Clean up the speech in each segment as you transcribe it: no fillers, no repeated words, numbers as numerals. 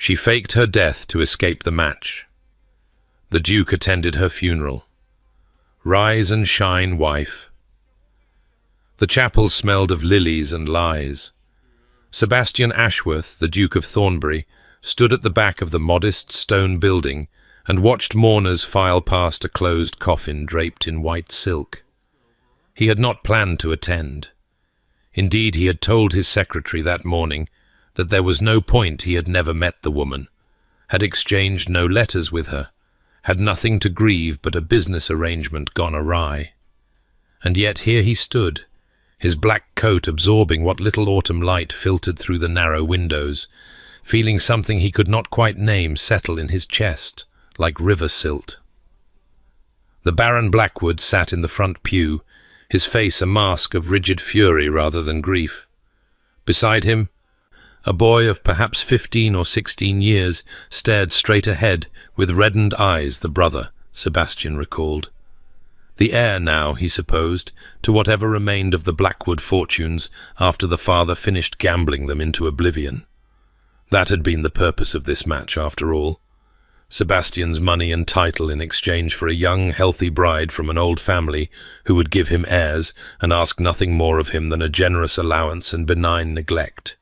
She faked her death to escape the match. The Duke attended her funeral. Rise and shine, wife. The chapel smelled of lilies and lies. Sebastian Ashworth, the Duke of Thornbury, stood at the back of the modest stone building and watched mourners file past a closed coffin draped in white silk. He had not planned to attend. Indeed, he had told his secretary that morning that there was no point. He had never met the woman, had exchanged no letters with her, had nothing to grieve but a business arrangement gone awry. And yet here he stood, his black coat absorbing what little autumn light filtered through the narrow windows, feeling something he could not quite name settle in his chest, like river silt. The Baron Blackwood sat in the front pew, his face a mask of rigid fury rather than grief. Beside him, a boy of perhaps 15 or 16 years stared straight ahead with reddened eyes, the brother, Sebastian recalled. The heir now, he supposed, to whatever remained of the Blackwood fortunes after the father finished gambling them into oblivion. That had been the purpose of this match, after all. Sebastian's money and title in exchange for a young, healthy bride from an old family who would give him heirs and ask nothing more of him than a generous allowance and benign neglect.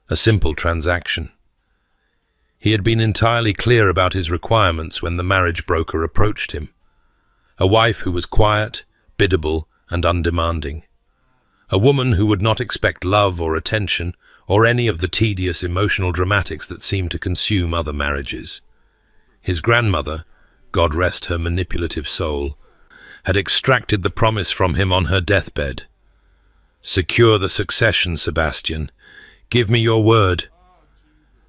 A simple transaction. He had been entirely clear about his requirements when the marriage broker approached him. A wife who was quiet, biddable, and undemanding. A woman who would not expect love or attention or any of the tedious emotional dramatics that seem to consume other marriages. His grandmother, God rest her manipulative soul, had extracted the promise from him on her deathbed. Secure the succession, Sebastian. Give me your word.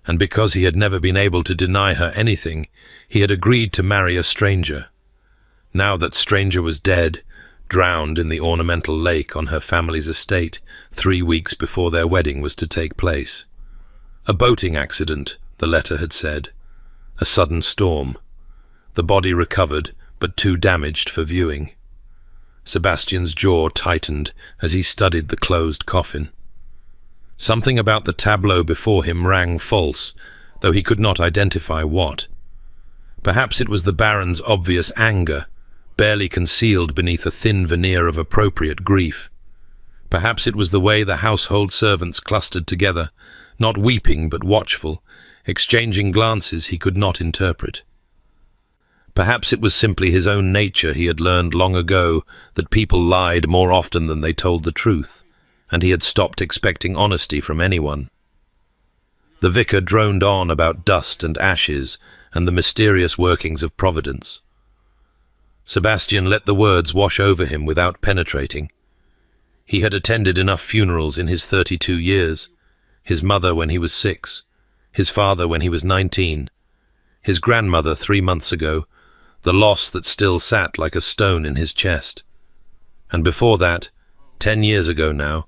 And because he had never been able to deny her anything, he had agreed to marry a stranger. Now that stranger was dead, drowned in the ornamental lake on her family's estate 3 weeks before their wedding was to take place. A boating accident, the letter had said. A sudden storm. The body recovered, but too damaged for viewing. Sebastian's jaw tightened as he studied the closed coffin. Something about the tableau before him rang false, though he could not identify what. Perhaps it was the Baron's obvious anger, barely concealed beneath a thin veneer of appropriate grief. Perhaps it was the way the household servants clustered together, not weeping but watchful, exchanging glances he could not interpret. Perhaps it was simply his own nature. He had learned long ago that people lied more often than they told the truth, and he had stopped expecting honesty from anyone. The vicar droned on about dust and ashes and the mysterious workings of Providence. Sebastian let the words wash over him without penetrating. He had attended enough funerals in his 32 years, his mother when he was 6, his father when he was 19, his grandmother 3 months ago, the loss that still sat like a stone in his chest. And before that, 10 years ago now,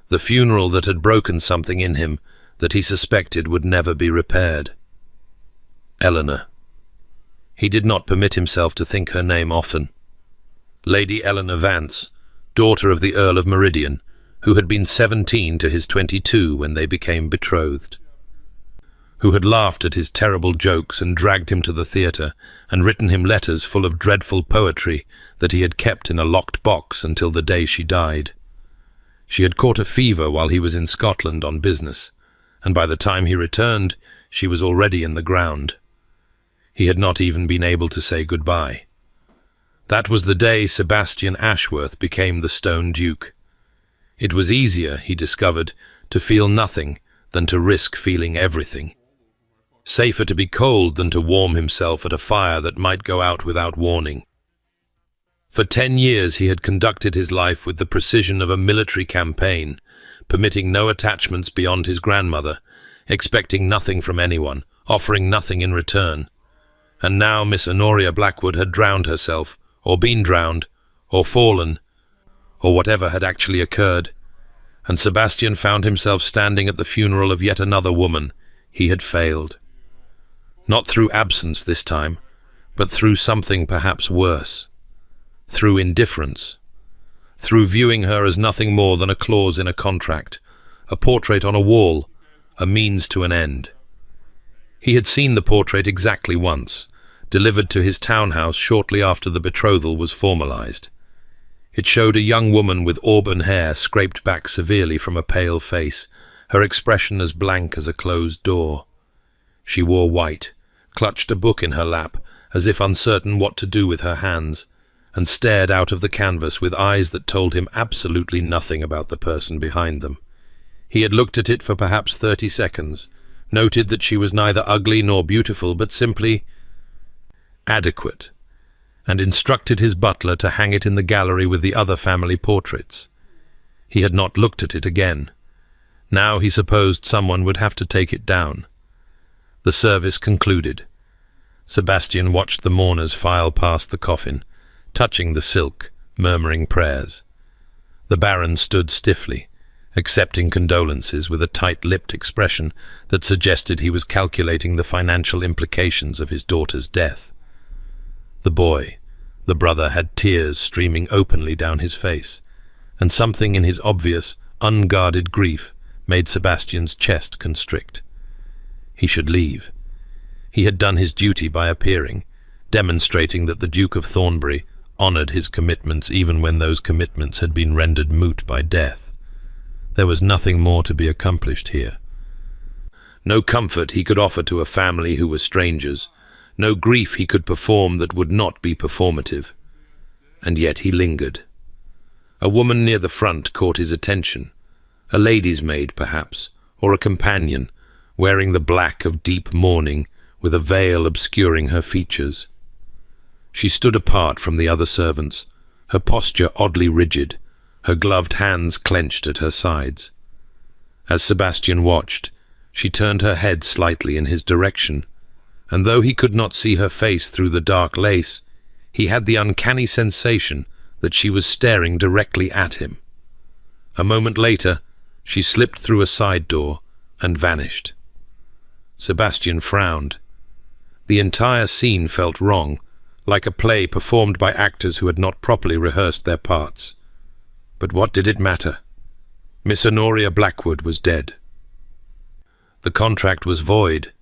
the funeral that had broken something in him that he suspected would never be repaired. Eleanor. He did not permit himself to think her name often. Lady Eleanor Vance, daughter of the Earl of Meridian, who had been 17 to his 22 when they became betrothed. Who had laughed at his terrible jokes and dragged him to the theatre and written him letters full of dreadful poetry that he had kept in a locked box until the day she died. She had caught a fever while he was in Scotland on business, and by the time he returned, she was already in the ground. He had not even been able to say goodbye. That was the day Sebastian Ashworth became the Stone Duke. It was easier, he discovered, to feel nothing than to risk feeling everything. Safer to be cold than to warm himself at a fire that might go out without warning. For 10 years he had conducted his life with the precision of a military campaign, permitting no attachments beyond his grandmother, expecting nothing from anyone, offering nothing in return. And now Miss Honoria Blackwood had drowned herself, or been drowned, or fallen, or whatever had actually occurred, and Sebastian found himself standing at the funeral of yet another woman. He had failed. Not through absence this time, but through something perhaps worse. Through indifference. Through viewing her as nothing more than a clause in a contract, a portrait on a wall, a means to an end. He had seen the portrait exactly once, delivered to his townhouse shortly after the betrothal was formalized. It showed a young woman with auburn hair scraped back severely from a pale face, her expression as blank as a closed door. She wore white, clutched a book in her lap, as if uncertain what to do with her hands, and stared out of the canvas with eyes that told him absolutely nothing about the person behind them. He had looked at it for perhaps 30 seconds, noted that she was neither ugly nor beautiful, but simply adequate, and instructed his butler to hang it in the gallery with the other family portraits. He had not looked at it again. Now he supposed someone would have to take it down. The service concluded. Sebastian watched the mourners file past the coffin, touching the silk, murmuring prayers. The Baron stood stiffly, accepting condolences with a tight-lipped expression that suggested he was calculating the financial implications of his daughter's death. The boy, the brother, had tears streaming openly down his face, and something in his obvious, unguarded grief made Sebastian's chest constrict. He should leave. He had done his duty by appearing, demonstrating that the Duke of Thornbury honoured his commitments even when those commitments had been rendered moot by death. There was nothing more to be accomplished here. No comfort he could offer to a family who were strangers, no grief he could perform that would not be performative. And yet he lingered. A woman near the front caught his attention, a lady's maid perhaps, or a companion, wearing the black of deep mourning, with a veil obscuring her features. She stood apart from the other servants, her posture oddly rigid, her gloved hands clenched at her sides. As Sebastian watched, she turned her head slightly in his direction, and though he could not see her face through the dark lace, he had the uncanny sensation that she was staring directly at him. A moment later, she slipped through a side door and vanished. Sebastian frowned. The entire scene felt wrong, like a play performed by actors who had not properly rehearsed their parts. But what did it matter? Miss Honoria Blackwood was dead. The contract was void.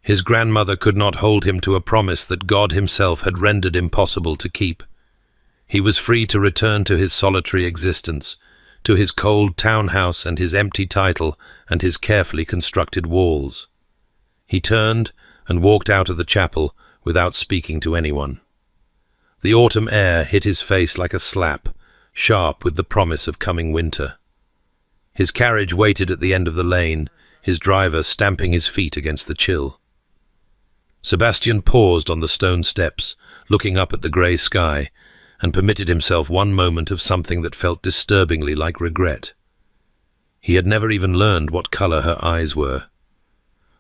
His grandmother could not hold him to a promise that God himself had rendered impossible to keep. He was free to return to his solitary existence, to his cold townhouse and his empty title and his carefully constructed walls. He turned and walked out of the chapel without speaking to anyone. The autumn air hit his face like a slap, sharp with the promise of coming winter. His carriage waited at the end of the lane, his driver stamping his feet against the chill. Sebastian paused on the stone steps, looking up at the grey sky, and permitted himself one moment of something that felt disturbingly like regret. He had never even learned what colour her eyes were.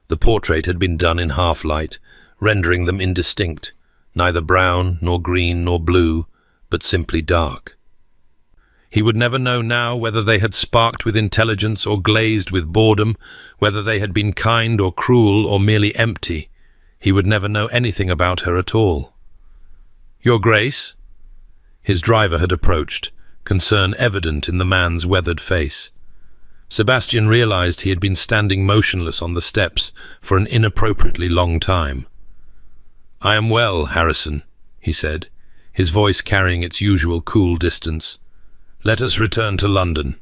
The portrait had been done in half-light, rendering them indistinct, neither brown, nor green, nor blue, but simply dark. He would never know now whether they had sparked with intelligence or glazed with boredom, whether they had been kind or cruel or merely empty. He would never know anything about her at all. "Your Grace?" His driver had approached, concern evident in the man's weathered face. Sebastian realized he had been standing motionless on the steps for an inappropriately long time. "I am well, Harrison," he said, his voice carrying its usual cool distance. "Let us return to London."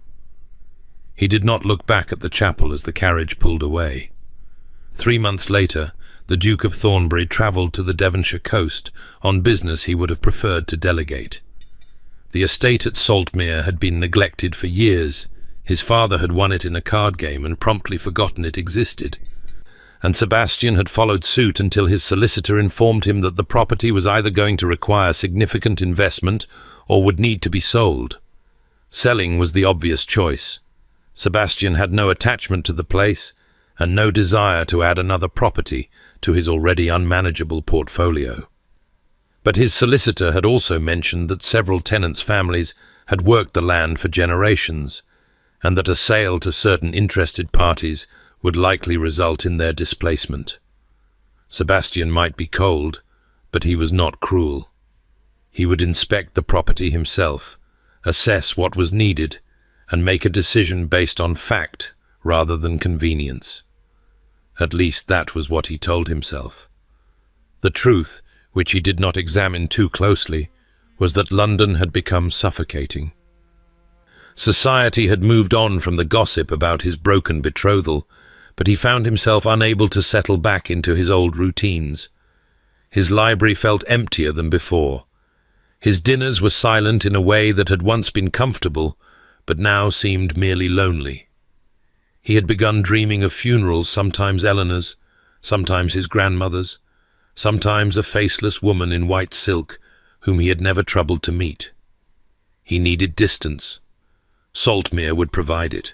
He did not look back at the chapel as the carriage pulled away. 3 months later, the Duke of Thornbury travelled to the Devonshire coast on business he would have preferred to delegate. The estate at Saltmere had been neglected for years. His father had won it in a card game and promptly forgotten it existed. And Sebastian had followed suit until his solicitor informed him that the property was either going to require significant investment or would need to be sold. Selling was the obvious choice. Sebastian had no attachment to the place and no desire to add another property to his already unmanageable portfolio. But his solicitor had also mentioned that several tenants' families had worked the land for generations, and that a sale to certain interested parties would likely result in their displacement. Sebastian might be cold, but he was not cruel. He would inspect the property himself, assess what was needed, and make a decision based on fact rather than convenience. At least that was what he told himself. The truth, which he did not examine too closely, was that London had become suffocating. Society had moved on from the gossip about his broken betrothal, but he found himself unable to settle back into his old routines. His library felt emptier than before. His dinners were silent in a way that had once been comfortable, but now seemed merely lonely. He had begun dreaming of funerals, sometimes Eleanor's, sometimes his grandmother's, sometimes a faceless woman in white silk whom he had never troubled to meet. He needed distance. Saltmere would provide it.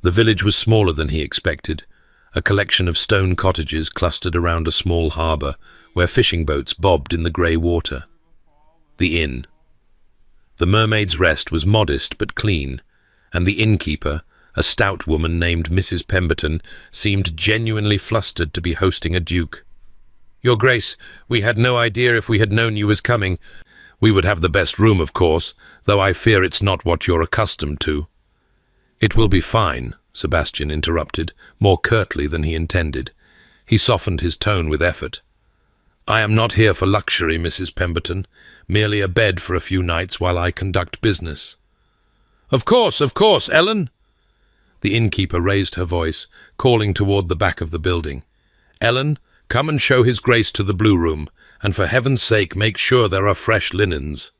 The village was smaller than he expected, a collection of stone cottages clustered around a small harbour where fishing boats bobbed in the grey water. The inn. The Mermaid's Rest was modest but clean, and the innkeeper, a stout woman named Mrs. Pemberton, seemed genuinely flustered to be hosting a duke. "Your Grace, we had no idea if we had known you was coming. We would have the best room, of course, though I fear it's not what you're accustomed to." "It will be fine," Sebastian interrupted, more curtly than he intended. He softened his tone with effort. "I am not here for luxury, Mrs. Pemberton, merely a bed for a few nights while I conduct business." Of course, Ellen!" The innkeeper raised her voice, calling toward the back of the building. "Ellen, come and show his grace to the blue room, and for heaven's sake make sure there are fresh linens."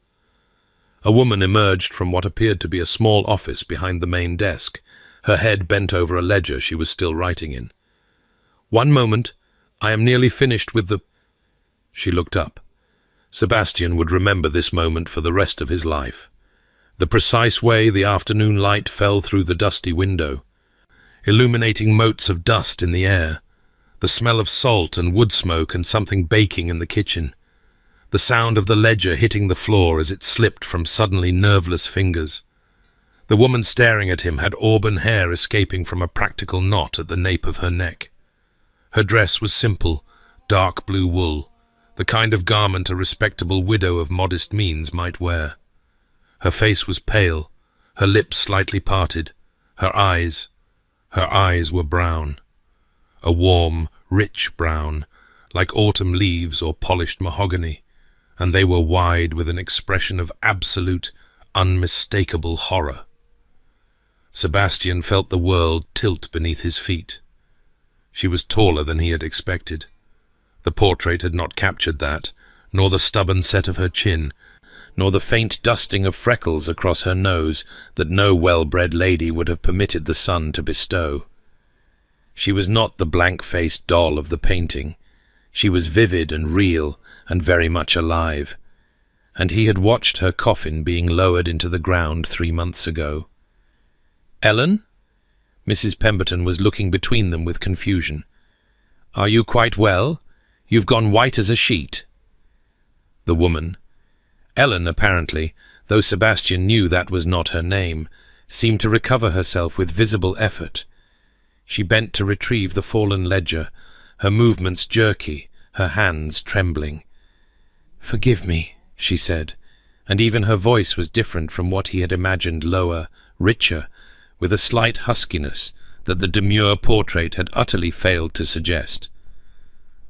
A woman emerged from what appeared to be a small office behind the main desk, her head bent over a ledger she was still writing in. "One moment, I am nearly finished with the—" She looked up. Sebastian would remember this moment for the rest of his life. The precise way the afternoon light fell through the dusty window, illuminating motes of dust in the air, the smell of salt and wood smoke and something baking in the kitchen, the sound of the ledger hitting the floor as it slipped from suddenly nerveless fingers. The woman staring at him had auburn hair escaping from a practical knot at the nape of her neck. Her dress was simple, dark blue wool, the kind of garment a respectable widow of modest means might wear. Her face was pale, her lips slightly parted, her eyes were brown. A warm, rich brown, like autumn leaves or polished mahogany, and they were wide with an expression of absolute, unmistakable horror. Sebastian felt the world tilt beneath his feet. She was taller than he had expected. The portrait had not captured that, nor the stubborn set of her chin, nor the faint dusting of freckles across her nose that no well-bred lady would have permitted the sun to bestow. She was not the blank-faced doll of the painting. She was vivid and real and very much alive, and he had watched her coffin being lowered into the ground 3 months ago. "Ellen?" Mrs. Pemberton was looking between them with confusion. "Are you quite well? You've gone white as a sheet." The woman. Ellen, apparently, though Sebastian knew that was not her name, seemed to recover herself with visible effort. She bent to retrieve the fallen ledger, her movements jerky, her hands trembling. "Forgive me," she said, and even her voice was different from what he had imagined, lower, richer, with a slight huskiness that the demure portrait had utterly failed to suggest.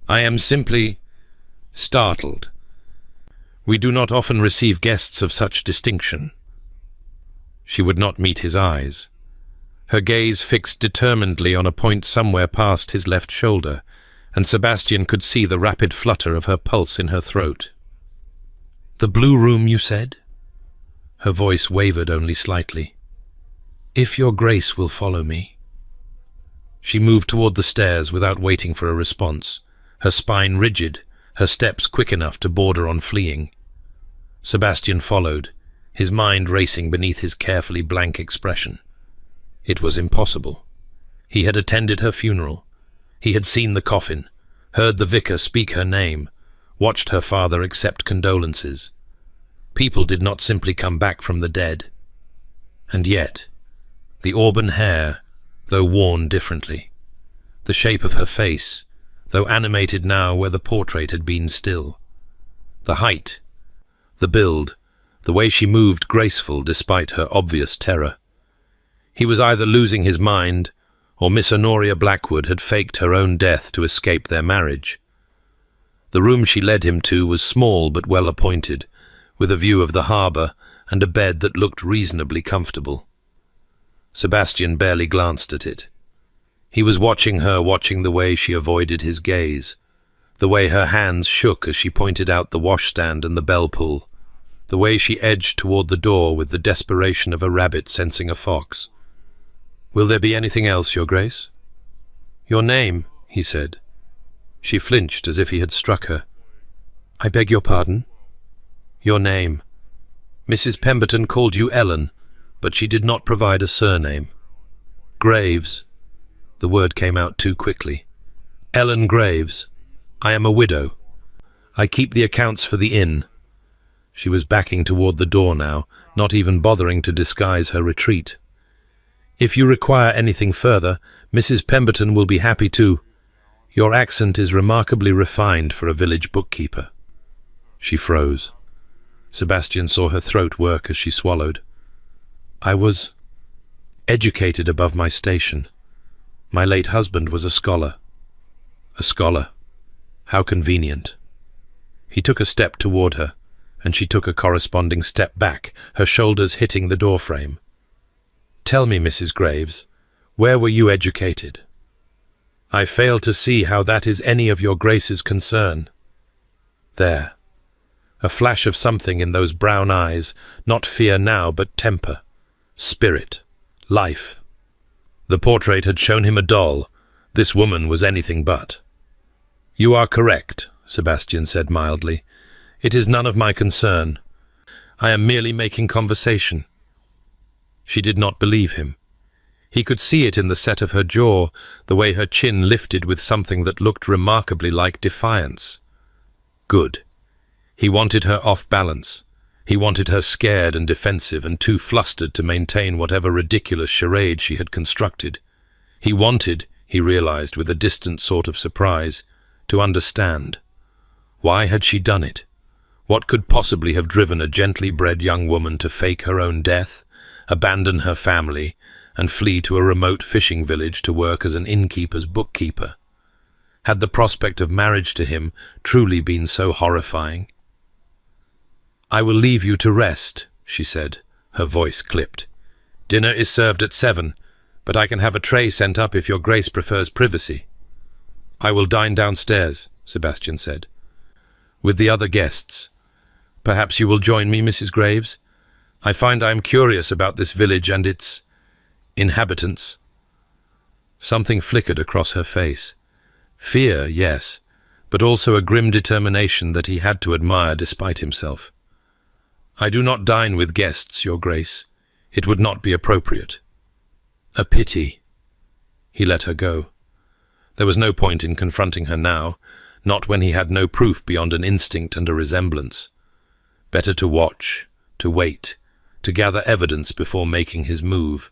"I am simply startled. We do not often receive guests of such distinction." She would not meet his eyes. Her gaze fixed determinedly on a point somewhere past his left shoulder, and Sebastian could see the rapid flutter of her pulse in her throat. "The blue room, you said?" Her voice wavered only slightly. "If your grace will follow me." She moved toward the stairs without waiting for a response, her spine rigid, her steps quick enough to border on fleeing. Sebastian followed, his mind racing beneath his carefully blank expression. It was impossible. He had attended her funeral. He had seen the coffin, heard the vicar speak her name, watched her father accept condolences. People did not simply come back from the dead. And yet, the auburn hair, though worn differently, the shape of her face, though animated now where the portrait had been still, the height, the build, the way she moved graceful despite her obvious terror. He was either losing his mind or Miss Honoria Blackwood had faked her own death to escape their marriage. The room she led him to was small but well appointed, with a view of the harbour and a bed that looked reasonably comfortable. Sebastian barely glanced at it. He was watching her, watching the way she avoided his gaze, the way her hands shook as she pointed out the washstand and the bell pull, the way she edged toward the door with the desperation of a rabbit sensing a fox. "Will there be anything else, Your Grace?" "Your name," he said. She flinched as if he had struck her. "I beg your pardon?" "Your name. Mrs. Pemberton called you Ellen, but she did not provide a surname." "Graves." The word came out too quickly. "Ellen Graves. I am a widow. I keep the accounts for the inn." She was backing toward the door now, not even bothering to disguise her retreat. "If you require anything further, Mrs. Pemberton will be happy to—" "Your accent is remarkably refined for a village bookkeeper." She froze. Sebastian saw her throat work as she swallowed. "I was educated above my station. My late husband was a scholar." "A scholar? How convenient." He took a step toward her, and she took a corresponding step back, her shoulders hitting the doorframe. "Tell me, Mrs. Graves, where were you educated?" "I fail to see how that is any of your Grace's concern." There. A flash of something in those brown eyes, not fear now, but temper, spirit, life. The portrait had shown him a doll. This woman was anything but. "You are correct," Sebastian said mildly. "It is none of my concern. I am merely making conversation." She did not believe him. He could see it in the set of her jaw, the way her chin lifted with something that looked remarkably like defiance. Good. He wanted her off balance. He wanted her scared and defensive and too flustered to maintain whatever ridiculous charade she had constructed. He wanted, he realized with a distant sort of surprise, to understand. Why had she done it? What could possibly have driven a gently bred young woman to fake her own death, abandon her family, and flee to a remote fishing village to work as an innkeeper's bookkeeper? Had the prospect of marriage to him truly been so horrifying? "I will leave you to rest," she said, her voice clipped. "Dinner is served at 7, but I can have a tray sent up if your Grace prefers privacy." "I will dine downstairs," Sebastian said, "with the other guests. Perhaps you will join me, Mrs. Graves? I find I am curious about this village and its inhabitants." Something flickered across her face. Fear, yes, but also a grim determination that he had to admire despite himself. "I do not dine with guests, Your Grace. It would not be appropriate." "A pity." He let her go. There was no point in confronting her now, not when he had no proof beyond an instinct and a resemblance. Better to watch, to wait, to gather evidence before making his move.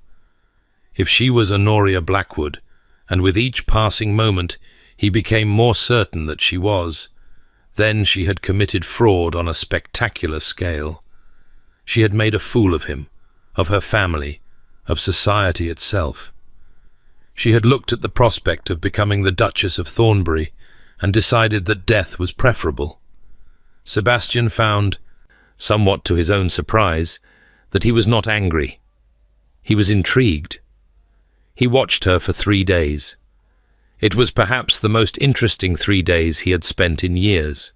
If she was Honoria Blackwood, and with each passing moment he became more certain that she was, then she had committed fraud on a spectacular scale. She had made a fool of him, of her family, of society itself. She had looked at the prospect of becoming the Duchess of Thornbury and decided that death was preferable. Sebastian found, somewhat to his own surprise, that he was not angry. He was intrigued. He watched her for 3 days. It was perhaps the most interesting 3 days he had spent in years.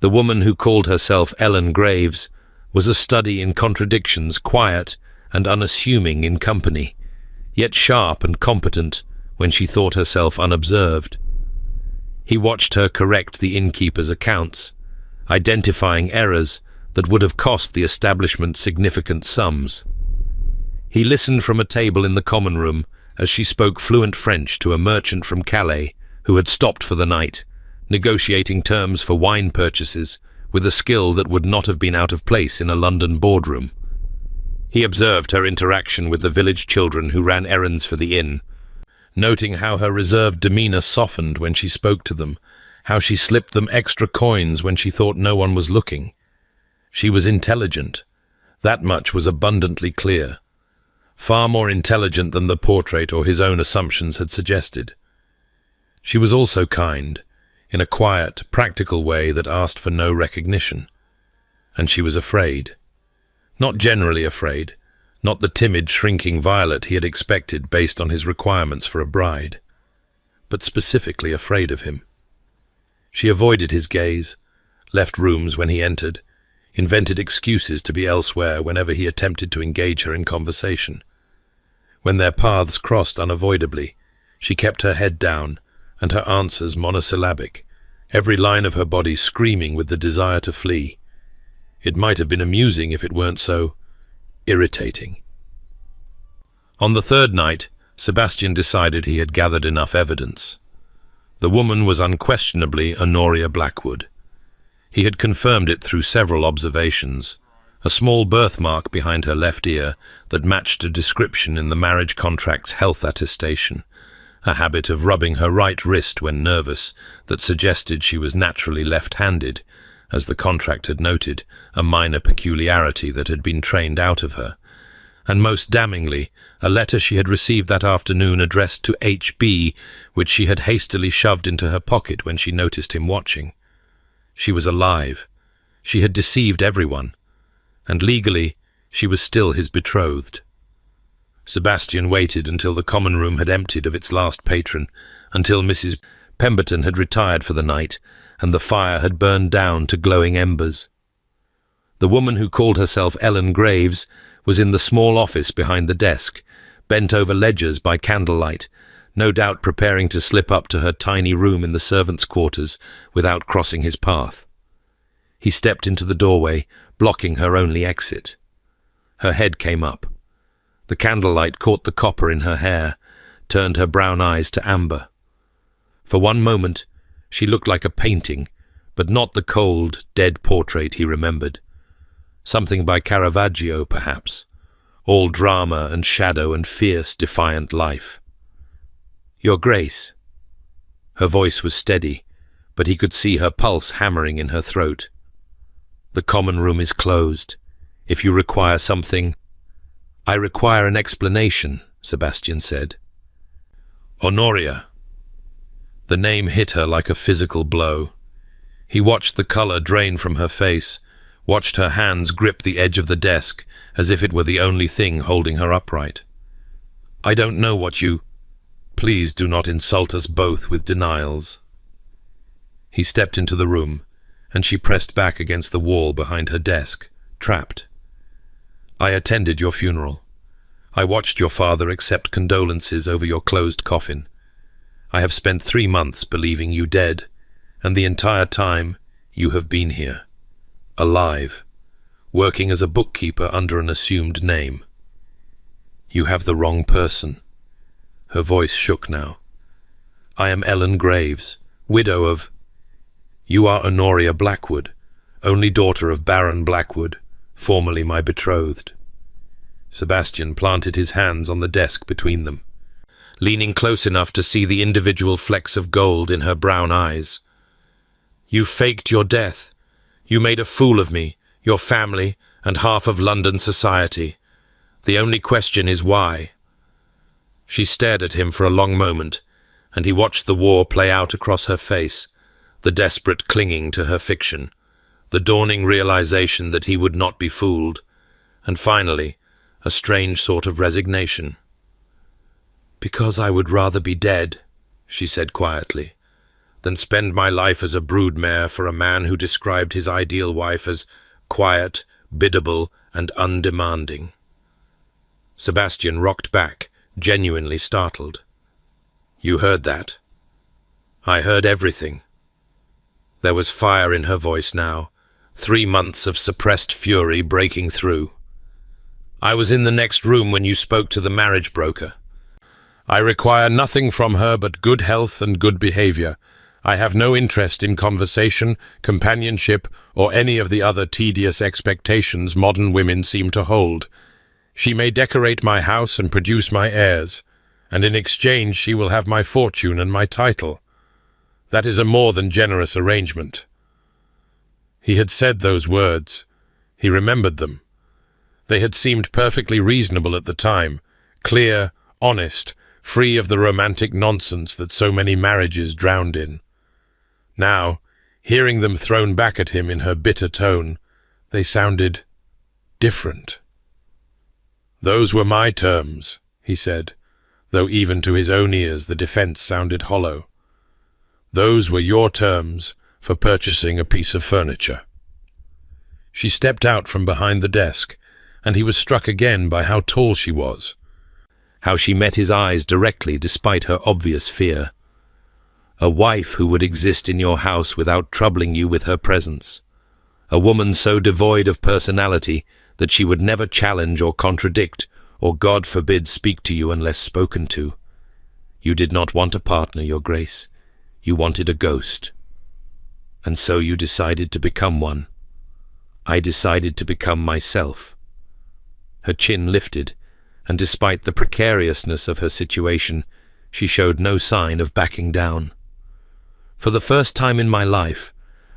The woman who called herself Ellen Graves was a study in contradictions, quiet and unassuming in company, yet sharp and competent when she thought herself unobserved. He watched her correct the innkeeper's accounts, identifying errors that would have cost the establishment significant sums. He listened from a table in the common room as she spoke fluent French to a merchant from Calais who had stopped for the night, negotiating terms for wine purchases with a skill that would not have been out of place in a London boardroom. He observed her interaction with the village children who ran errands for the inn, noting how her reserved demeanor softened when she spoke to them, how she slipped them extra coins when she thought no one was looking. She was intelligent. That much was abundantly clear. far more intelligent than the portrait or his own assumptions had suggested. She was also kind, in a quiet, practical way that asked for no recognition. And she was afraid. Not generally afraid, not the timid, shrinking Violet he had expected based on his requirements for a bride, but specifically afraid of him. She avoided his gaze, left rooms when he entered, invented excuses to be elsewhere whenever he attempted to engage her in conversation. When their paths crossed unavoidably, she kept her head down and her answers monosyllabic, every line of her body screaming with the desire to flee. It might have been amusing if it weren't so irritating. On the third night, Sebastian decided he had gathered enough evidence. The woman was unquestionably Honoria Blackwood. He had confirmed it through several observations. A small birthmark behind her left ear that matched a description in the marriage contract's health attestation, a habit of rubbing her right wrist when nervous that suggested she was naturally left-handed, as the contract had noted, a minor peculiarity that had been trained out of her, and most damningly, a letter she had received that afternoon addressed to H.B., which she had hastily shoved into her pocket when she noticed him watching. She was alive. She had deceived everyone, and legally, she was still his betrothed. Sebastian waited until the common room had emptied of its last patron, until Mrs. Pemberton had retired for the night, and the fire had burned down to glowing embers. The woman who called herself Ellen Graves was in the small office behind the desk, bent over ledgers by candlelight, no doubt preparing to slip up to her tiny room in the servants' quarters without crossing his path. He stepped into the doorway, blocking her only exit. Her head came up. The candlelight caught the copper in her hair, turned her brown eyes to amber. For one moment, she looked like a painting, but not the cold, dead portrait he remembered. Something by Caravaggio, perhaps. All drama and shadow and fierce, defiant life. "Your Grace." Her voice was steady, but he could see her pulse hammering in her throat. "The common room is closed. If you require something—" "I require an explanation," Sebastian said. "Honoria." The name hit her like a physical blow. He watched the color drain from her face, watched her hands grip the edge of the desk as if it were the only thing holding her upright. "I don't know what you— Please do not insult us both with denials." He stepped into the room, and she pressed back against the wall behind her desk, trapped. "I attended your funeral. I watched your father accept condolences over your closed coffin. I have spent 3 months believing you dead, and the entire time you have been here, alive, working as a bookkeeper under an assumed name. You have the wrong person." Her voice shook now. "I am Ellen Graves, widow of— You are Honoria Blackwood, only daughter of Baron Blackwood, formerly my betrothed." Sebastian planted his hands on the desk between them, leaning close enough to see the individual flecks of gold in her brown eyes. "You faked your death. You made a fool of me, your family, and half of London society. The only question is why." She stared at him for a long moment, and he watched the war play out across her face, the desperate clinging to her fiction, the dawning realization that he would not be fooled, and finally, a strange sort of resignation. "Because I would rather be dead," she said quietly, "than spend my life as a broodmare for a man who described his ideal wife as quiet, biddable, and undemanding." Sebastian rocked back, genuinely startled. "You heard that?" "I heard everything." There was fire in her voice now, 3 months of suppressed fury breaking through. "I was in the next room when you spoke to the marriage broker. I require nothing from her but good health and good behavior. I have no interest in conversation, companionship, or any of the other tedious expectations modern women seem to hold. She may decorate my house and produce my heirs, and in exchange she will have my fortune and my title. That is a more than generous arrangement." He had said those words. He remembered them. They had seemed perfectly reasonable at the time, clear, honest, free of the romantic nonsense that so many marriages drowned in. Now, hearing them thrown back at him in her bitter tone, they sounded different. "Those were my terms," he said, though even to his own ears the defense sounded hollow. "Those were your terms for purchasing a piece of furniture." She stepped out from behind the desk, and he was struck again by how tall she was, how she met his eyes directly despite her obvious fear. A wife who would exist in your house without troubling you with her presence. A woman so devoid of personality that she would never challenge or contradict, or God forbid speak to you unless spoken to. You did not want a partner, Your Grace. You wanted a ghost. And so you decided to become one. I decided to become myself. Her chin lifted, and despite the precariousness of her situation, she showed no sign of backing down. For the first time in my life,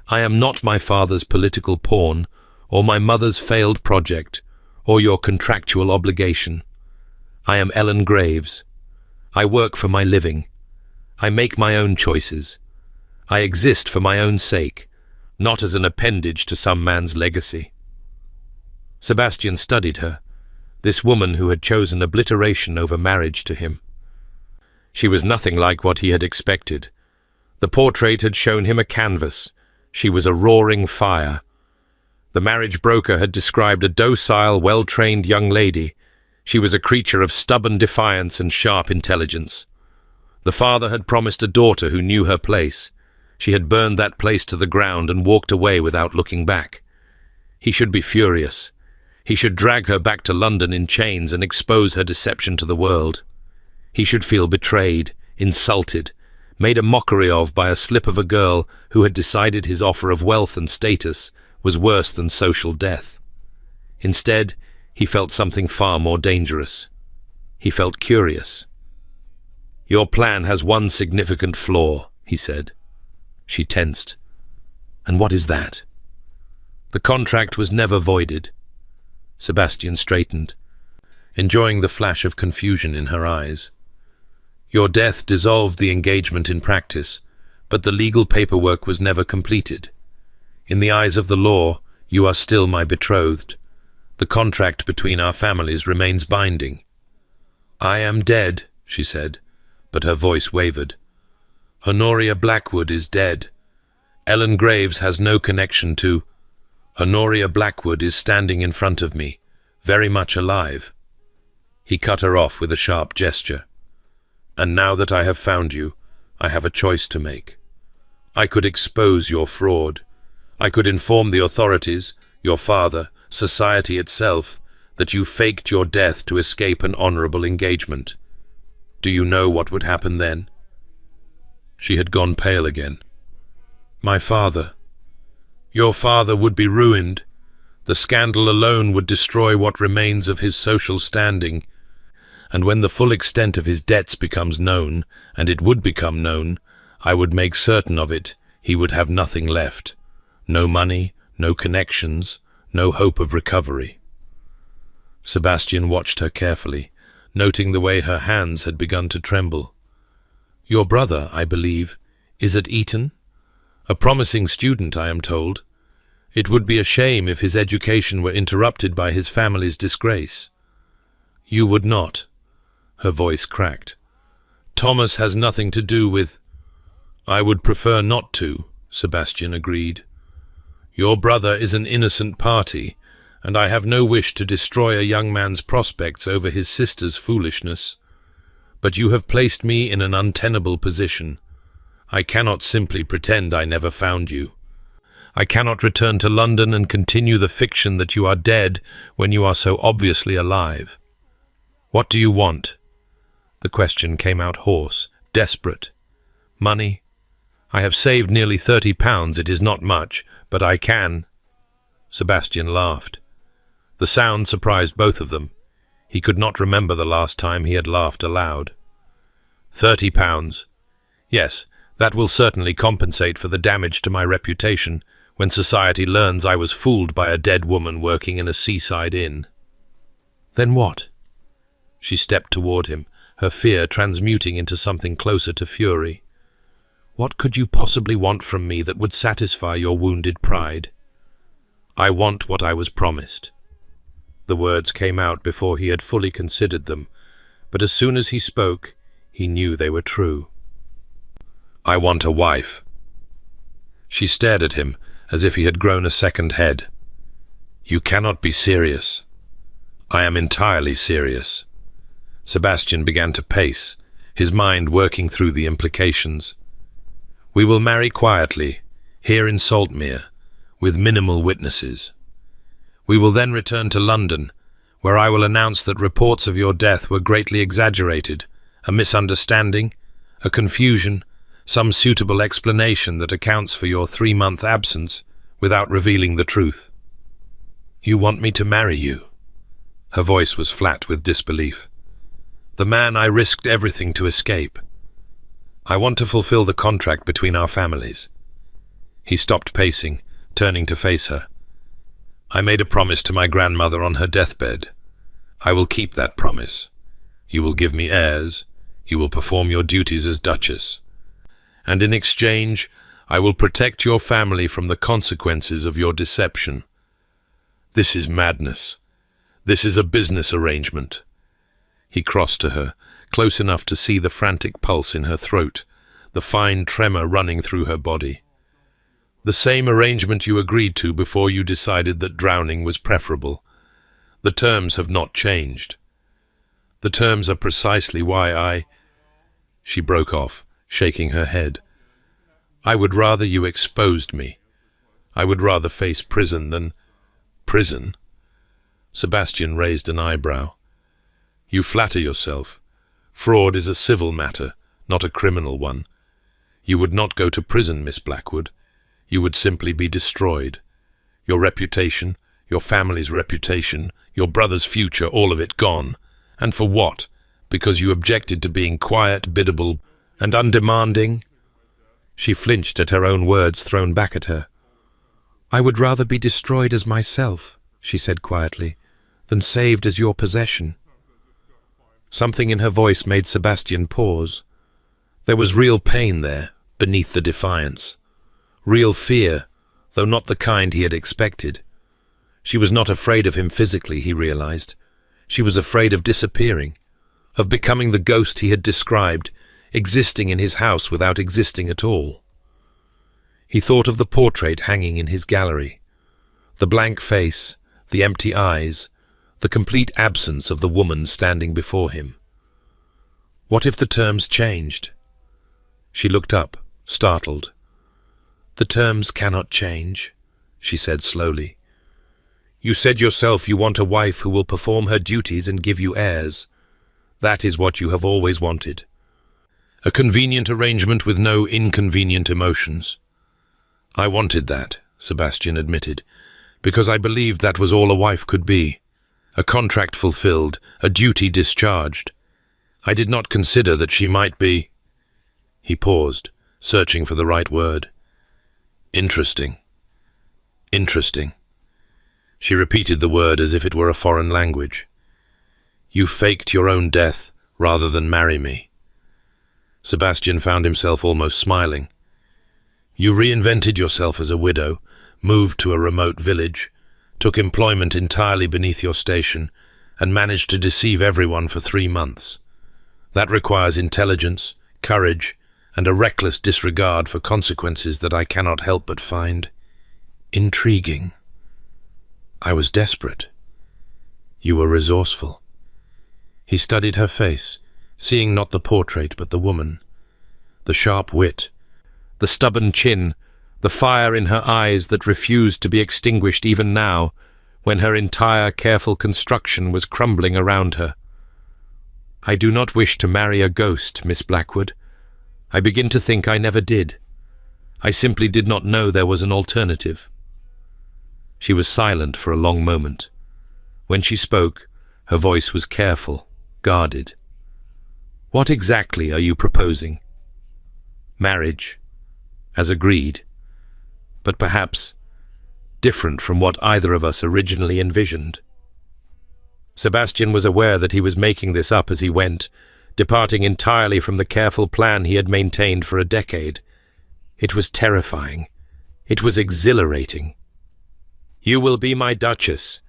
I am not my father's political pawn, or my mother's failed project, or your contractual obligation. I am Ellen Graves. I work for my living. I make my own choices. I exist for my own sake, not as an appendage to some man's legacy. Sebastian studied her, this woman who had chosen obliteration over marriage to him. She was nothing like what he had expected. The portrait had shown him a canvas. She was a roaring fire. The marriage broker had described a docile, well-trained young lady. She was a creature of stubborn defiance and sharp intelligence. The father had promised a daughter who knew her place. She had burned that place to the ground and walked away without looking back. He should be furious. He should drag her back to London in chains and expose her deception to the world. He should feel betrayed, insulted, made a mockery of by a slip of a girl who had decided his offer of wealth and status was worse than social death. Instead, he felt something far more dangerous. He felt curious. "Your plan has one significant flaw," he said. She tensed. "And what is that?" "The contract was never voided." Sebastian straightened, enjoying the flash of confusion in her eyes. "Your death dissolved the engagement in practice, but the legal paperwork was never completed. In the eyes of the law, you are still my betrothed. The contract between our families remains binding." "I am dead," she said, but her voice wavered. "Honoria Blackwood is dead. Ellen Graves has no connection to... Honoria Blackwood is standing in front of me, very much alive." He cut her off with a sharp gesture. "And now that I have found you, I have a choice to make. I could expose your fraud. I could inform the authorities, your father, society itself, that you faked your death to escape an honorable engagement. Do you know what would happen then?" She had gone pale again. "My father. Your father would be ruined. The scandal alone would destroy what remains of his social standing. And when the full extent of his debts becomes known, and it would become known, I would make certain of it, he would have nothing left. No money, no connections, no hope of recovery." Sebastian watched her carefully, noting the way her hands had begun to tremble. "Your brother, I believe, is at Eton? A promising student, I am told. It would be a shame if his education were interrupted by his family's disgrace." "You would not." Her voice cracked. "Thomas has nothing to do with—" "I would prefer not to," Sebastian agreed. "Your brother is an innocent party, and I have no wish to destroy a young man's prospects over his sister's foolishness. But you have placed me in an untenable position. I cannot simply pretend I never found you. I cannot return to London and continue the fiction that you are dead when you are so obviously alive. What do you want?" The question came out hoarse, desperate. "Money? I have saved nearly £30. It is not much, but I can—" Sebastian laughed. The sound surprised both of them. He could not remember the last time he had laughed aloud. £30. Yes, that will certainly compensate for the damage to my reputation when society learns I was fooled by a dead woman working in a seaside inn." "Then what?" She stepped toward him, her fear transmuting into something closer to fury. "What could you possibly want from me that would satisfy your wounded pride?" "I want what I was promised." The words came out before he had fully considered them, but as soon as he spoke, he knew they were true. "I want a wife." She stared at him as if he had grown a second head. "You cannot be serious." "I am entirely serious." Sebastian began to pace, his mind working through the implications. "We will marry quietly, here in Saltmere, with minimal witnesses. We will then return to London, where I will announce that reports of your death were greatly exaggerated, a misunderstanding, a confusion, some suitable explanation that accounts for your 3-month absence without revealing the truth." "You want me to marry you?" Her voice was flat with disbelief. "The man I risked everything to escape. I want to fulfill the contract between our families." He stopped pacing, turning to face her. "I made a promise to my grandmother on her deathbed. I will keep that promise. You will give me heirs. You will perform your duties as Duchess. And in exchange, I will protect your family from the consequences of your deception." "This is madness. This is a business arrangement." He crossed to her, close enough to see the frantic pulse in her throat, the fine tremor running through her body. "The same arrangement you agreed to before you decided that drowning was preferable. The terms have not changed. The terms are precisely why I—" She broke off, shaking her head. "I would rather you exposed me. I would rather face prison than—" "Prison?" Sebastian raised an eyebrow. "You flatter yourself. Fraud is a civil matter, not a criminal one. You would not go to prison, Miss Blackwood. You would simply be destroyed. Your reputation, your family's reputation, your brother's future, all of it gone. And for what? Because you objected to being quiet, biddable, and undemanding?" She flinched at her own words thrown back at her. "I would rather be destroyed as myself," she said quietly, "than saved as your possession." Something in her voice made Sebastian pause. There was real pain there, beneath the defiance. Real fear, though not the kind he had expected. She was not afraid of him physically, he realized. She was afraid of disappearing, of becoming the ghost he had described, existing in his house without existing at all. He thought of the portrait hanging in his gallery. The blank face, the empty eyes, the complete absence of the woman standing before him. What if the terms changed? She looked up, startled. "The terms cannot change," she said slowly. "You said yourself you want a wife who will perform her duties and give you heirs. That is what you have always wanted. A convenient arrangement with no inconvenient emotions." "I wanted that," Sebastian admitted, "because I believed that was all a wife could be. A contract fulfilled, a duty discharged. I did not consider that she might be—" He paused, searching for the right word. "Interesting. Interesting." She repeated the word as if it were a foreign language. "You faked your own death rather than marry me." Sebastian found himself almost smiling. "You reinvented yourself as a widow, moved to a remote village, took employment entirely beneath your station, and managed to deceive everyone for 3 months. That requires intelligence, courage, and a reckless disregard for consequences that I cannot help but find intriguing. I was desperate. You were resourceful." He studied her face, seeing not the portrait but the woman. The sharp wit, the stubborn chin, the fire in her eyes that refused to be extinguished even now, when her entire careful construction was crumbling around her. "I do not wish to marry a ghost, Miss Blackwood. I begin to think I never did. I simply did not know there was an alternative." She was silent for a long moment. When she spoke, her voice was careful, guarded. "What exactly are you proposing?" "Marriage, as agreed, but perhaps different from what either of us originally envisioned." Sebastian was aware that he was making this up as he went, departing entirely from the careful plan he had maintained for a decade. It was terrifying. It was exhilarating. "You will be my Duchess.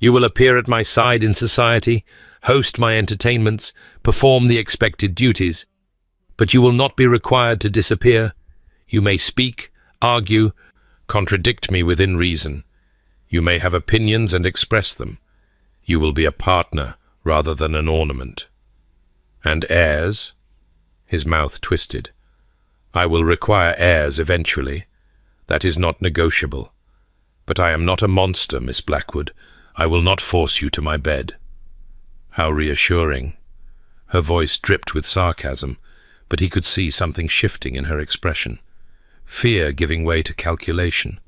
You will appear at my side in society, host my entertainments, perform the expected duties. But you will not be required to disappear. You may speak, argue, contradict me within reason. You may have opinions and express them. You will be a partner rather than an ornament. And heirs?" His mouth twisted. "I will require heirs eventually. That is not negotiable. But I am not a monster, Miss Blackwood. I will not force you to my bed." How reassuring. Her voice dripped with sarcasm, but he could see something shifting in her expression. Fear giving way to calculation.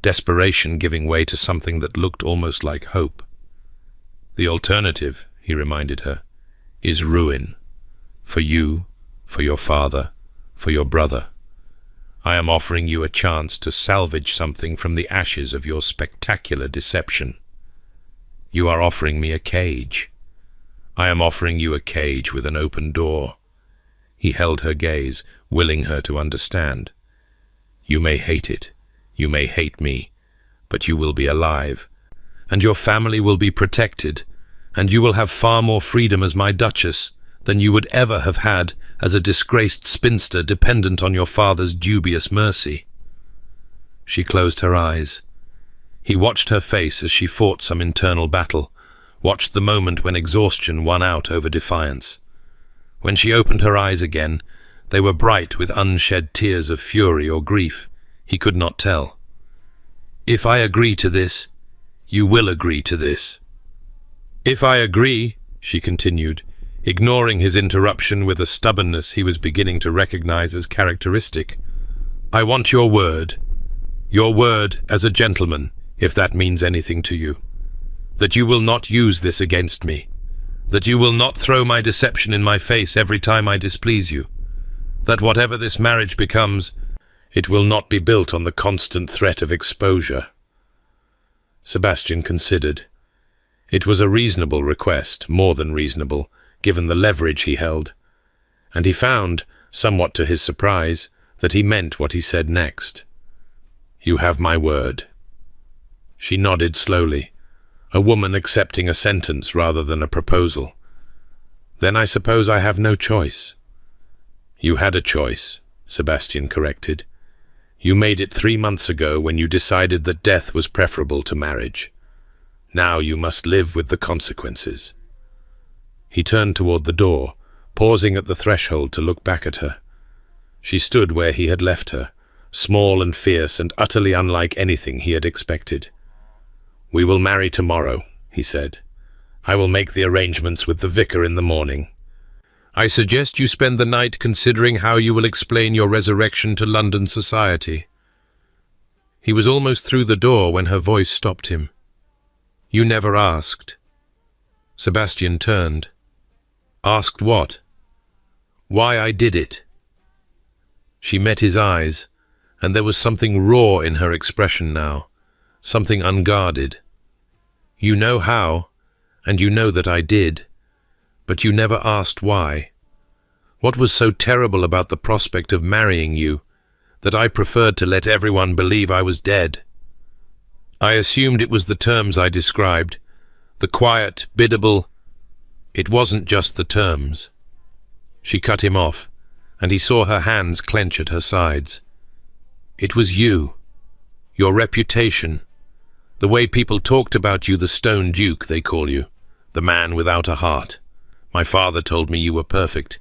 Desperation giving way to something that looked almost like hope. "The alternative," he reminded her, "is ruin. For you, for your father, for your brother. I am offering you a chance to salvage something from the ashes of your spectacular deception. You are offering me a cage. I am offering you a cage with an open door." He held her gaze, willing her to understand. "You may hate it, you may hate me, but you will be alive, and your family will be protected, and you will have far more freedom as my Duchess than you would ever have had as a disgraced spinster dependent on your father's dubious mercy." She closed her eyes. He watched her face as she fought some internal battle, watched the moment when exhaustion won out over defiance. When she opened her eyes again, they were bright with unshed tears of fury or grief. He could not tell. "If I agree to this, you will agree to this." "If I agree," she continued, ignoring his interruption with a stubbornness he was beginning to recognize as characteristic, "I want your word as a gentleman, if that means anything to you, that you will not use this against me, that you will not throw my deception in my face every time I displease you, that whatever this marriage becomes, it will not be built on the constant threat of exposure." Sebastian considered. It was a reasonable request, more than reasonable, given the leverage he held, and he found, somewhat to his surprise, that he meant what he said next. "You have my word." She nodded slowly, a woman accepting a sentence rather than a proposal. "Then I suppose I have no choice." "You had a choice," Sebastian corrected. "You made it 3 months ago when you decided that death was preferable to marriage. Now you must live with the consequences." He turned toward the door, pausing at the threshold to look back at her. She stood where he had left her, small and fierce and utterly unlike anything he had expected. "We will marry tomorrow," he said. "I will make the arrangements with the vicar in the morning. I suggest you spend the night considering how you will explain your resurrection to London society." He was almost through the door when her voice stopped him. "You never asked." Sebastian turned. "Asked what?" "Why I did it." She met his eyes, and there was something raw in her expression now, something unguarded. "You know how, and you know that I did, but you never asked why. What was so terrible about the prospect of marrying you that I preferred to let everyone believe I was dead? I assumed it was the terms I described, the quiet, biddable. It wasn't just the terms." She cut him off, and he saw her hands clench at her sides. "It was you, your reputation, the way people talked about you, the Stone Duke, they call you, the man without a heart. My father told me you were perfect,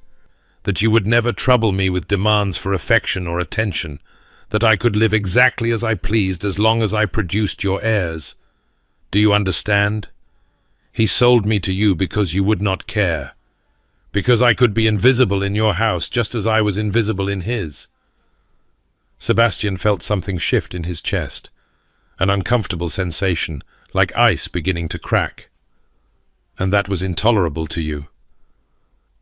that you would never trouble me with demands for affection or attention, that I could live exactly as I pleased as long as I produced your heirs. Do you understand? He sold me to you because you would not care, because I could be invisible in your house just as I was invisible in his." Sebastian felt something shift in his chest, an uncomfortable sensation, like ice beginning to crack. "And that was intolerable to you?"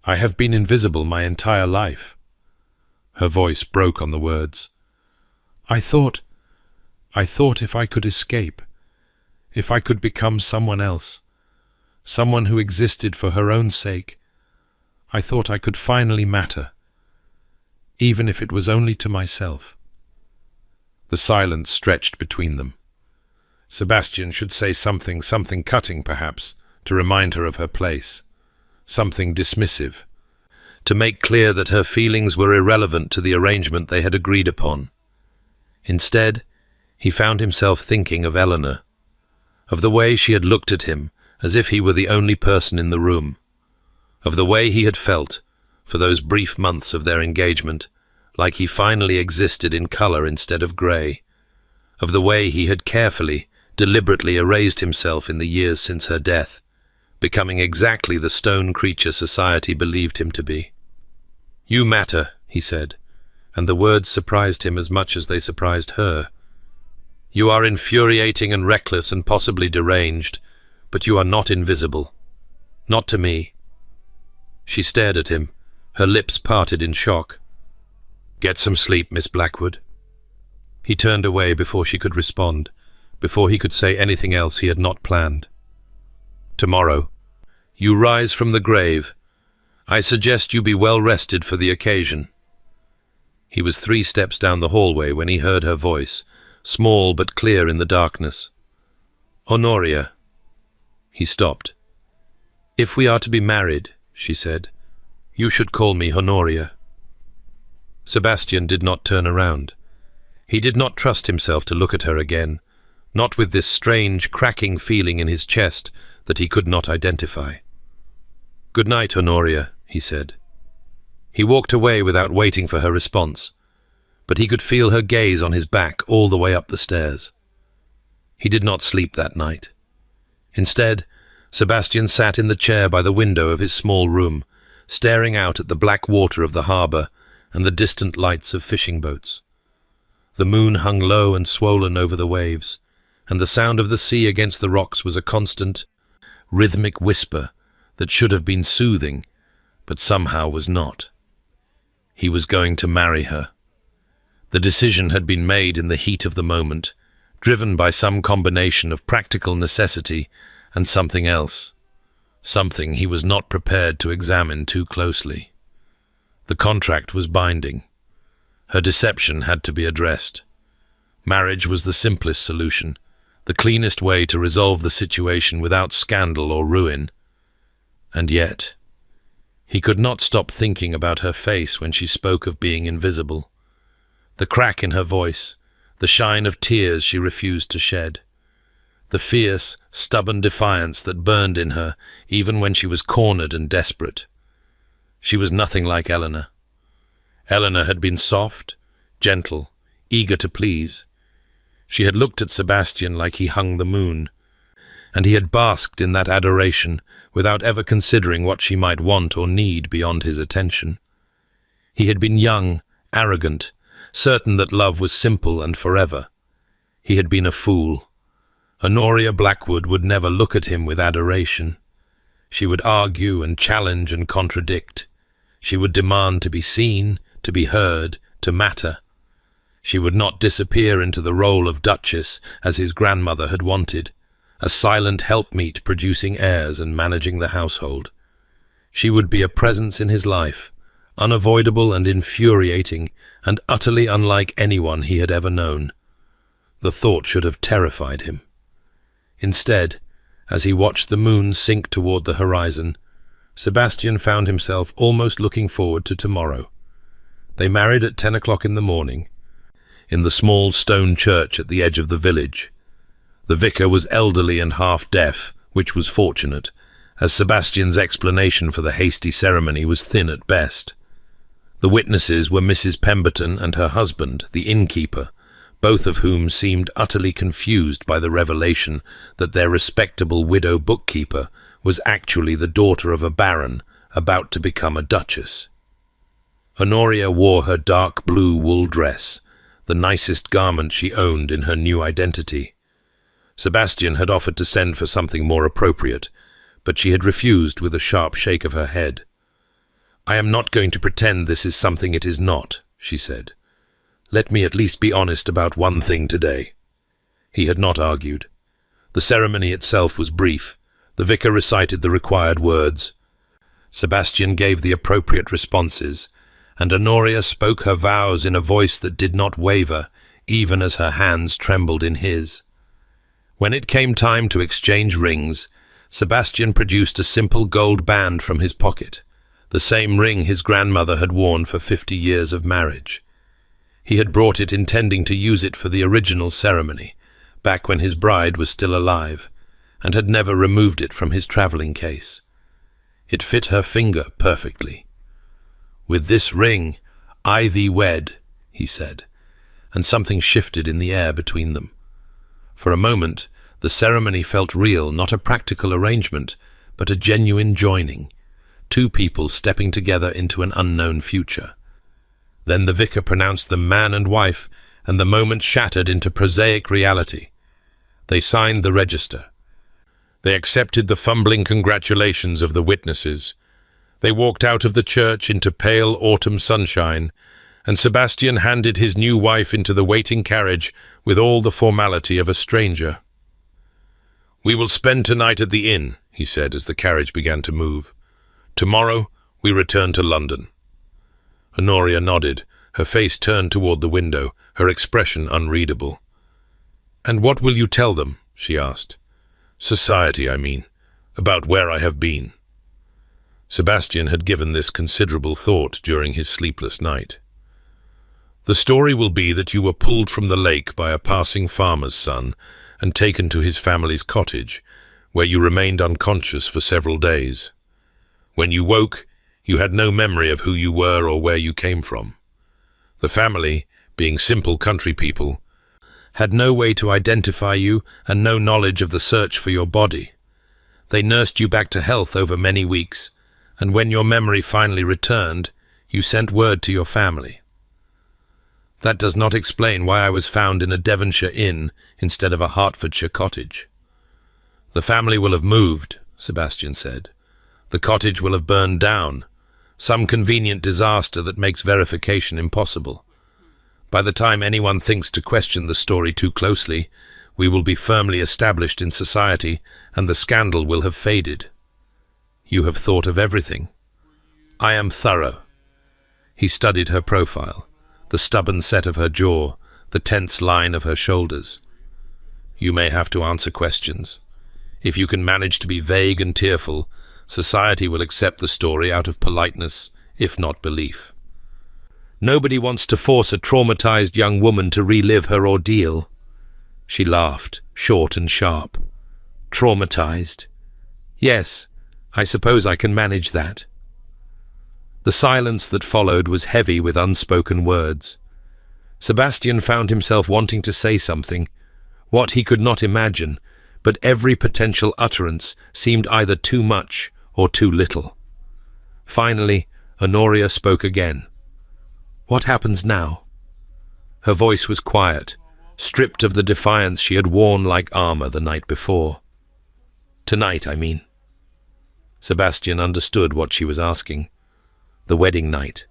"I have been invisible my entire life." Her voice broke on the words. I thought if I could escape, if I could become someone else, someone who existed for her own sake. I thought I could finally matter, even if it was only to myself. The silence stretched between them. Sebastian should say something cutting perhaps, to remind her of her place, something dismissive, to make clear that her feelings were irrelevant to the arrangement they had agreed upon. Instead, he found himself thinking of Eleanor, of the way she had looked at him as if he were the only person in the room, of the way he had felt, for those brief months of their engagement, like he finally existed in color instead of grey, of the way he had carefully, deliberately erased himself in the years since her death, becoming exactly the stone creature society believed him to be. "You matter," he said, and the words surprised him as much as they surprised her. "You are infuriating and reckless and possibly deranged, but you are not invisible. Not to me." She stared at him, her lips parted in shock. "Get some sleep, Miss Blackwood." He turned away before she could respond, before he could say anything else he had not planned. "Tomorrow, you rise from the grave. I suggest you be well rested for the occasion." He was 3 steps down the hallway when he heard her voice, small but clear in the darkness. "Honoria." He stopped. "If we are to be married," she said, "you should call me Honoria." Sebastian did not turn around. He did not trust himself to look at her again, not with this strange, cracking feeling in his chest that he could not identify. "Good night, Honoria," he said. He walked away without waiting for her response, but he could feel her gaze on his back all the way up the stairs. He did not sleep that night. Instead, Sebastian sat in the chair by the window of his small room, staring out at the black water of the harbour and the distant lights of fishing boats. The moon hung low and swollen over the waves, and the sound of the sea against the rocks was a constant, rhythmic whisper that should have been soothing, but somehow was not. He was going to marry her. The decision had been made in the heat of the moment, driven by some combination of practical necessity and something else, something he was not prepared to examine too closely. The contract was binding. Her deception had to be addressed. Marriage was the simplest solution, the cleanest way to resolve the situation without scandal or ruin. And yet, he could not stop thinking about her face when she spoke of being invisible. The crack in her voice, the shine of tears she refused to shed, the fierce, stubborn defiance that burned in her even when she was cornered and desperate. She was nothing like Eleanor. Eleanor had been soft, gentle, eager to please. She had looked at Sebastian like he hung the moon, and he had basked in that adoration without ever considering what she might want or need beyond his attention. He had been young, arrogant, certain that love was simple and forever. He had been a fool. Honoria Blackwood would never look at him with adoration. She would argue and challenge and contradict. She would demand to be seen, to be heard, to matter. She would not disappear into the role of Duchess as his grandmother had wanted, a silent helpmeet producing heirs and managing the household. She would be a presence in his life, unavoidable and infuriating, and utterly unlike anyone he had ever known. The thought should have terrified him. Instead, as he watched the moon sink toward the horizon, Sebastian found himself almost looking forward to tomorrow. They married at 10 o'clock in the morning, in the small stone church at the edge of the village. The vicar was elderly and half-deaf, which was fortunate, as Sebastian's explanation for the hasty ceremony was thin at best. The witnesses were Mrs. Pemberton and her husband, the innkeeper, both of whom seemed utterly confused by the revelation that their respectable widow bookkeeper was actually the daughter of a baron about to become a duchess. Honoria wore her dark blue wool dress, the nicest garment she owned in her new identity. Sebastian had offered to send for something more appropriate, but she had refused with a sharp shake of her head. "I am not going to pretend this is something it is not," she said. "Let me at least be honest about one thing today." He had not argued. The ceremony itself was brief, The vicar recited the required words. Sebastian gave the appropriate responses, and Honoria spoke her vows in a voice that did not waver, even as her hands trembled in his. When it came time to exchange rings, Sebastian produced a simple gold band from his pocket, the same ring his grandmother had worn for 50 years of marriage. He had brought it intending to use it for the original ceremony, back when his bride was still alive, and had never removed it from his travelling case. It fit her finger perfectly. "With this ring, I thee wed," he said, and something shifted in the air between them. For a moment, the ceremony felt real, not a practical arrangement, but a genuine joining, two people stepping together into an unknown future. Then the vicar pronounced them man and wife, and the moment shattered into prosaic reality. They signed the register. They accepted the fumbling congratulations of the witnesses. They walked out of the church into pale autumn sunshine, and Sebastian handed his new wife into the waiting carriage with all the formality of a stranger. "We will spend tonight at the inn," he said as the carriage began to move. "Tomorrow we return to London." Honoria nodded, her face turned toward the window, her expression unreadable. "And what will you tell them?" she asked. "Society, I mean. About where I have been." Sebastian had given this considerable thought during his sleepless night. "The story will be that you were pulled from the lake by a passing farmer's son and taken to his family's cottage, where you remained unconscious for several days. When you woke, you had no memory of who you were or where you came from. The family, being simple country people, had no way to identify you and no knowledge of the search for your body. They nursed you back to health over many weeks, and when your memory finally returned, you sent word to your family. That does not explain why I was found in a Devonshire inn instead of a Hertfordshire cottage." "The family will have moved," Sebastian said. "The cottage will have burned down, some convenient disaster that makes verification impossible. By the time anyone thinks to question the story too closely, we will be firmly established in society, and the scandal will have faded. You have thought of everything." "I am thorough." He studied her profile, the stubborn set of her jaw, the tense line of her shoulders. "You may have to answer questions. If you can manage to be vague and tearful, society will accept the story out of politeness, if not belief. Nobody wants to force a traumatized young woman to relive her ordeal." She laughed, short and sharp. "Traumatized? Yes, I suppose I can manage that." The silence that followed was heavy with unspoken words. Sebastian found himself wanting to say something, what he could not imagine, but every potential utterance seemed either too much or too little. Finally, Honoria spoke again. "What happens now?" Her voice was quiet, stripped of the defiance she had worn like armor the night before. "Tonight, I mean." Sebastian understood what she was asking. The wedding night,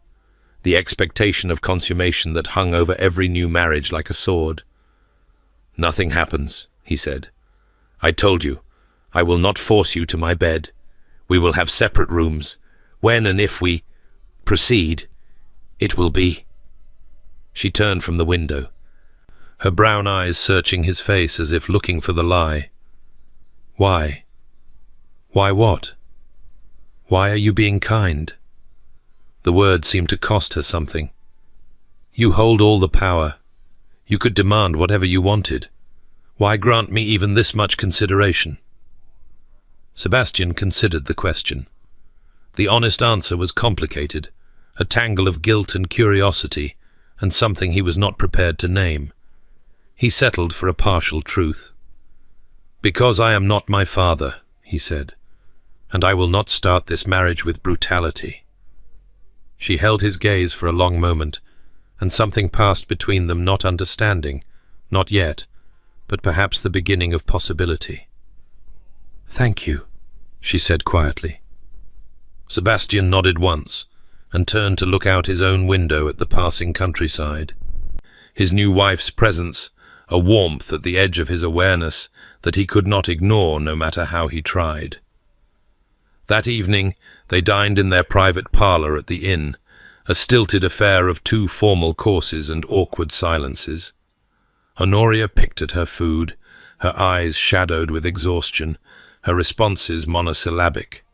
the expectation of consummation that hung over every new marriage like a sword. "Nothing happens," he said. "I told you, I will not force you to my bed. We will have separate rooms. When and if we proceed, it will be." She turned from the window, her brown eyes searching his face as if looking for the lie. "Why? Why what? Why are you being kind?" The word seemed to cost her something. "You hold all the power. You could demand whatever you wanted. Why grant me even this much consideration?" Sebastian considered the question. The honest answer was complicated, a tangle of guilt and curiosity, and something he was not prepared to name. He settled for a partial truth. "Because I am not my father," he said, "and I will not start this marriage with brutality." She held his gaze for a long moment, and something passed between them, not understanding, not yet, but perhaps the beginning of possibility. "Thank you," she said quietly. Sebastian nodded once, and turned to look out his own window at the passing countryside. His new wife's presence, a warmth at the edge of his awareness that he could not ignore no matter how he tried. That evening they dined in their private parlour at the inn, a stilted affair of 2 formal courses and awkward silences. Honoria picked at her food, her eyes shadowed with exhaustion, her responses monosyllabic.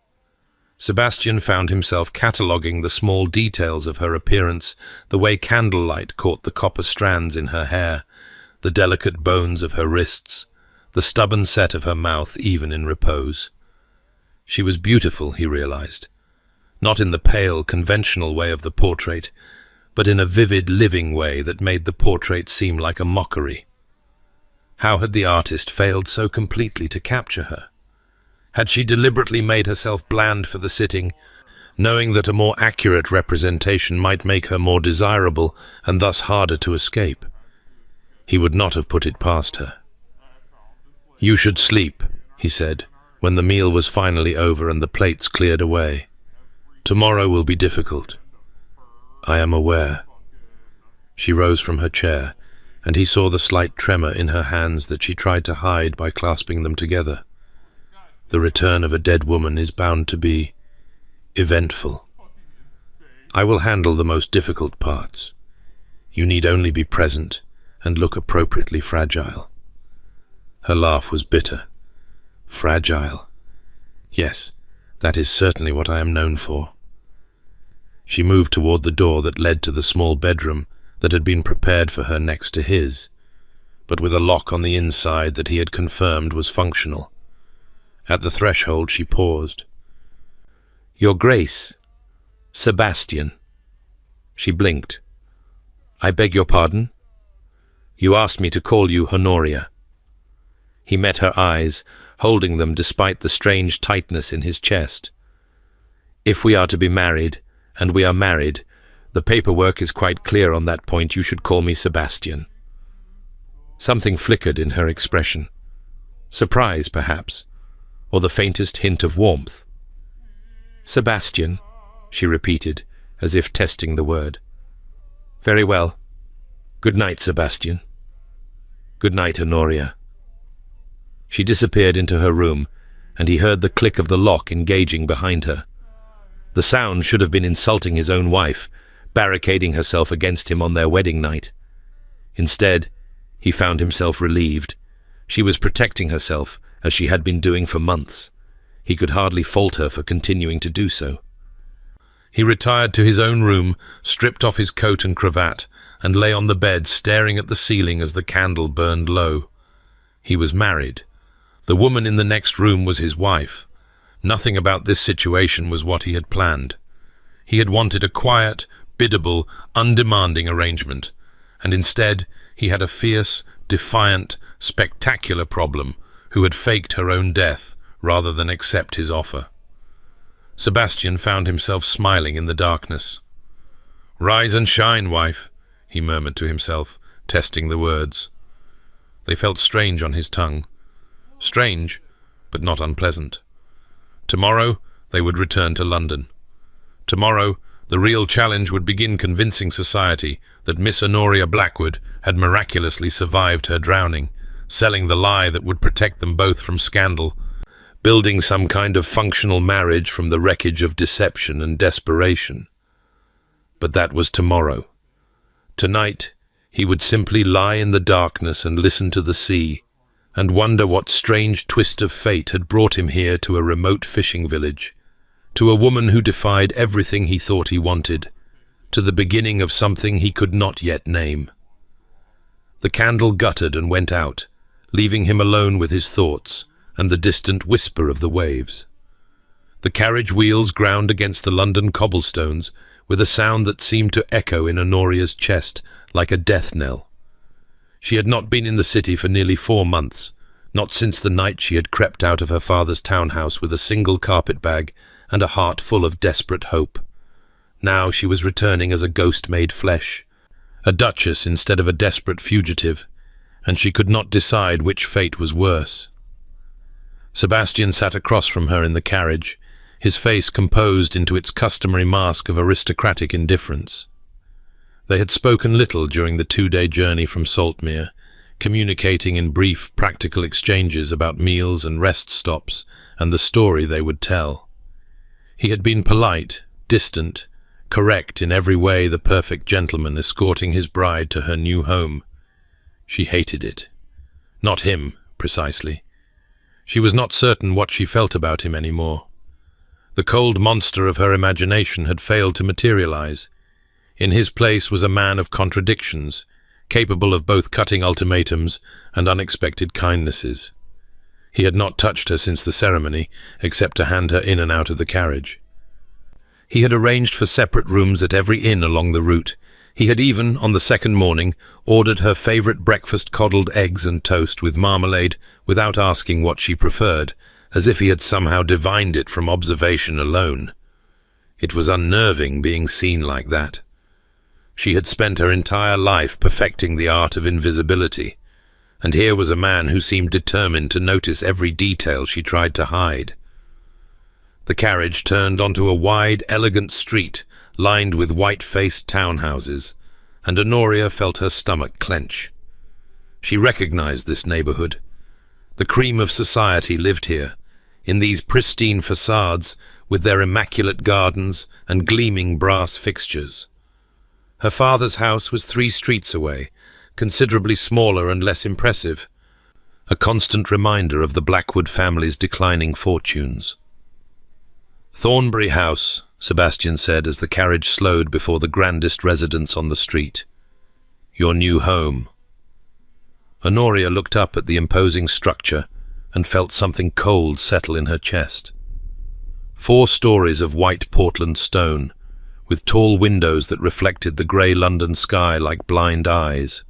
Sebastian found himself cataloguing the small details of her appearance, the way candlelight caught the copper strands in her hair, the delicate bones of her wrists, the stubborn set of her mouth even in repose. She was beautiful, he realized, not in the pale, conventional way of the portrait, but in a vivid, living way that made the portrait seem like a mockery. How had the artist failed so completely to capture her? Had she deliberately made herself bland for the sitting, knowing that a more accurate representation might make her more desirable and thus harder to escape? He would not have put it past her. "You should sleep," he said, when the meal was finally over and the plates cleared away. "Tomorrow will be difficult." "I am aware." She rose from her chair, and he saw the slight tremor in her hands that she tried to hide by clasping them together. The return of a dead woman is bound to be eventful. "I will handle the most difficult parts. You need only be present and look appropriately fragile." Her laugh was bitter. "Fragile? Yes, that is certainly what I am known for." She moved toward the door that led to the small bedroom that had been prepared for her next to his, but with a lock on the inside that he had confirmed was functional. At the threshold she paused. "Your Grace, Sebastian." She blinked. "I beg your pardon?" "You asked me to call you Honoria." He met her eyes, holding them despite the strange tightness in his chest. "If we are to be married, and we are married, the paperwork is quite clear on that point. You should call me Sebastian." Something flickered in her expression. Surprise, perhaps, or the faintest hint of warmth. "Sebastian," she repeated, as if testing the word. "Very well. Good night, Sebastian." "Good night, Honoria." She disappeared into her room, and he heard the click of the lock engaging behind her. The sound should have been insulting his own wife, barricading herself against him on their wedding night. Instead, he found himself relieved. She was protecting herself, as she had been doing for months. He could hardly fault her for continuing to do so. He retired to his own room, stripped off his coat and cravat, and lay on the bed staring at the ceiling as the candle burned low. He was married. The woman in the next room was his wife. Nothing about this situation was what he had planned. He had wanted a quiet, biddable, undemanding arrangement, and instead he had a fierce, defiant, spectacular problem who had faked her own death rather than accept his offer. Sebastian found himself smiling in the darkness. "Rise and shine, wife," he murmured to himself, testing the words. They felt strange on his tongue. Strange, but not unpleasant. Tomorrow they would return to London. Tomorrow the real challenge would begin convincing society that Miss Honoria Blackwood had miraculously survived her drowning, selling the lie that would protect them both from scandal, building some kind of functional marriage from the wreckage of deception and desperation. But that was tomorrow. Tonight he would simply lie in the darkness and listen to the sea, and wonder what strange twist of fate had brought him here to a remote fishing village, to a woman who defied everything he thought he wanted, to the beginning of something he could not yet name. The candle guttered and went out, leaving him alone with his thoughts and the distant whisper of the waves. The carriage wheels ground against the London cobblestones with a sound that seemed to echo in Honoria's chest like a death knell. She had not been in the city for nearly 4 months, not since the night she had crept out of her father's townhouse with a single carpet-bag and a heart full of desperate hope. Now she was returning as a ghost made flesh, a duchess instead of a desperate fugitive, and she could not decide which fate was worse. Sebastian sat across from her in the carriage, his face composed into its customary mask of aristocratic indifference. They had spoken little during the 2-day journey from Saltmere, communicating in brief, practical exchanges about meals and rest stops and the story they would tell. He had been polite, distant, correct in every way, the perfect gentleman escorting his bride to her new home. She hated it. Not him, precisely. She was not certain what she felt about him anymore. The cold monster of her imagination had failed to materialize. In his place was a man of contradictions, capable of both cutting ultimatums and unexpected kindnesses. He had not touched her since the ceremony, except to hand her in and out of the carriage. He had arranged for separate rooms at every inn along the route. He had even, on the second morning, ordered her favorite breakfast, coddled eggs and toast with marmalade, without asking what she preferred, as if he had somehow divined it from observation alone. It was unnerving being seen like that. She had spent her entire life perfecting the art of invisibility, and here was a man who seemed determined to notice every detail she tried to hide. The carriage turned onto a wide, elegant street lined with white-faced townhouses, and Honoria felt her stomach clench. She recognized this neighborhood. The cream of society lived here, in these pristine facades with their immaculate gardens and gleaming brass fixtures. Her father's house was 3 streets away, considerably smaller and less impressive, a constant reminder of the Blackwood family's declining fortunes. "Thornbury House," Sebastian said as the carriage slowed before the grandest residence on the street. "Your new home." Honoria looked up at the imposing structure and felt something cold settle in her chest. 4 stories of white Portland stone, with tall windows that reflected the grey London sky like blind eyes.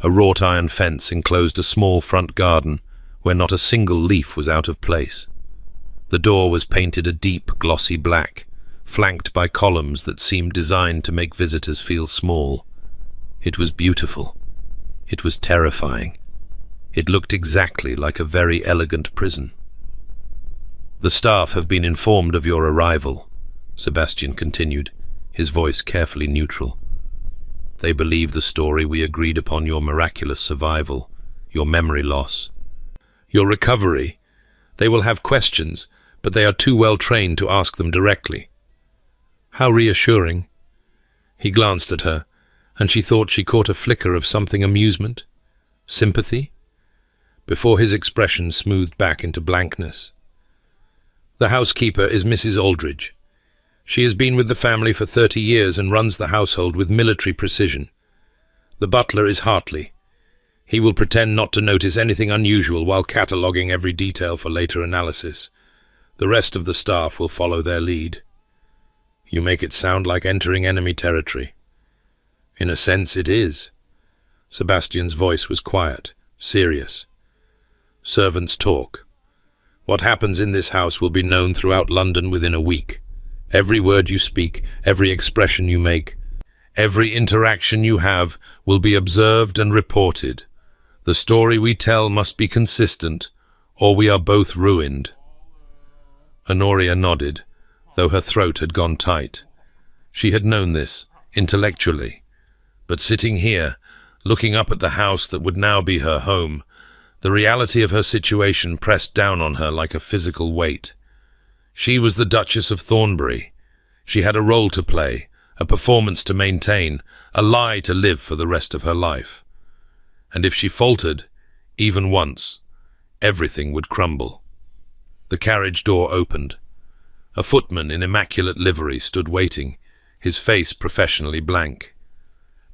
A wrought iron fence enclosed a small front garden where not a single leaf was out of place. The door was painted a deep, glossy black, flanked by columns that seemed designed to make visitors feel small. It was beautiful. It was terrifying. It looked exactly like a very elegant prison. "The staff have been informed of your arrival," Sebastian continued, his voice carefully neutral. "They believe the story we agreed upon: your miraculous survival, your memory loss, your recovery. They will have questions, but they are too well trained to ask them directly." How reassuring. He glanced at her, and she thought she caught a flicker of something: amusement, sympathy, before his expression smoothed back into blankness. "The housekeeper is Mrs. Aldridge. She has been with the family for 30 years and runs the household with military precision. The butler is Hartley. He will pretend not to notice anything unusual while cataloguing every detail for later analysis. The rest of the staff will follow their lead." "You make it sound like entering enemy territory." "In a sense it is." Sebastian's voice was quiet, serious. "Servants talk. What happens in this house will be known throughout London within a week. Every word you speak, every expression you make, every interaction you have will be observed and reported. The story we tell must be consistent, or we are both ruined." Honoria nodded, though her throat had gone tight. She had known this, intellectually. But sitting here, looking up at the house that would now be her home, the reality of her situation pressed down on her like a physical weight. She was the Duchess of Thornbury. She had a role to play, a performance to maintain, a lie to live for the rest of her life. And if she faltered, even once, everything would crumble. The carriage door opened. A footman in immaculate livery stood waiting, his face professionally blank.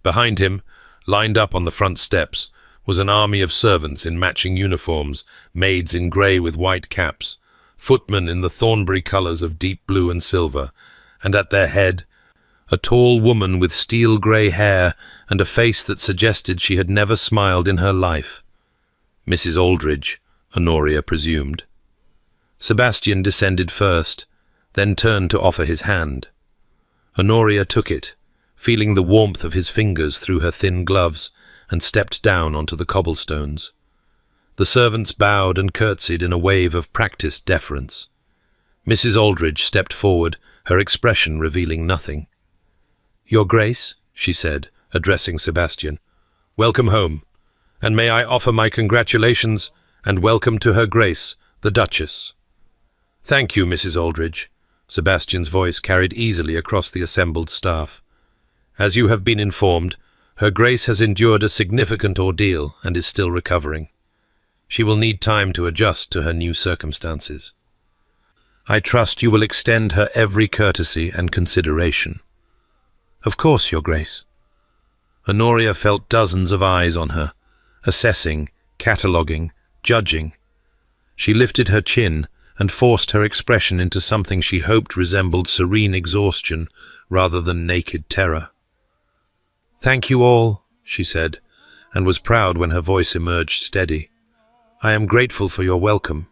Behind him, lined up on the front steps, was an army of servants in matching uniforms, maids in grey with white caps, footmen in the Thornbury colours of deep blue and silver, and at their head, a tall woman with steel-grey hair and a face that suggested she had never smiled in her life. Mrs. Aldridge, Honoria presumed. Sebastian descended first, then turned to offer his hand. Honoria took it, feeling the warmth of his fingers through her thin gloves, and stepped down onto the cobblestones. The servants bowed and curtsied in a wave of practiced deference. Mrs. Aldridge stepped forward, her expression revealing nothing. "Your Grace," she said, addressing Sebastian, "welcome home. and may I offer my congratulations and welcome to Her Grace, the Duchess." "Thank you, Mrs. Aldridge." Sebastian's voice carried easily across the assembled staff. "As you have been informed, Her Grace has endured a significant ordeal and is still recovering. She will need time to adjust to her new circumstances. I trust you will extend her every courtesy and consideration." "Of course, Your Grace." Honoria felt dozens of eyes on her, assessing, cataloguing, judging. She lifted her chin and forced her expression into something she hoped resembled serene exhaustion rather than naked terror. "Thank you all," she said, and was proud when her voice emerged steady. "I am grateful for your welcome."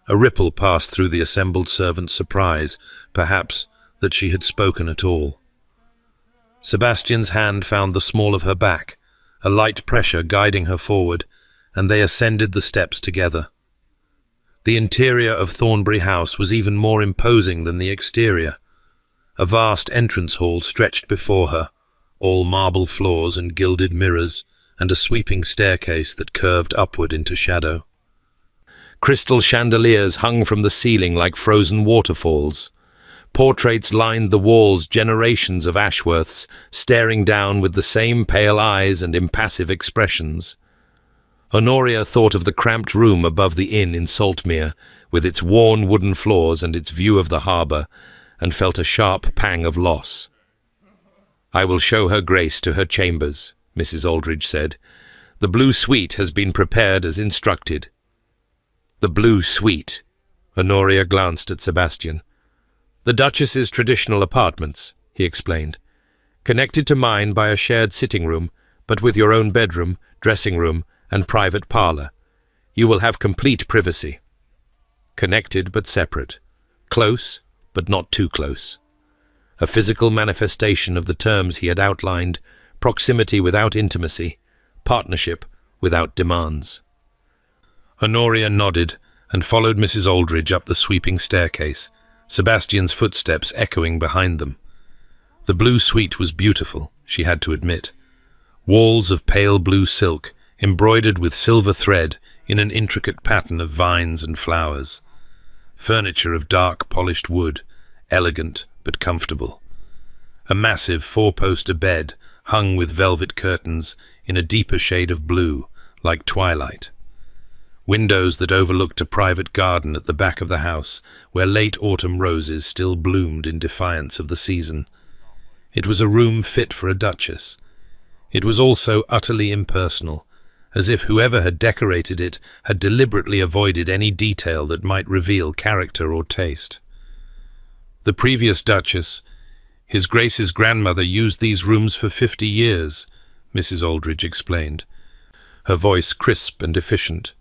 A ripple passed through the assembled servants' surprise, perhaps, that she had spoken at all. Sebastian's hand found the small of her back, a light pressure guiding her forward, and they ascended the steps together. The interior of Thornbury House was even more imposing than the exterior. A vast entrance hall stretched before her, all marble floors and gilded mirrors, and a sweeping staircase that curved upward into shadow. Crystal chandeliers hung from the ceiling like frozen waterfalls. Portraits lined the walls, generations of Ashworths, staring down with the same pale eyes and impassive expressions. Honoria thought of the cramped room above the inn in Saltmere, with its worn wooden floors and its view of the harbour, and felt a sharp pang of loss. "I will show Her Grace to her chambers," Mrs. Aldridge said. "The blue suite has been prepared as instructed." "The blue suite." Honoria glanced at Sebastian. "The Duchess's traditional apartments," he explained. "Connected to mine by a shared sitting room, but with your own bedroom, dressing room, and private parlour. You will have complete privacy. Connected but separate. Close, but not too close. A physical manifestation of the terms he had outlined, proximity without intimacy, partnership without demands. Honoria nodded and followed Mrs. Aldridge up the sweeping staircase, Sebastian's footsteps echoing behind them. The blue suite was beautiful, she had to admit. Walls of pale blue silk, embroidered with silver thread in an intricate pattern of vines and flowers. Furniture of dark polished wood, elegant but comfortable. A massive four-poster bed hung with velvet curtains in a deeper shade of blue, like twilight. Windows that overlooked a private garden at the back of the house, where late autumn roses still bloomed in defiance of the season. It was a room fit for a duchess. It was also utterly impersonal, as if whoever had decorated it had deliberately avoided any detail that might reveal character or taste. The previous Duchess, His Grace's grandmother, used these rooms for 50 years, Mrs. Aldridge explained, her voice crisp and efficient.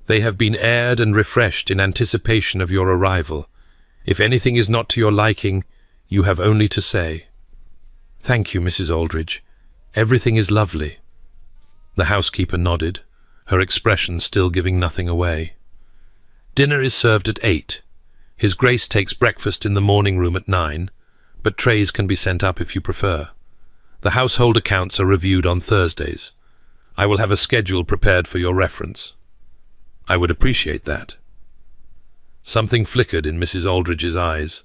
They have been aired and refreshed in anticipation of your arrival. If anything is not to your liking, you have only to say. Thank you, Mrs. Aldridge. Everything is lovely. The housekeeper nodded, her expression still giving nothing away. Dinner is served at 8. His Grace takes breakfast in the morning room at 9, but trays can be sent up if you prefer. The household accounts are reviewed on Thursdays. I will have a schedule prepared for your reference. I would appreciate that. Something flickered in Mrs. Aldridge's eyes.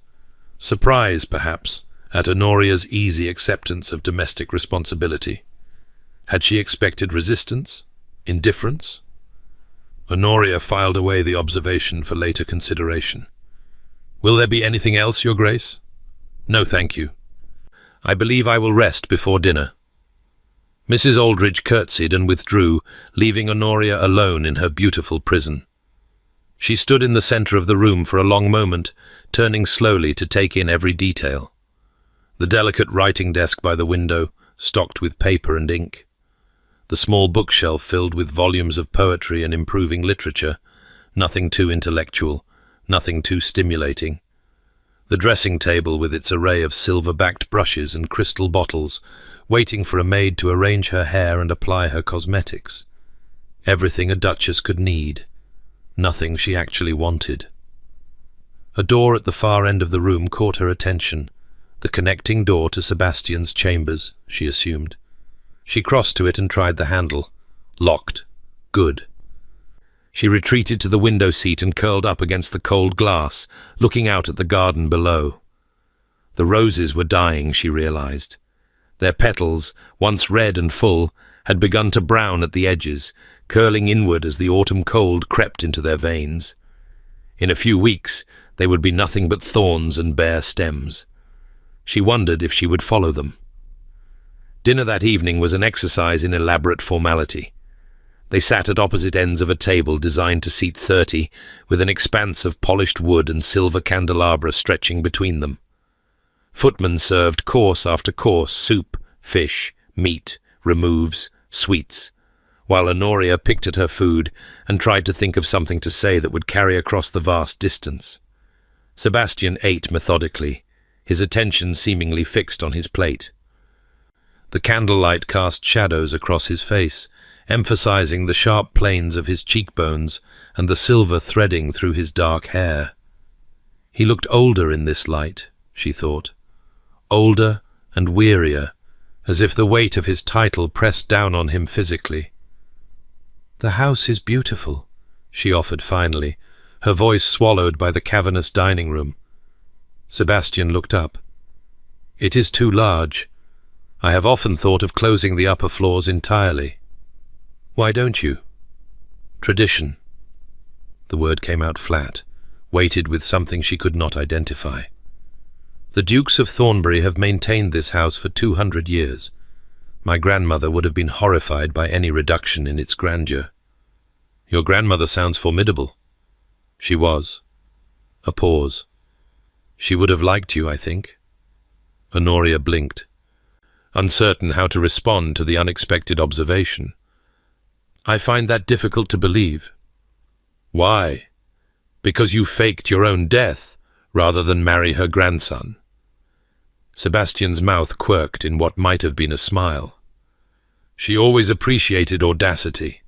Surprise, perhaps, at Honoria's easy acceptance of domestic responsibility. Had she expected resistance? Indifference? Honoria filed away the observation for later consideration. Will there be anything else, Your Grace? No, thank you. I believe I will rest before dinner. Mrs. Aldridge curtsied and withdrew, leaving Honoria alone in her beautiful prison. She stood in the centre of the room for a long moment, turning slowly to take in every detail. The delicate writing desk by the window, stocked with paper and ink. The small bookshelf filled with volumes of poetry and improving literature, nothing too intellectual, nothing too stimulating. The dressing table with its array of silver-backed brushes and crystal bottles, waiting for a maid to arrange her hair and apply her cosmetics. Everything a duchess could need, nothing she actually wanted. A door at the far end of the room caught her attention, the connecting door to Sebastian's chambers, she assumed. She crossed to it and tried the handle. Locked. Good. She retreated to the window seat and curled up against the cold glass, looking out at the garden below. The roses were dying, she realized. Their petals, once red and full, had begun to brown at the edges, curling inward as the autumn cold crept into their veins. In a few weeks, they would be nothing but thorns and bare stems. She wondered if she would follow them. Dinner that evening was an exercise in elaborate formality. They sat at opposite ends of a table designed to seat 30, with an expanse of polished wood and silver candelabra stretching between them. Footmen served course after course, soup, fish, meat, removes, sweets, while Honoria picked at her food and tried to think of something to say that would carry across the vast distance. Sebastian ate methodically, his attention seemingly fixed on his plate. The candlelight cast shadows across his face, emphasizing the sharp planes of his cheekbones and the silver threading through his dark hair. He looked older in this light, she thought. Older and wearier, as if the weight of his title pressed down on him physically. "The house is beautiful," she offered finally, her voice swallowed by the cavernous dining room. Sebastian looked up. "It is too large. I have often thought of closing the upper floors entirely." "Why don't you?" "Tradition." The word came out flat, weighted with something she could not identify. "The Dukes of Thornbury have maintained this house for 200 years. My grandmother would have been horrified by any reduction in its grandeur." "Your grandmother sounds formidable." "She was." A pause. "She would have liked you, I think." Honoria blinked, uncertain how to respond to the unexpected observation. "I find that difficult to believe." "Why? Because you faked your own death rather than marry her grandson." Sebastian's mouth quirked in what might have been a smile. "She always appreciated audacity,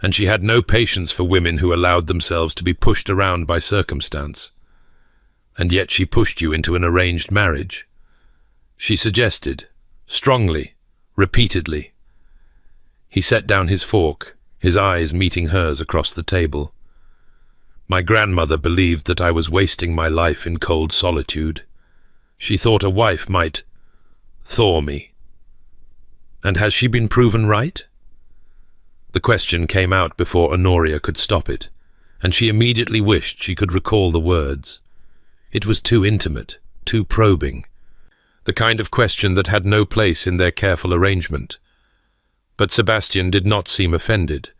and she had no patience for women who allowed themselves to be pushed around by circumstance. And yet she pushed you into an arranged marriage. She suggested, strongly, repeatedly." He set down his fork, his eyes meeting hers across the table. "My grandmother believed that I was wasting my life in cold solitude. She thought a wife might thaw me. And has she been proven right?" The question came out before Honoria could stop it, and she immediately wished she could recall the words. It was too intimate, too probing, the kind of question that had no place in their careful arrangement. But Sebastian did not seem offended.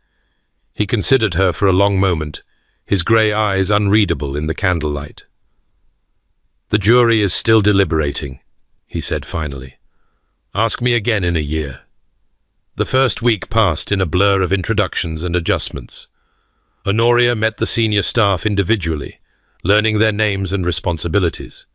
He considered her for a long moment, his grey eyes unreadable in the candlelight. "The jury is still deliberating," he said finally. "Ask me again in a year." The first week passed in a blur of introductions and adjustments. Honoria met the senior staff individually, learning their names and responsibilities.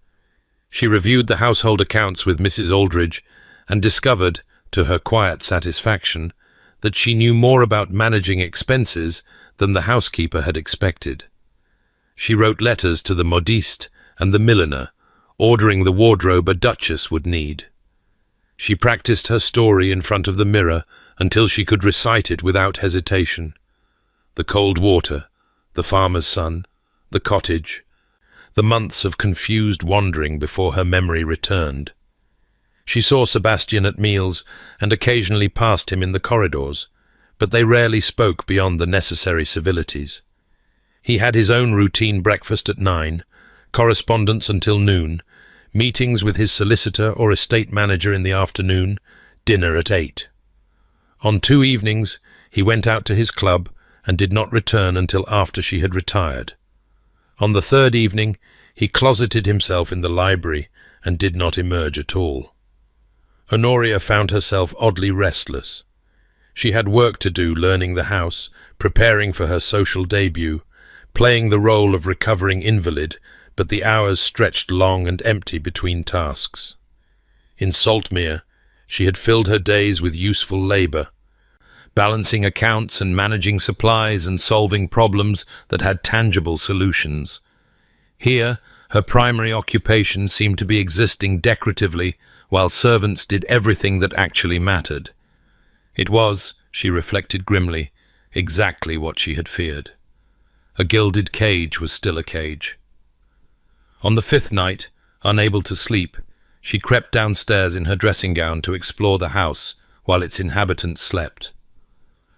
She reviewed the household accounts with Mrs. Aldridge and discovered, to her quiet satisfaction, that she knew more about managing expenses than the housekeeper had expected. She wrote letters to the modiste and the milliner, ordering the wardrobe a duchess would need. She practiced her story in front of the mirror until she could recite it without hesitation. The cold water, the farmer's son, the cottage, the months of confused wandering before her memory returned. She saw Sebastian at meals and occasionally passed him in the corridors, but they rarely spoke beyond the necessary civilities. He had his own routine breakfast at 9, correspondence until noon, meetings with his solicitor or estate manager in the afternoon, dinner at 8. On 2 evenings, he went out to his club and did not return until after she had retired. On the 3rd evening, he closeted himself in the library and did not emerge at all. Honoria found herself oddly restless. She had work to do learning the house, preparing for her social debut, playing the role of recovering invalid, but the hours stretched long and empty between tasks. In Saltmere, she had filled her days with useful labour, balancing accounts and managing supplies and solving problems that had tangible solutions. Here, her primary occupation seemed to be existing decoratively while servants did everything that actually mattered. It was, she reflected grimly, exactly what she had feared. A gilded cage was still a cage. On the 5th night, unable to sleep, she crept downstairs in her dressing gown to explore the house while its inhabitants slept.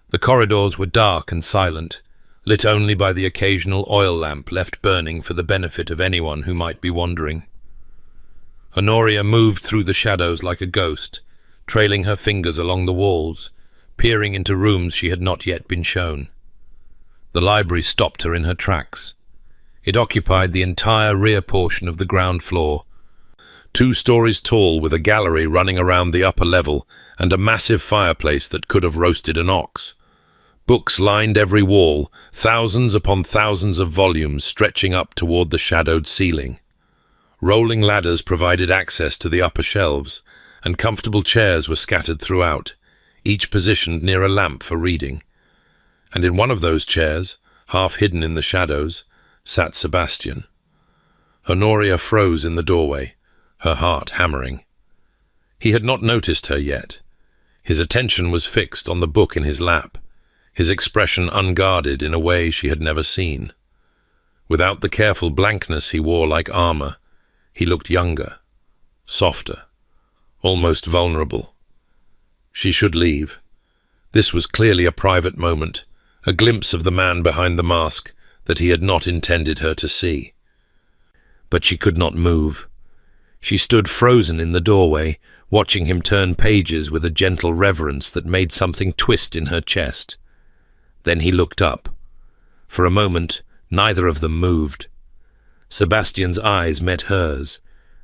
The corridors were dark and silent, lit only by the occasional oil lamp left burning for the benefit of anyone who might be wandering. Honoria moved through the shadows like a ghost, trailing her fingers along the walls, peering into rooms she had not yet been shown. The library stopped her in her tracks. It occupied the entire rear portion of the ground floor, 2 stories tall, with a gallery running around the upper level and a massive fireplace that could have roasted an ox. Books lined every wall, thousands upon thousands of volumes stretching up toward the shadowed ceiling. Rolling ladders provided access to the upper shelves, and comfortable chairs were scattered throughout, each positioned near a lamp for reading. And in one of those chairs, half hidden in the shadows, sat Sebastian. Honoria froze in the doorway, her heart hammering. He had not noticed her yet. His attention was fixed on the book in his lap, his expression unguarded in a way she had never seen. Without the careful blankness he wore like armor, he looked younger, softer, almost vulnerable. She should leave. This was clearly a private moment, a glimpse of the man behind the mask that he had not intended her to see. But she could not move. She stood frozen in the doorway, watching him turn pages with a gentle reverence that made something twist in her chest. Then he looked up. For a moment, neither of them moved. Sebastian's eyes met hers,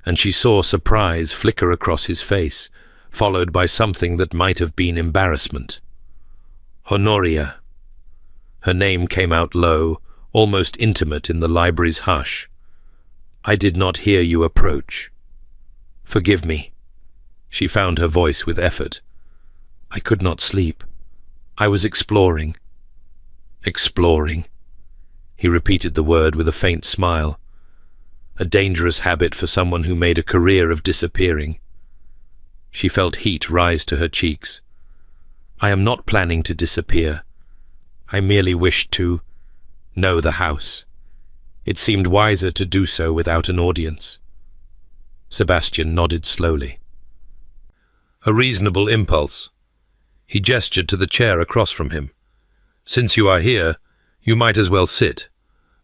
and she saw surprise flicker across his face, followed by something that might have been embarrassment. Honoria. Her name came out low, almost intimate in the library's hush. I did not hear you approach. Forgive me. She found her voice with effort. I could not sleep. I was exploring. Exploring. He repeated the word with a faint smile. A dangerous habit for someone who made a career of disappearing. She felt heat rise to her cheeks. I am not planning to disappear. I merely wished to know the house. It seemed wiser to do so without an audience. Sebastian nodded slowly. A reasonable impulse. He gestured to the chair across from him. Since you are here, you might as well sit,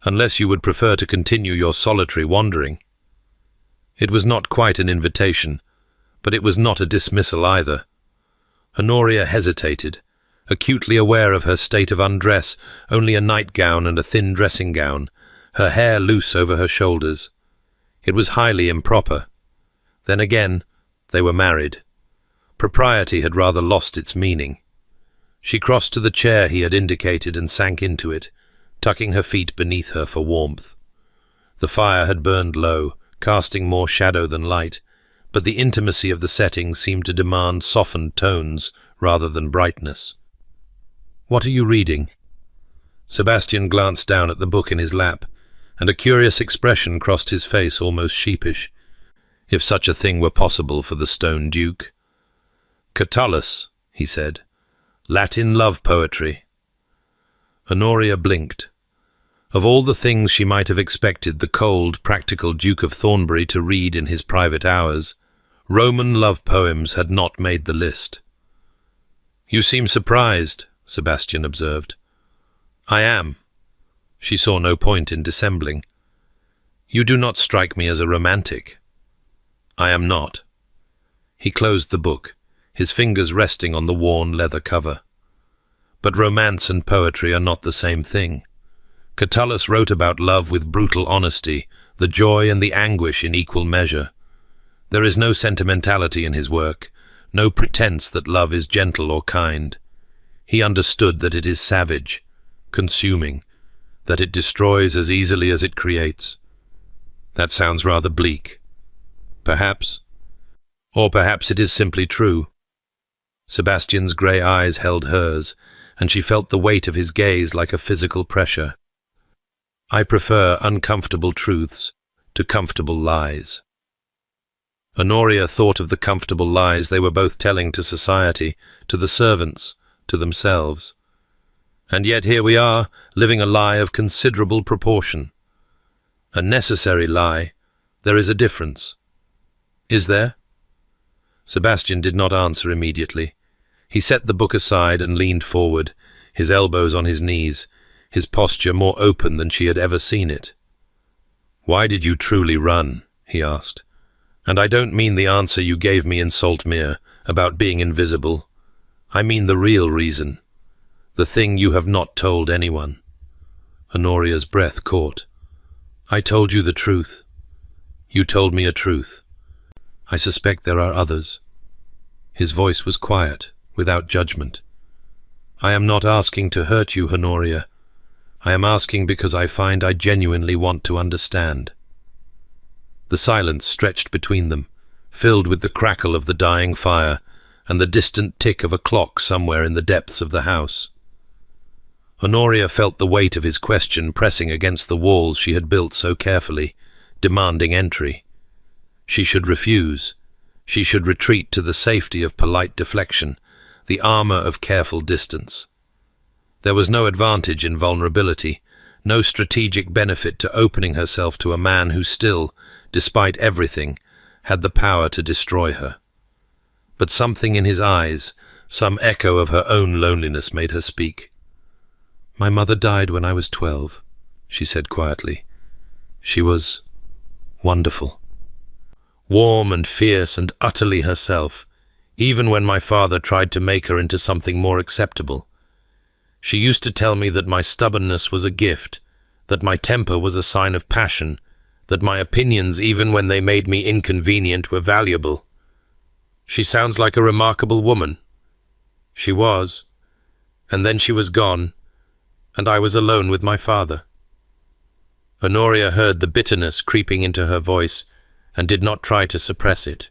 unless you would prefer to continue your solitary wandering. It was not quite an invitation, but it was not a dismissal either. Honoria hesitated, acutely aware of her state of undress, only a nightgown and a thin dressing gown, her hair loose over her shoulders. It was highly improper. Then again, they were married. Propriety had rather lost its meaning. She crossed to the chair he had indicated and sank into it, tucking her feet beneath her for warmth. The fire had burned low, casting more shadow than light, but the intimacy of the setting seemed to demand softened tones rather than brightness. What are you reading? Sebastian glanced down at the book in his lap, and a curious expression crossed his face, almost sheepish, if such a thing were possible for the Stone Duke. Catullus, he said. Latin love poetry. Honoria blinked. Of all the things she might have expected the cold, practical Duke of Thornbury to read in his private hours, Roman love poems had not made the list. You seem surprised, Sebastian observed. I am. She saw no point in dissembling. You do not strike me as a romantic. I am not. He closed the book, his fingers resting on the worn leather cover. But romance and poetry are not the same thing. Catullus wrote about love with brutal honesty, the joy and the anguish in equal measure. There is no sentimentality in his work, no pretense that love is gentle or kind. He understood that it is savage, consuming, that it destroys as easily as it creates. That sounds rather bleak. Perhaps. Or perhaps it is simply true. Sebastian's grey eyes held hers, and she felt the weight of his gaze like a physical pressure. I prefer uncomfortable truths to comfortable lies. Honoria thought of the comfortable lies they were both telling to society, to the servants, to themselves. And yet here we are, living a lie of considerable proportion. A necessary lie. There is a difference. Is there? Sebastian did not answer immediately. He set the book aside and leaned forward, his elbows on his knees, his posture more open than she had ever seen it. "Why did you truly run?" he asked. "And I don't mean the answer you gave me in Saltmere about being invisible. I mean the real reason. The thing you have not told anyone." Honoria's breath caught. "I told you the truth. You told me a truth. I suspect there are others." His voice was quiet, without judgment. "I am not asking to hurt you, Honoria. I am asking because I find I genuinely want to understand." The silence stretched between them, filled with the crackle of the dying fire and the distant tick of a clock somewhere in the depths of the house. Honoria felt the weight of his question pressing against the walls she had built so carefully, demanding entry. She should refuse. She should retreat to the safety of polite deflection, the armor of careful distance. There was no advantage in vulnerability, no strategic benefit to opening herself to a man who still, despite everything, had the power to destroy her. But something in his eyes, some echo of her own loneliness, made her speak. "My mother died when I was 12, she said quietly. "She was wonderful. Warm and fierce and utterly herself, even when my father tried to make her into something more acceptable. She used to tell me that my stubbornness was a gift, that my temper was a sign of passion, that my opinions, even when they made me inconvenient, were valuable. She sounds like a remarkable woman. She was. And then she was gone, and I was alone with my father." Honoria heard the bitterness creeping into her voice and did not try to suppress it.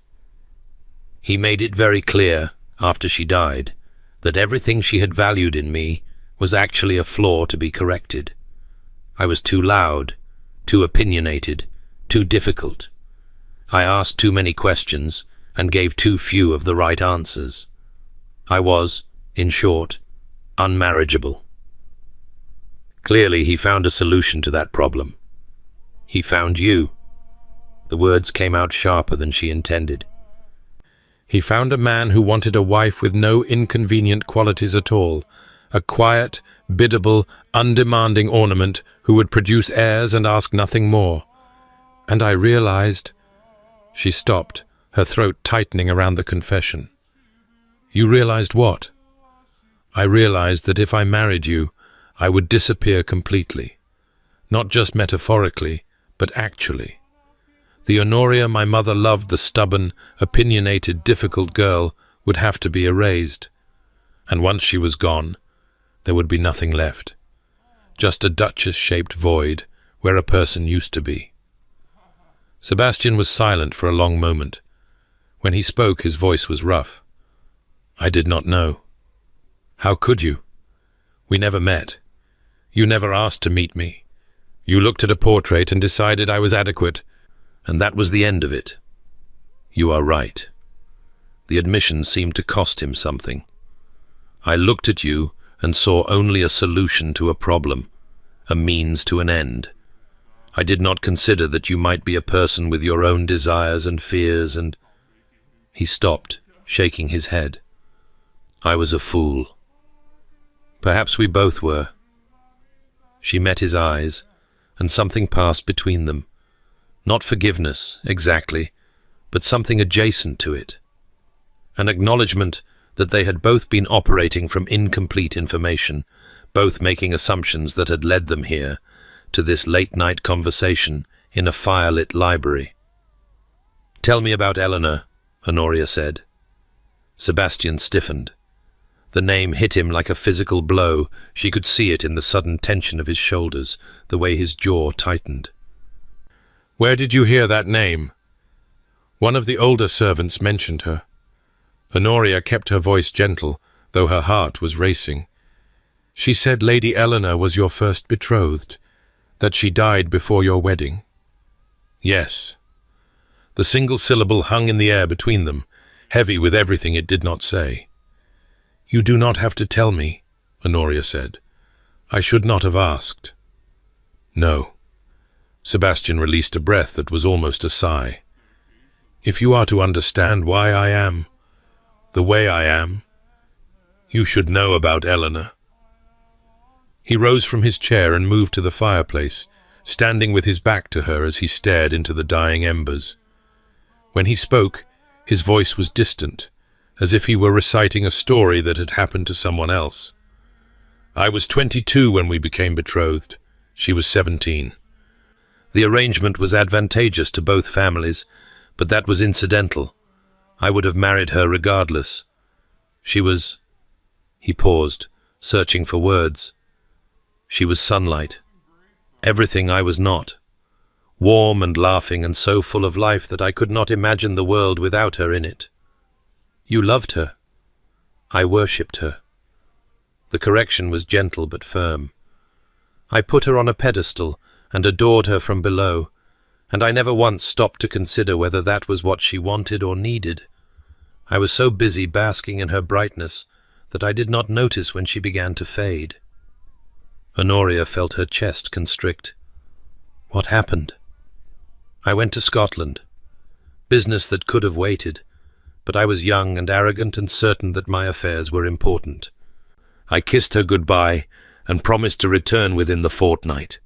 "He made it very clear, after she died, that everything she had valued in me was actually a flaw to be corrected. I was too loud, too opinionated, too difficult. I asked too many questions and gave too few of the right answers. I was, in short, unmarriageable." Clearly he found a solution to that problem. "He found you." The words came out sharper than she intended. "He found a man who wanted a wife with no inconvenient qualities at all, a quiet, biddable, undemanding ornament who would produce heirs and ask nothing more. And I realized—" She stopped, her throat tightening around the confession. "You realized what?" "I realized that if I married you, I would disappear completely. Not just metaphorically, but actually. The Honoria my mother loved, the stubborn, opinionated, difficult girl, would have to be erased. And once she was gone, there would be nothing left. Just a duchess-shaped void where a person used to be." Sebastian was silent for a long moment. When he spoke, his voice was rough. "I did not know." "How could you? We never met. You never asked to meet me. You looked at a portrait and decided I was adequate, and that was the end of it." "You are right." The admission seemed to cost him something. "I looked at you and saw only a solution to a problem, a means to an end. I did not consider that you might be a person with your own desires and fears and—" He stopped, shaking his head. "I was a fool. Perhaps we both were." She met his eyes, and something passed between them. Not forgiveness, exactly, but something adjacent to it. An acknowledgement that they had both been operating from incomplete information, both making assumptions that had led them here, to this late-night conversation in a firelit library. "Tell me about Eleanor," Honoria said. Sebastian stiffened. The name hit him like a physical blow. She could see it in the sudden tension of his shoulders, the way his jaw tightened. "Where did you hear that name?" "One of the older servants mentioned her." Honoria kept her voice gentle, though her heart was racing. "She said Lady Eleanor was your first betrothed, that she died before your wedding." "Yes." The single syllable hung in the air between them, heavy with everything it did not say. "You do not have to tell me," Honoria said. "I should not have asked." "No." Sebastian released a breath that was almost a sigh. "If you are to understand why I am the way I am, you should know about Eleanor." He rose from his chair and moved to the fireplace, standing with his back to her as he stared into the dying embers. When he spoke, his voice was distant, as if he were reciting a story that had happened to someone else. "I was 22 when we became betrothed. She was 17. The arrangement was advantageous to both families, but that was incidental. I would have married her regardless. She was—" He paused, searching for words. "She was sunlight. Everything I was not. Warm and laughing and so full of life that I could not imagine the world without her in it. You loved her. I worshipped her." The correction was gentle but firm. "I put her on a pedestal and adored her from below, and I never once stopped to consider whether that was what she wanted or needed. I was so busy basking in her brightness that I did not notice when she began to fade." Honoria felt her chest constrict. "What happened?" "I went to Scotland. Business that could have waited, but I was young and arrogant and certain that my affairs were important. I kissed her goodbye and promised to return within the fortnight."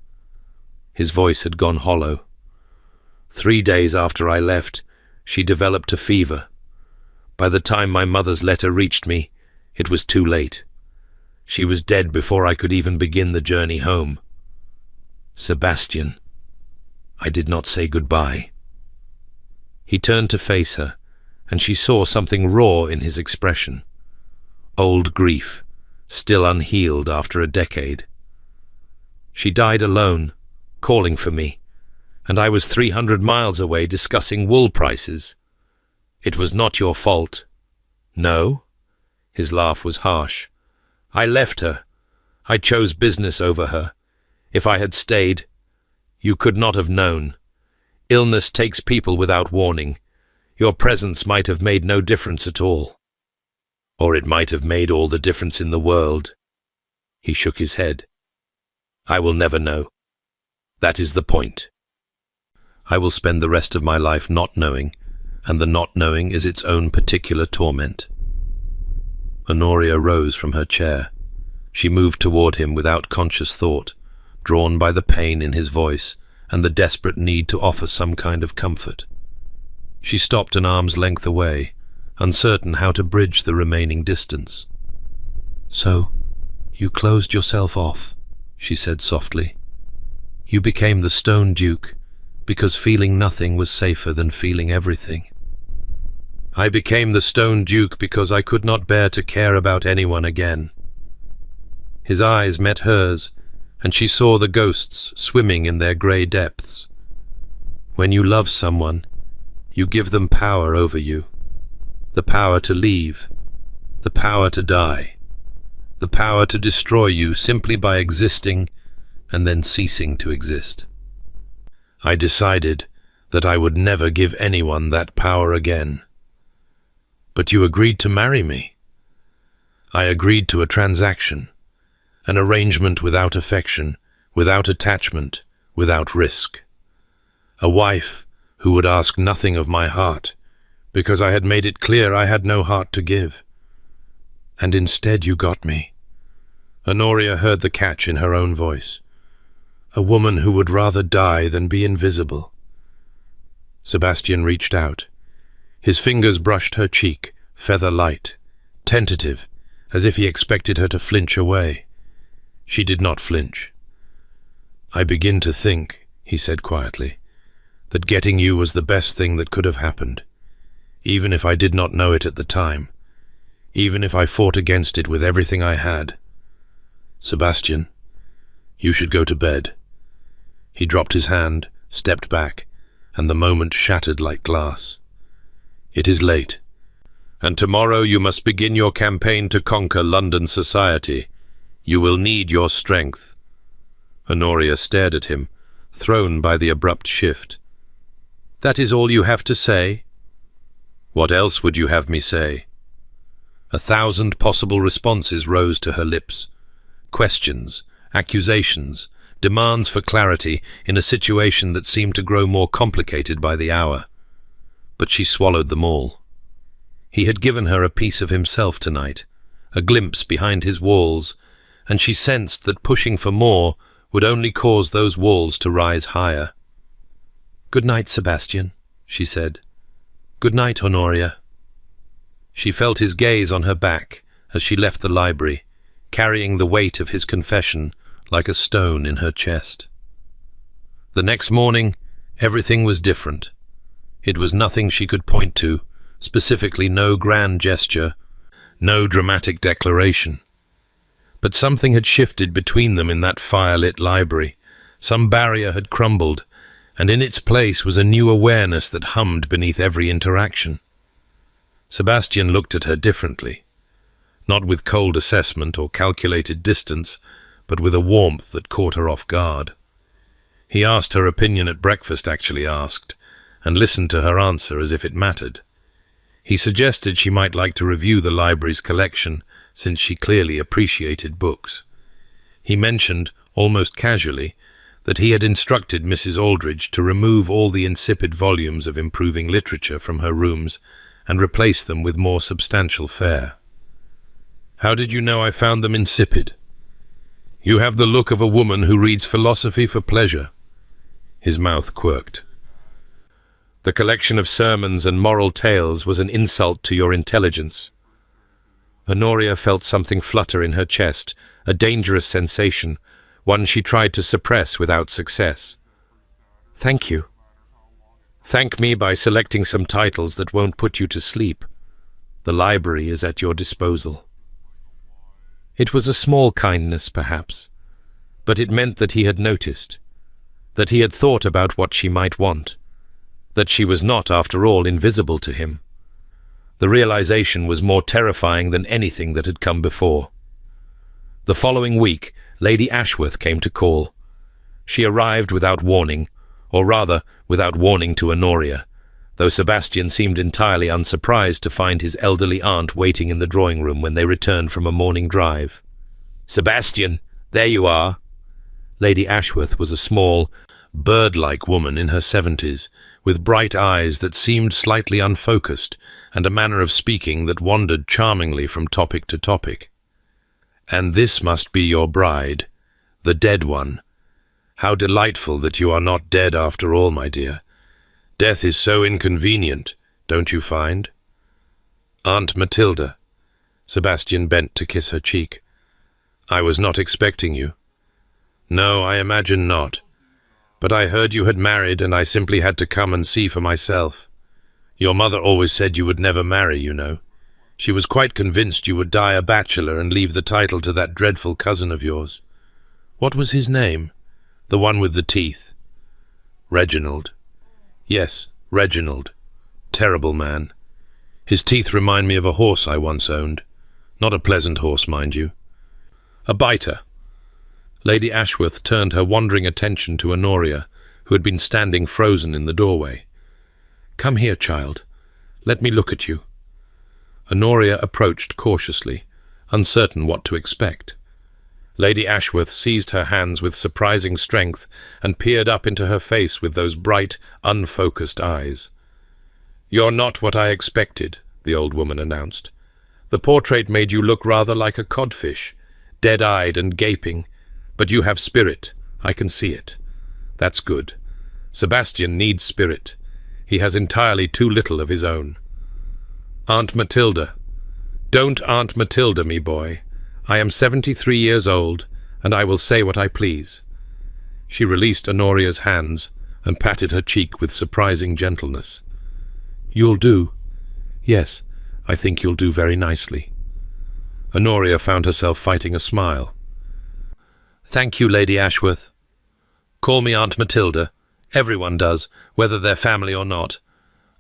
His voice had gone hollow. 3 days after I left, she developed a fever. By the time my mother's letter reached me, it was too late. She was dead before I could even begin the journey home. Sebastian, I did not say goodbye." He turned to face her, and she saw something raw in his expression. Old grief, still unhealed after a decade. "She died alone, calling for me, and I was 300 miles away discussing wool prices. It was not your fault." "No?" His laugh was harsh. "I left her. I chose business over her. If I had stayed, you could not have known. Illness takes people without warning. Your presence might have made no difference at all. Or it might have made all the difference in the world." He shook his head. "I will never know. That is the point. I will spend the rest of my life not knowing, and the not knowing is its own particular torment." Honoria rose from her chair. She moved toward him without conscious thought, drawn by the pain in his voice and the desperate need to offer some kind of comfort. She stopped an arm's length away, uncertain how to bridge the remaining distance. "So, you closed yourself off," she said softly. "You became the Stone Duke because feeling nothing was safer than feeling everything." "I became the Stone Duke because I could not bear to care about anyone again." His eyes met hers, and she saw the ghosts swimming in their grey depths. When you love someone, you give them power over you. The power to leave, the power to die, the power to destroy you simply by existing and then ceasing to exist. I decided that I would never give anyone that power again. But you agreed to marry me. I agreed to a transaction, an arrangement without affection, without attachment, without risk. A wife who would ask nothing of my heart, because I had made it clear I had no heart to give. And instead you got me. Honoria heard the catch in her own voice. A woman who would rather die than be invisible. Sebastian reached out. His fingers brushed her cheek, feather light, tentative, as if he expected her to flinch away. She did not flinch. "I begin to think," he said quietly, "that getting you was the best thing that could have happened, even if I did not know it at the time, even if I fought against it with everything I had. Sebastian, you should go to bed." He dropped his hand, stepped back, and the moment shattered like glass. "It is late, and tomorrow you must begin your campaign to conquer London society. You will need your strength." Honoria stared at him, thrown by the abrupt shift. "That is all you have to say?" "What else would you have me say?" 1,000 possible responses rose to her lips. Questions, accusations, demands for clarity in a situation that seemed to grow more complicated by the hour. But she swallowed them all. He had given her a piece of himself tonight, a glimpse behind his walls, and she sensed that pushing for more would only cause those walls to rise higher. "Good night, Sebastian," she said. "Good night, Honoria." She felt his gaze on her back as she left the library, carrying the weight of his confession like a stone in her chest. The next morning, everything was different. It was nothing she could point to, specifically no grand gesture, no dramatic declaration. But something had shifted between them in that firelit library. Some barrier had crumbled, and in its place was a new awareness that hummed beneath every interaction. Sebastian looked at her differently, not with cold assessment or calculated distance, but with a warmth that caught her off guard. He asked her opinion at breakfast, actually asked, and listened to her answer as if it mattered. He suggested she might like to review the library's collection, since she clearly appreciated books. He mentioned, almost casually, that he had instructed Mrs. Aldridge to remove all the insipid volumes of improving literature from her rooms and replace them with more substantial fare. "How did you know I found them insipid?" "You have the look of a woman who reads philosophy for pleasure." His mouth quirked. "The collection of sermons and moral tales was an insult to your intelligence." Honoria felt something flutter in her chest, a dangerous sensation, one she tried to suppress without success. "Thank you." "Thank me by selecting some titles that won't put you to sleep. The library is at your disposal." It was a small kindness, perhaps, but it meant that he had noticed, that he had thought about what she might want, that she was not, after all, invisible to him. The realization was more terrifying than anything that had come before. The following week, Lady Ashworth came to call. She arrived without warning, or rather, without warning to Honoria, though Sebastian seemed entirely unsurprised to find his elderly aunt waiting in the drawing-room when they returned from a morning drive. "Sebastian, there you are." Lady Ashworth was a small, bird-like woman in her 70s, with bright eyes that seemed slightly unfocused and a manner of speaking that wandered charmingly from topic to topic. "And this must be your bride, the dead one. How delightful that you are not dead after all, my dear. Death is so inconvenient, don't you find?" "Aunt Matilda." Sebastian bent to kiss her cheek. "I was not expecting you." "No, I imagine not. But I heard you had married, and I simply had to come and see for myself. Your mother always said you would never marry, you know. She was quite convinced you would die a bachelor and leave the title to that dreadful cousin of yours. What was his name? The one with the teeth." "Reginald." "Yes, Reginald. Terrible man. His teeth remind me of a horse I once owned. Not a pleasant horse, mind you. A biter." Lady Ashworth turned her wandering attention to Honoria, who had been standing frozen in the doorway. "Come here, child. Let me look at you." Honoria approached cautiously, uncertain what to expect. Lady Ashworth seized her hands with surprising strength and peered up into her face with those bright, unfocused eyes. "You're not what I expected," the old woman announced. "The portrait made you look rather like a codfish, dead-eyed and gaping, but you have spirit, I can see it. That's good. Sebastian needs spirit. He has entirely too little of his own." "Aunt Matilda." "Don't Aunt Matilda me, boy. I am 73 years old, and I will say what I please." She released Honoria's hands and patted her cheek with surprising gentleness. "You'll do. Yes, I think you'll do very nicely." Honoria found herself fighting a smile. "Thank you, Lady Ashworth. Call me Aunt Matilda. Everyone does, whether they're family or not.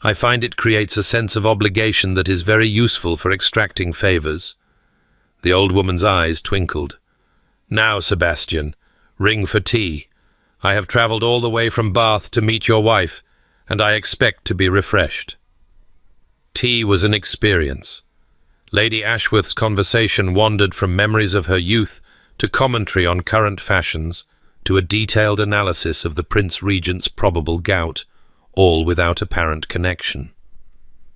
I find it creates a sense of obligation that is very useful for extracting favours." The old woman's eyes twinkled. "Now, Sebastian, ring for tea. I have travelled all the way from Bath to meet your wife, and I expect to be refreshed." Tea was an experience. Lady Ashworth's conversation wandered from memories of her youth to commentary on current fashions to a detailed analysis of the Prince Regent's probable gout, all without apparent connection.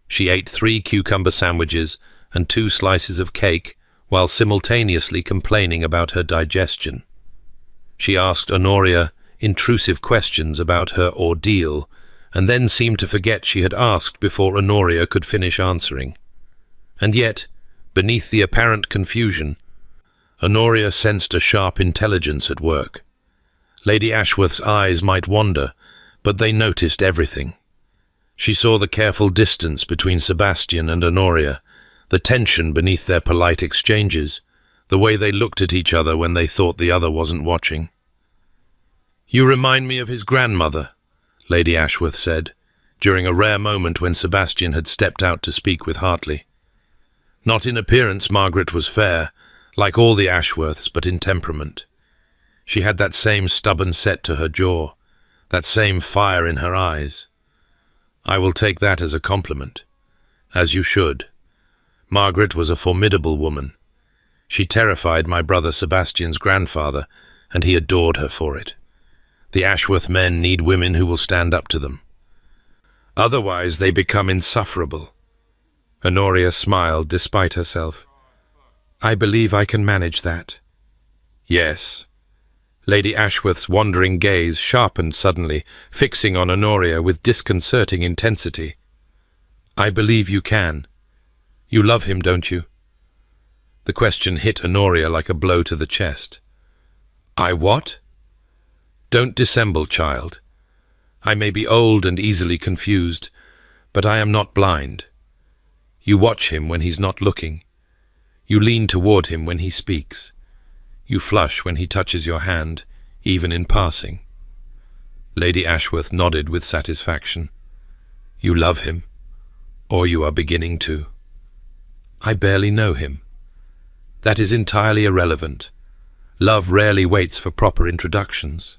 She ate 3 cucumber sandwiches and 2 slices of cake while simultaneously complaining about her digestion. She asked Honoria intrusive questions about her ordeal and then seemed to forget she had asked before Honoria could finish answering. And yet, beneath the apparent confusion, Honoria sensed a sharp intelligence at work. Lady Ashworth's eyes might wander, but they noticed everything. She saw the careful distance between Sebastian and Honoria, the tension beneath their polite exchanges, the way they looked at each other when they thought the other wasn't watching. "You remind me of his grandmother," Lady Ashworth said, during a rare moment when Sebastian had stepped out to speak with Hartley. Not in appearance, Margaret was fair, like all the Ashworths, but in temperament. She had that same stubborn set to her jaw, that same fire in her eyes. I will take that as a compliment. As you should. Margaret was a formidable woman. She terrified my brother Sebastian's grandfather, and he adored her for it. The Ashworth men need women who will stand up to them. Otherwise they become insufferable. Honoria smiled despite herself. "I believe I can manage that." "Yes." Lady Ashworth's wandering gaze sharpened suddenly, fixing on Honoria with disconcerting intensity. "I believe you can. You love him, don't you?" The question hit Honoria like a blow to the chest. "I what?" "Don't dissemble, child. I may be old and easily confused, but I am not blind. You watch him when he's not looking. You lean toward him when he speaks. You flush when he touches your hand, even in passing." Lady Ashworth nodded with satisfaction. "You love him, or you are beginning to." "I barely know him." "That is entirely irrelevant. Love rarely waits for proper introductions."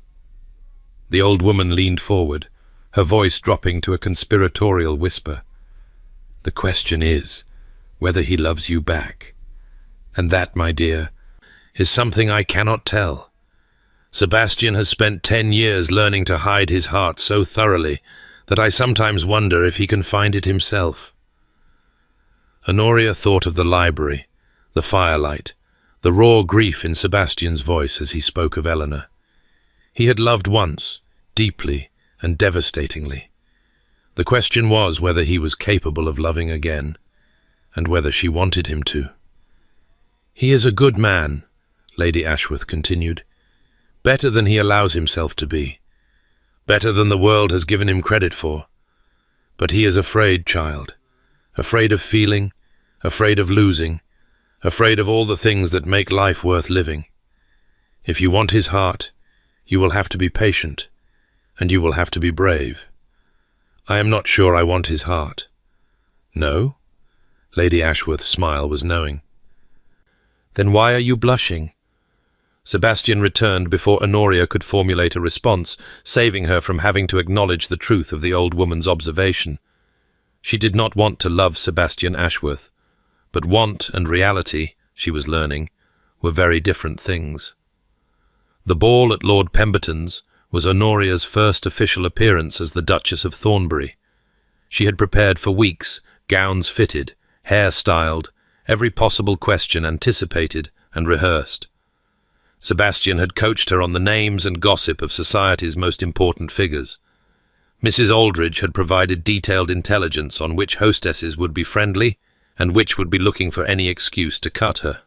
The old woman leaned forward, her voice dropping to a conspiratorial whisper. "The question is whether he loves you back. And that, my dear, is something I cannot tell. Sebastian has spent 10 years learning to hide his heart so thoroughly that I sometimes wonder if he can find it himself." Honoria thought of the library, the firelight, the raw grief in Sebastian's voice as he spoke of Eleanor. He had loved once, deeply and devastatingly. The question was whether he was capable of loving again, and whether she wanted him to. "He is a good man," Lady Ashworth continued. "Better than he allows himself to be. Better than the world has given him credit for. But he is afraid, child. Afraid of feeling, afraid of losing, afraid of all the things that make life worth living. If you want his heart, you will have to be patient, and you will have to be brave. I am not sure I want his heart." "No?" Lady Ashworth's smile was knowing. "Then why are you blushing?" Sebastian returned before Honoria could formulate a response, saving her from having to acknowledge the truth of the old woman's observation. She did not want to love Sebastian Ashworth, but want and reality, she was learning, were very different things. The ball at Lord Pemberton's was Honoria's first official appearance as the Duchess of Thornbury. She had prepared for weeks, gowns fitted, hair styled, every possible question anticipated and rehearsed. Sebastian had coached her on the names and gossip of society's most important figures. Mrs. Aldridge had provided detailed intelligence on which hostesses would be friendly and which would be looking for any excuse to cut her.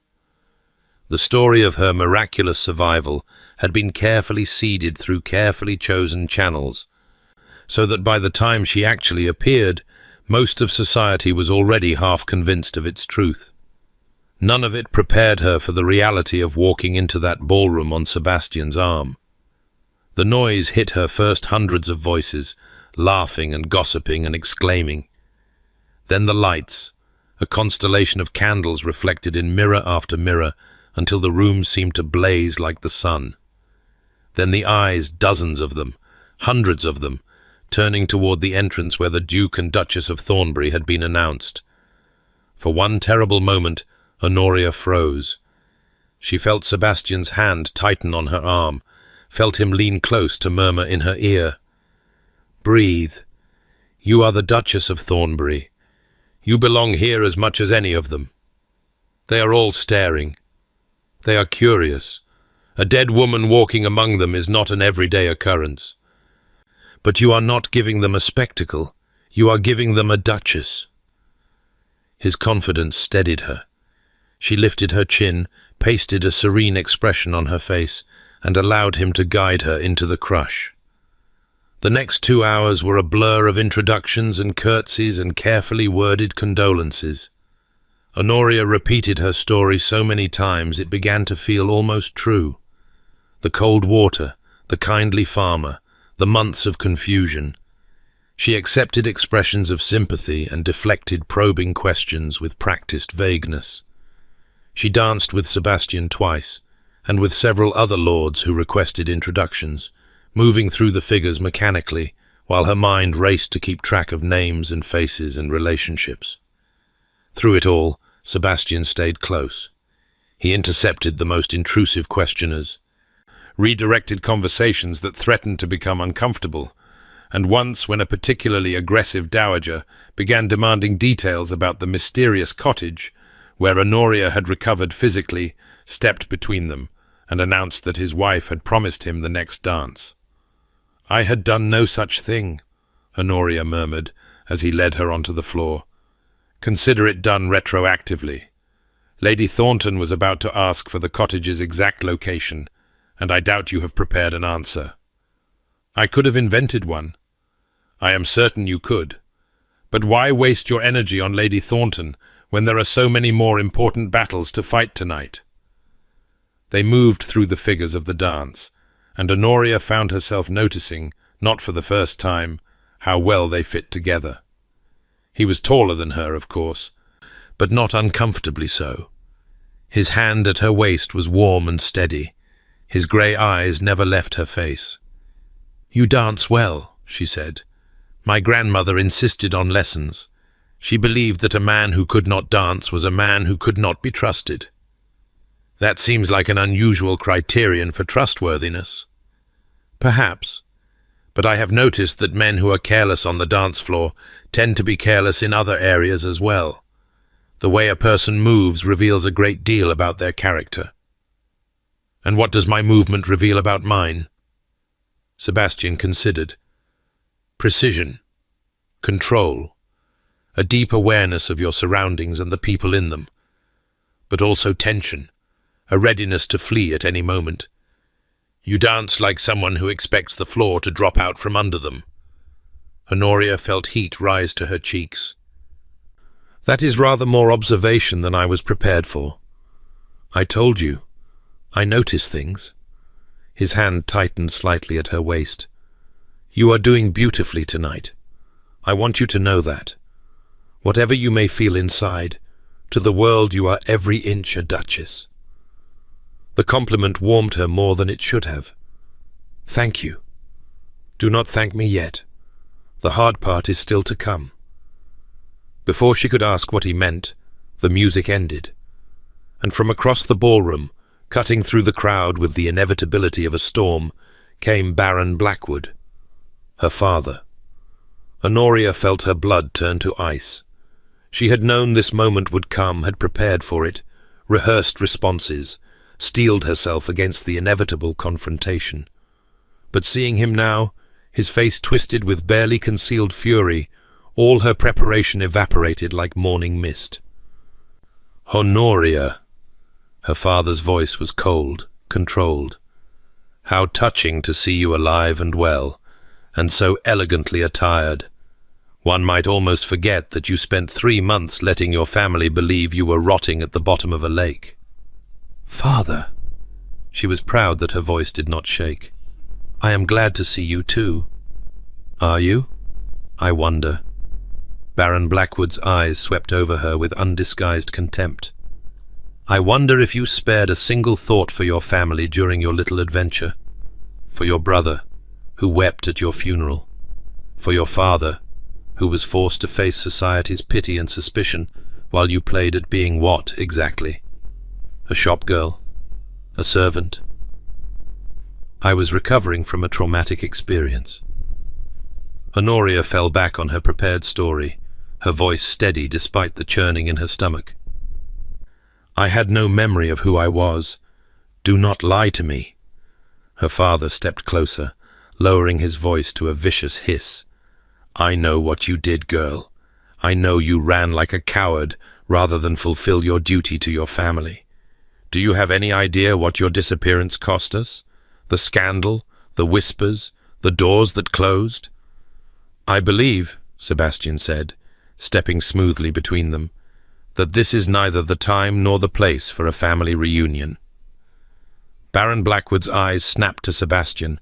The story of her miraculous survival had been carefully seeded through carefully chosen channels, so that by the time she actually appeared, most of society was already half convinced of its truth. None of it prepared her for the reality of walking into that ballroom on Sebastian's arm. The noise hit her first hundreds of voices, laughing and gossiping and exclaiming. Then the lights, a constellation of candles reflected in mirror after mirror until the room seemed to blaze like the sun. Then the eyes, dozens of them, hundreds of them, turning toward the entrance where the Duke and Duchess of Thornbury had been announced. For one terrible moment, Honoria froze. She felt Sebastian's hand tighten on her arm, felt him lean close to murmur in her ear, "Breathe. You are the Duchess of Thornbury. You belong here as much as any of them. They are all staring. They are curious. A dead woman walking among them is not an everyday occurrence. But you are not giving them a spectacle. You are giving them a duchess." His confidence steadied her. She lifted her chin, pasted a serene expression on her face, and allowed him to guide her into the crush. The next 2 hours were a blur of introductions and curtsies and carefully worded condolences. Honoria repeated her story so many times it began to feel almost true. The cold water, the kindly farmer, the months of confusion. She accepted expressions of sympathy and deflected probing questions with practiced vagueness. She danced with Sebastian twice, and with several other lords who requested introductions, moving through the figures mechanically, while her mind raced to keep track of names and faces and relationships. Through it all, Sebastian stayed close. He intercepted the most intrusive questioners, redirected conversations that threatened to become uncomfortable, and once, when a particularly aggressive dowager began demanding details about the mysterious cottage, where Honoria had recovered physically, stepped between them, and announced that his wife had promised him the next dance. "I had done no such thing," Honoria murmured, as he led her onto the floor. "Consider it done retroactively. Lady Thornton was about to ask for the cottage's exact location, and I doubt you have prepared an answer." "I could have invented one." "I am certain you could. But why waste your energy on Lady Thornton when there are so many more important battles to fight tonight?" They moved through the figures of the dance, and Honoria found herself noticing, not for the first time, how well they fit together. He was taller than her, of course, but not uncomfortably so. His hand at her waist was warm and steady. His grey eyes never left her face. "You dance well," she said. "My grandmother insisted on lessons. She believed that a man who could not dance was a man who could not be trusted." "That seems like an unusual criterion for trustworthiness." "Perhaps. But I have noticed that men who are careless on the dance floor tend to be careless in other areas as well. The way a person moves reveals a great deal about their character." "And what does my movement reveal about mine?" Sebastian considered. "Precision, control, a deep awareness of your surroundings and the people in them, but also tension, a readiness to flee at any moment. You dance like someone who expects the floor to drop out from under them." Honoria felt heat rise to her cheeks. "That is rather more observation than I was prepared for. I told you. I notice things." His hand tightened slightly at her waist. "You are doing beautifully tonight. I want you to know that. Whatever you may feel inside, to the world you are every inch a duchess." The compliment warmed her more than it should have. "Thank you. Do not thank me yet. The hard part is still to come." Before she could ask what he meant, the music ended, and from across the ballroom, cutting through the crowd with the inevitability of a storm, came Baron Blackwood, her father. Honoria felt her blood turn to ice. She had known this moment would come, had prepared for it, rehearsed responses, steeled herself against the inevitable confrontation. But seeing him now, his face twisted with barely concealed fury, all her preparation evaporated like morning mist. "Honoria." Her father's voice was cold, controlled. "How touching to see you alive and well, and so elegantly attired. One might almost forget that you spent 3 months letting your family believe you were rotting at the bottom of a lake." "Father." She was proud that her voice did not shake. "I am glad to see you too." "Are you? I wonder." Baron Blackwood's eyes swept over her with undisguised contempt. "I wonder if you spared a single thought for your family during your little adventure. For your brother, who wept at your funeral. For your father, who was forced to face society's pity and suspicion, while you played at being what, exactly? A shop girl? A servant? I was recovering from a traumatic experience. Honoria fell back on her prepared story, her voice steady despite the churning in her stomach. I had no memory of who I was. Do not lie to me. Her father stepped closer, lowering his voice to a vicious hiss. I know what you did, girl. I know you ran like a coward rather than fulfill your duty to your family. Do you have any idea what your disappearance cost us? The scandal, the whispers, the doors that closed? I believe, Sebastian said, stepping smoothly between them, that this is neither the time nor the place for a family reunion. Baron Blackwood's eyes snapped to Sebastian,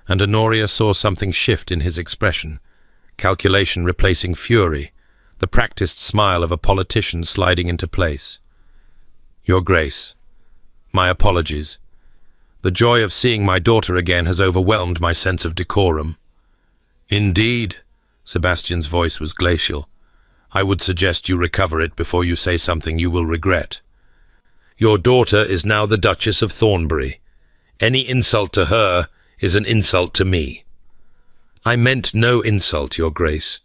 and Honoria saw something shift in his expression, calculation replacing fury, the practiced smile of a politician sliding into place. Your Grace, my apologies. The joy of seeing my daughter again has overwhelmed my sense of decorum. Indeed, Sebastian's voice was glacial. I would suggest you recover it before you say something you will regret. Your daughter is now the Duchess of Thornbury. Any insult to her is an insult to me. I meant no insult, Your Grace.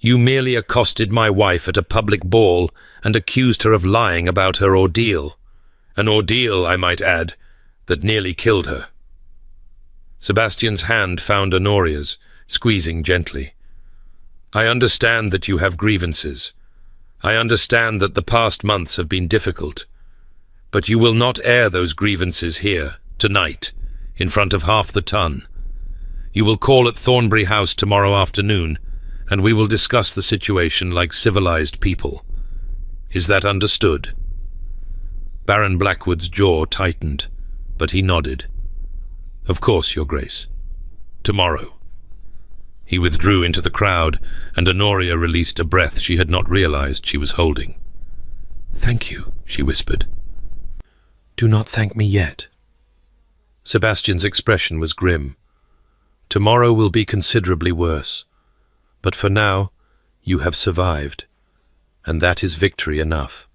You merely accosted my wife at a public ball and accused her of lying about her ordeal. An ordeal, I might add, that nearly killed her. Sebastian's hand found Honoria's, squeezing gently. I understand that you have grievances. I understand that the past months have been difficult. But you will not air those grievances here, tonight, in front of half the ton. You will call at Thornbury House tomorrow afternoon, and we will discuss the situation like civilized people. Is that understood? Baron Blackwood's jaw tightened, but he nodded. Of course, Your Grace. Tomorrow. He withdrew into the crowd, and Honoria released a breath she had not realized she was holding. Thank you, she whispered. Do not thank me yet. Sebastian's expression was grim. Tomorrow will be considerably worse, but for now you have survived, and that is victory enough.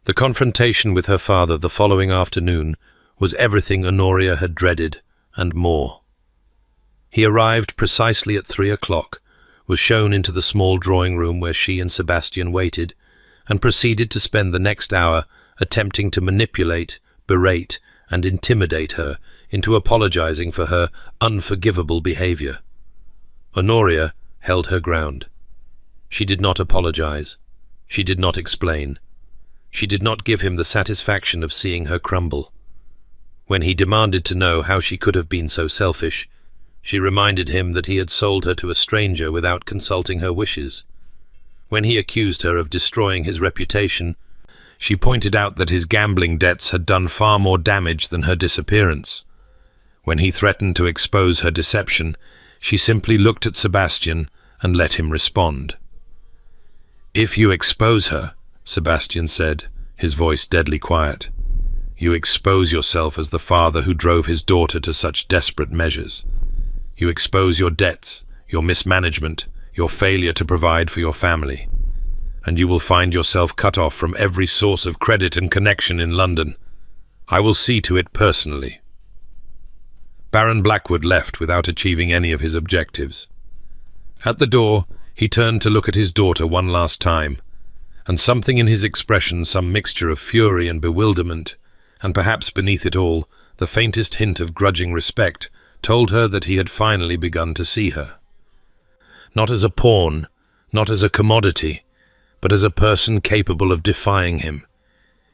The confrontation with her father the following afternoon was everything Honoria had dreaded, and more. He arrived precisely at 3 o'clock, was shown into the small drawing room where she and Sebastian waited, and proceeded to spend the next hour attempting to manipulate, berate, and intimidate her into apologizing for her unforgivable behavior. Honoria held her ground. She did not apologize. She did not explain. She did not give him the satisfaction of seeing her crumble. When he demanded to know how she could have been so selfish, she reminded him that he had sold her to a stranger without consulting her wishes. When he accused her of destroying his reputation, she pointed out that his gambling debts had done far more damage than her disappearance. When he threatened to expose her deception, she simply looked at Sebastian and let him respond. If you expose her, Sebastian said, his voice deadly quiet, you expose yourself as the father who drove his daughter to such desperate measures. You expose your debts, your mismanagement, your failure to provide for your family, and you will find yourself cut off from every source of credit and connection in London. I will see to it personally. Baron Blackwood left without achieving any of his objectives. At the door, he turned to look at his daughter one last time, and something in his expression, some mixture of fury and bewilderment, and perhaps beneath it all, the faintest hint of grudging respect, told her that he had finally begun to see her. Not as a pawn, not as a commodity, but as a person capable of defying him.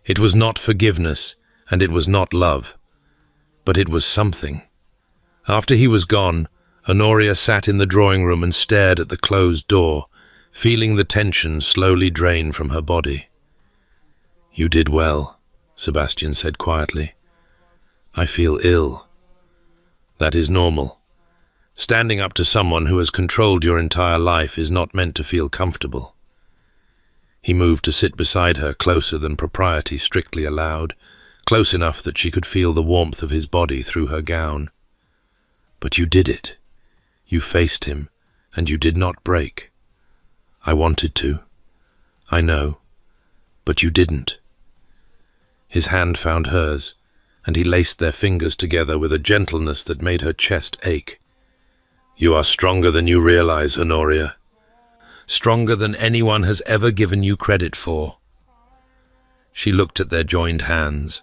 It was not forgiveness, and it was not love, but it was something. After he was gone, Honoria sat in the drawing room and stared at the closed door, feeling the tension slowly drain from her body. You did well, Sebastian said quietly. I feel ill. That is normal. Standing up to someone who has controlled your entire life is not meant to feel comfortable. He moved to sit beside her, closer than propriety strictly allowed, close enough that she could feel the warmth of his body through her gown. But you did it. You faced him, and you did not break. I wanted to. I know, but you didn't. His hand found hers, and he laced their fingers together with a gentleness that made her chest ache. You are stronger than you realize, Honoria. Stronger than anyone has ever given you credit for. She looked at their joined hands,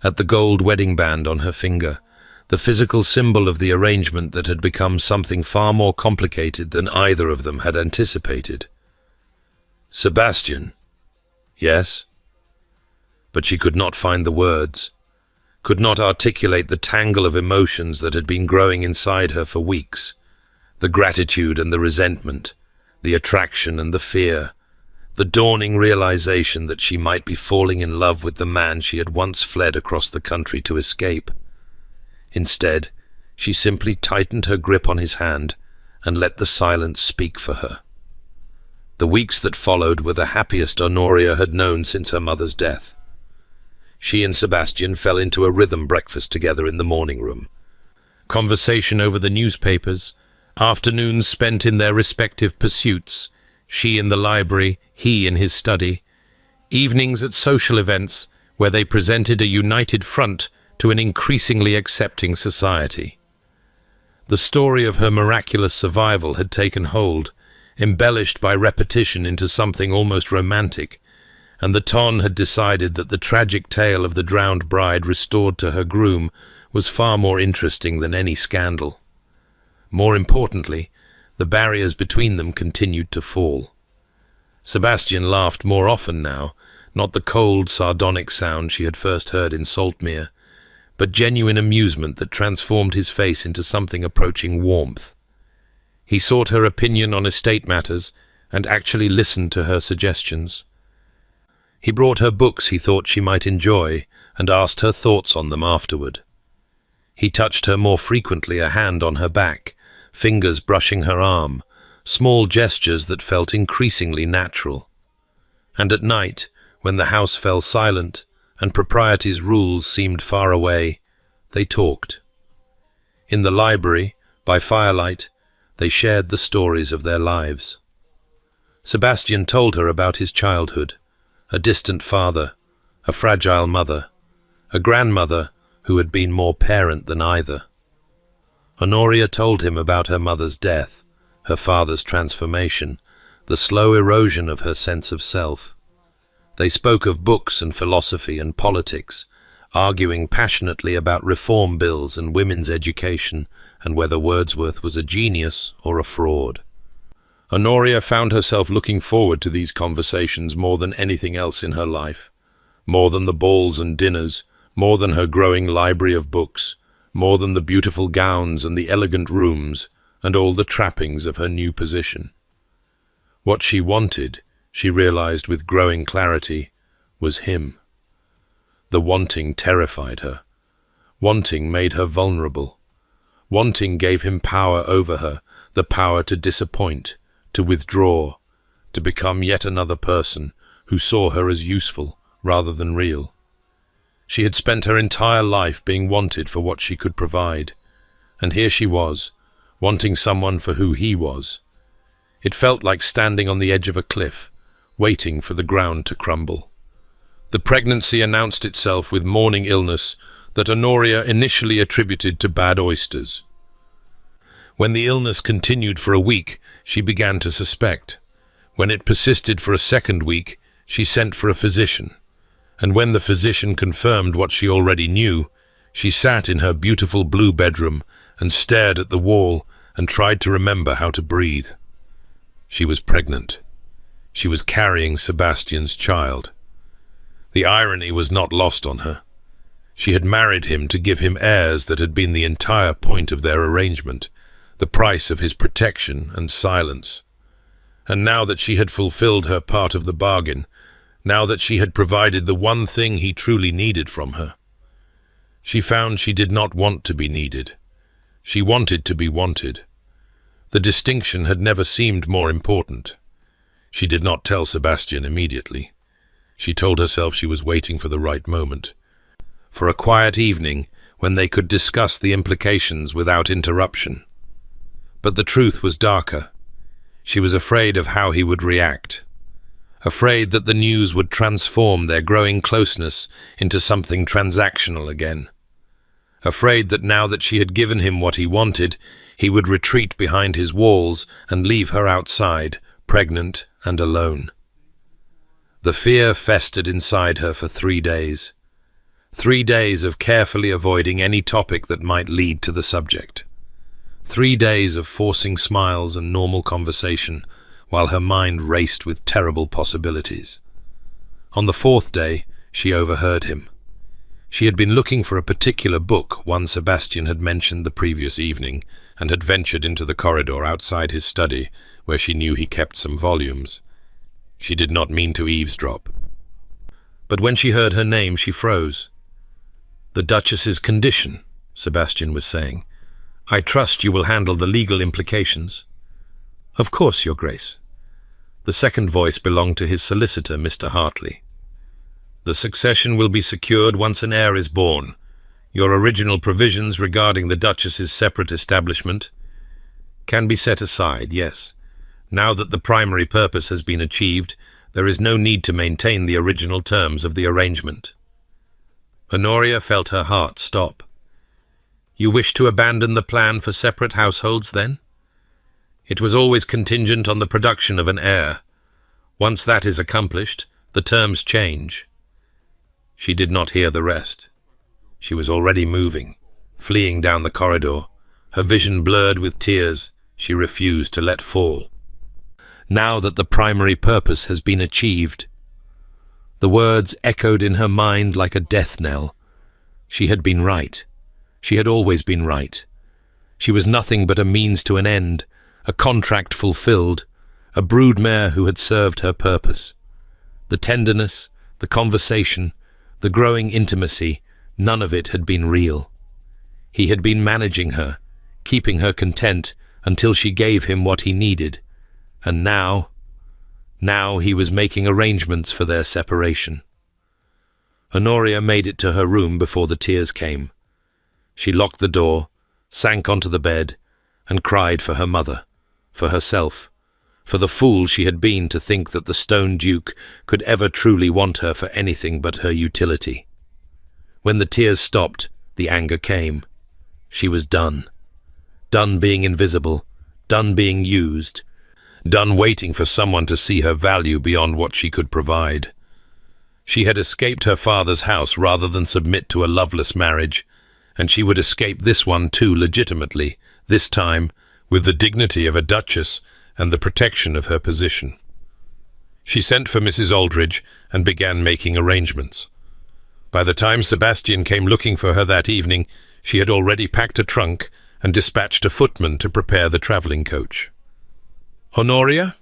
at the gold wedding band on her finger, the physical symbol of the arrangement that had become something far more complicated than either of them had anticipated. Sebastian. Yes? But she could not find the words, could not articulate the tangle of emotions that had been growing inside her for weeks, the gratitude and the resentment, the attraction and the fear, the dawning realization that she might be falling in love with the man she had once fled across the country to escape. Instead, she simply tightened her grip on his hand and let the silence speak for her. The weeks that followed were the happiest Honoria had known since her mother's death. She and Sebastian fell into a rhythm breakfast together in the morning room. Conversation over the newspapers, afternoons spent in their respective pursuits, she in the library, he in his study, evenings at social events where they presented a united front to an increasingly accepting society. The story of her miraculous survival had taken hold, embellished by repetition into something almost romantic, and the Ton had decided that the tragic tale of the drowned bride restored to her groom was far more interesting than any scandal. More importantly, the barriers between them continued to fall. Sebastian laughed more often now, not the cold, sardonic sound she had first heard in Saltmere, but genuine amusement that transformed his face into something approaching warmth. He sought her opinion on estate matters and actually listened to her suggestions. He brought her books he thought she might enjoy and asked her thoughts on them afterward. He touched her more frequently, a hand on her back, fingers brushing her arm, small gestures that felt increasingly natural. And at night, when the house fell silent and propriety's rules seemed far away, they talked. In the library, by firelight, they shared the stories of their lives. Sebastian told her about his childhood, a distant father, a fragile mother, a grandmother who had been more parent than either. Honoria told him about her mother's death, her father's transformation, the slow erosion of her sense of self. They spoke of books and philosophy and politics, arguing passionately about reform bills and women's education and whether Wordsworth was a genius or a fraud. Honoria found herself looking forward to these conversations more than anything else in her life, more than the balls and dinners, more than her growing library of books, more than the beautiful gowns and the elegant rooms and all the trappings of her new position. What she wanted, she realized with growing clarity, was him. The wanting terrified her. Wanting made her vulnerable. Wanting gave him power over her, the power to disappoint, to withdraw, to become yet another person who saw her as useful rather than real. She had spent her entire life being wanted for what she could provide, and here she was, wanting someone for who he was. It felt like standing on the edge of a cliff, waiting for the ground to crumble. The pregnancy announced itself with morning illness that Honoria initially attributed to bad oysters. When the illness continued for a week, she began to suspect. When it persisted for a second week, she sent for a physician. And when the physician confirmed what she already knew, she sat in her beautiful blue bedroom and stared at the wall and tried to remember how to breathe. She was pregnant. She was carrying Sebastian's child. The irony was not lost on her. She had married him to give him heirs that had been the entire point of their arrangement, the price of his protection and silence. And now that she had fulfilled her part of the bargain, now that she had provided the one thing he truly needed from her, she found she did not want to be needed. She wanted to be wanted. The distinction had never seemed more important. She did not tell Sebastian immediately. She told herself she was waiting for the right moment, for a quiet evening when they could discuss the implications without interruption. But the truth was darker. She was afraid of how he would react, afraid that the news would transform their growing closeness into something transactional again. Afraid that now that she had given him what he wanted, he would retreat behind his walls and leave her outside, pregnant and alone. The fear festered inside her for 3 days. 3 days of carefully avoiding any topic that might lead to the subject. 3 days of forcing smiles and normal conversation, while her mind raced with terrible possibilities. On the 4th day, she overheard him. She had been looking for a particular book one Sebastian had mentioned the previous evening, and had ventured into the corridor outside his study, where she knew he kept some volumes. She did not mean to eavesdrop. But when she heard her name, she froze. "The Duchess's condition," Sebastian was saying. "I trust you will handle the legal implications." "Of course, Your Grace." The second voice belonged to his solicitor, Mr. Hartley. "The succession will be secured once an heir is born. Your original provisions regarding the Duchess's separate establishment can be set aside, yes. Now that the primary purpose has been achieved, there is no need to maintain the original terms of the arrangement." Honoria felt her heart stop. "You wish to abandon the plan for separate households, then?" "It was always contingent on the production of an heir. Once that is accomplished, the terms change." She did not hear the rest. She was already moving, fleeing down the corridor. Her vision blurred with tears she refused to let fall. "Now that the primary purpose has been achieved." The words echoed in her mind like a death knell. She had been right. She had always been right. She was nothing but a means to an end, a contract fulfilled, a broodmare who had served her purpose. The tenderness, the conversation, the growing intimacy, none of it had been real. He had been managing her, keeping her content until she gave him what he needed. And now he was making arrangements for their separation. Honoria made it to her room before the tears came. She locked the door, sank onto the bed, and cried for her mother, for herself, for the fool she had been to think that the Stone Duke could ever truly want her for anything but her utility. When the tears stopped, the anger came. She was done. Done being invisible, done being used, done waiting for someone to see her value beyond what she could provide. She had escaped her father's house rather than submit to a loveless marriage, and she would escape this one too legitimately, this time with the dignity of a duchess and the protection of her position. She sent for Mrs. Aldridge and began making arrangements. By the time Sebastian came looking for her that evening, she had already packed a trunk and dispatched a footman to prepare the travelling coach. "Honoria?"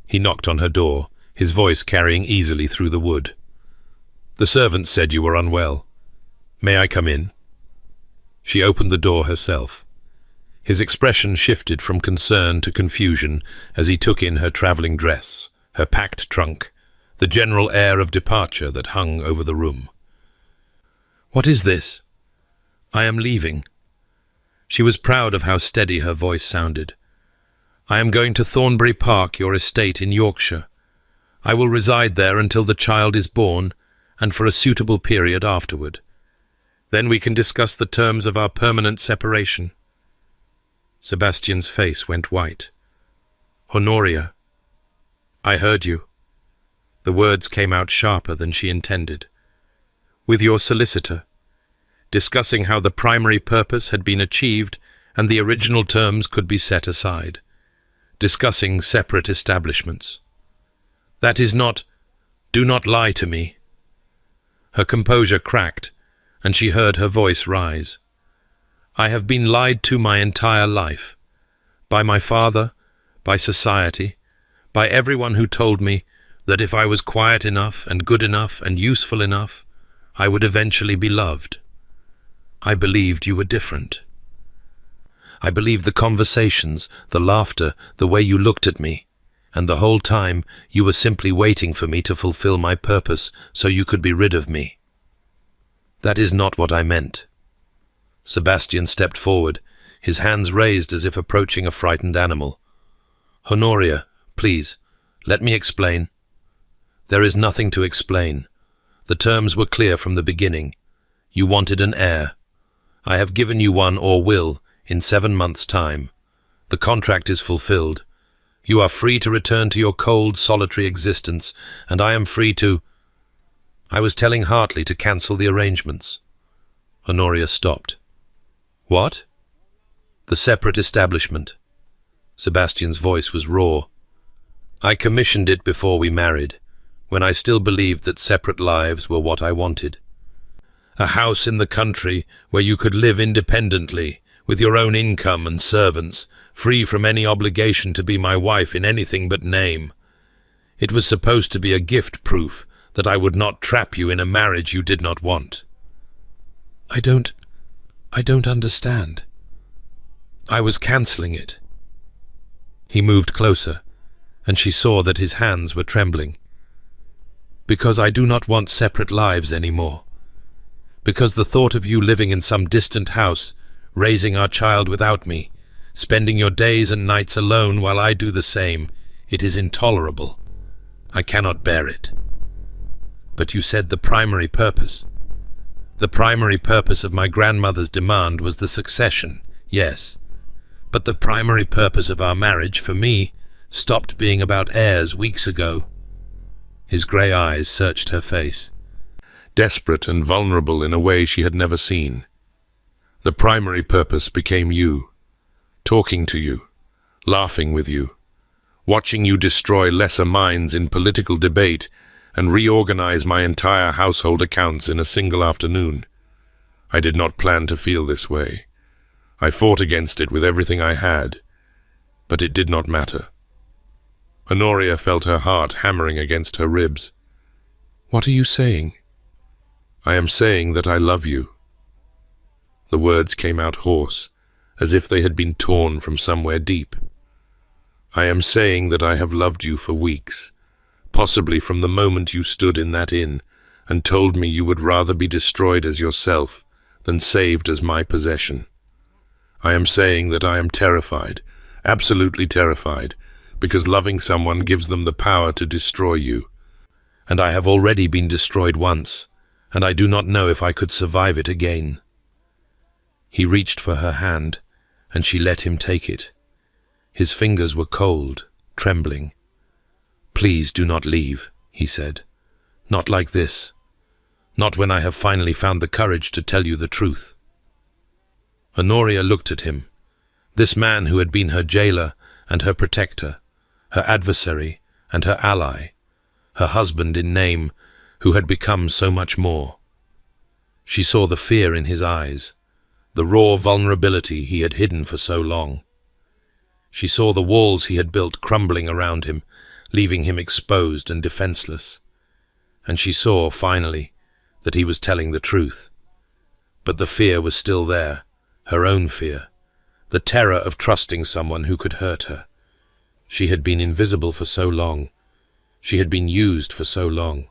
He knocked on her door, his voice carrying easily through the wood. "The servant said you were unwell. May I come in?" She opened the door herself. His expression shifted from concern to confusion as he took in her travelling dress, her packed trunk, the general air of departure that hung over the room. "What is this?" "I am leaving." She was proud of how steady her voice sounded. "I am going to Thornbury Park, your estate in Yorkshire. I will reside there until the child is born, and for a suitable period afterward. Then we can discuss the terms of our permanent separation." Sebastian's face went white. "Honoria." "I heard you." The words came out sharper than she intended. "With your solicitor, discussing how the primary purpose had been achieved and the original terms could be set aside. Discussing separate establishments. That is not... Do not lie to me." Her composure cracked, and she heard her voice rise. "I have been lied to my entire life. By my father, by society, by everyone who told me that if I was quiet enough and good enough and useful enough, I would eventually be loved. I believed you were different. I believed the conversations, the laughter, the way you looked at me, and the whole time you were simply waiting for me to fulfill my purpose so you could be rid of me. That is not what I meant." Sebastian stepped forward, his hands raised as if approaching a frightened animal. "Honoria, please, let me explain. There is nothing to explain. The terms were clear from the beginning. You wanted an heir. I have given you one, or will, in 7 months' time. The contract is fulfilled. You are free to return to your cold, solitary existence, and I am free to... I was telling Hartley to cancel the arrangements. Honoria stopped. What? The separate establishment. Sebastian's voice was raw. I commissioned it before we married, when I still believed that separate lives were what I wanted. A house in the country where you could live independently, with your own income and servants, free from any obligation to be my wife in anything but name. It was supposed to be a gift proof that I would not trap you in a marriage you did not want. I don't understand. I was cancelling it. He moved closer, and she saw that his hands were trembling. Because I do not want separate lives anymore. Because the thought of you living in some distant house, raising our child without me, spending your days and nights alone while I do the same, it is intolerable. I cannot bear it. But you said the primary purpose. The primary purpose of my grandmother's demand was the succession, yes. But the primary purpose of our marriage, for me, stopped being about heirs weeks ago. His grey eyes searched her face, desperate and vulnerable in a way she had never seen. The primary purpose became you, talking to you, laughing with you, watching you destroy lesser minds in political debate and reorganize my entire household accounts in a single afternoon. I did not plan to feel this way. I fought against it with everything I had, but it did not matter. Honoria felt her heart hammering against her ribs. What are you saying? I am saying that I love you. The words came out hoarse, as if they had been torn from somewhere deep. I am saying that I have loved you for weeks, possibly from the moment you stood in that inn and told me you would rather be destroyed as yourself than saved as my possession. I am saying that I am terrified, absolutely terrified, because loving someone gives them the power to destroy you. And I have already been destroyed once, and I do not know if I could survive it again. He reached for her hand, and she let him take it. His fingers were cold, trembling. Please do not leave, he said. Not like this. Not when I have finally found the courage to tell you the truth. Honoria looked at him. This man who had been her jailer and her protector, her adversary and her ally, her husband in name, who had become so much more. She saw the fear in his eyes, the raw vulnerability he had hidden for so long. She saw the walls he had built crumbling around him, leaving him exposed and defenseless. And she saw, finally, that he was telling the truth. But the fear was still there, her own fear, the terror of trusting someone who could hurt her. She had been invisible for so long. She had been used for so long.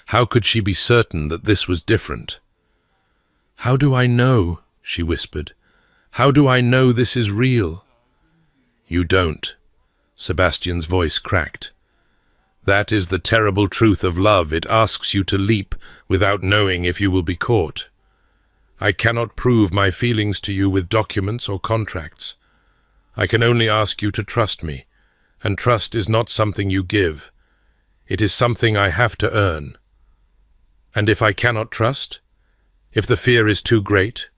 How could she be certain that this was different? How do I know? She whispered. How do I know this is real? You don't. Sebastian's voice cracked. That is the terrible truth of love. It asks you to leap without knowing if you will be caught. I cannot prove my feelings to you with documents or contracts. I can only ask you to trust me, and trust is not something you give. It is something I have to earn. And if I cannot trust, if the fear is too great,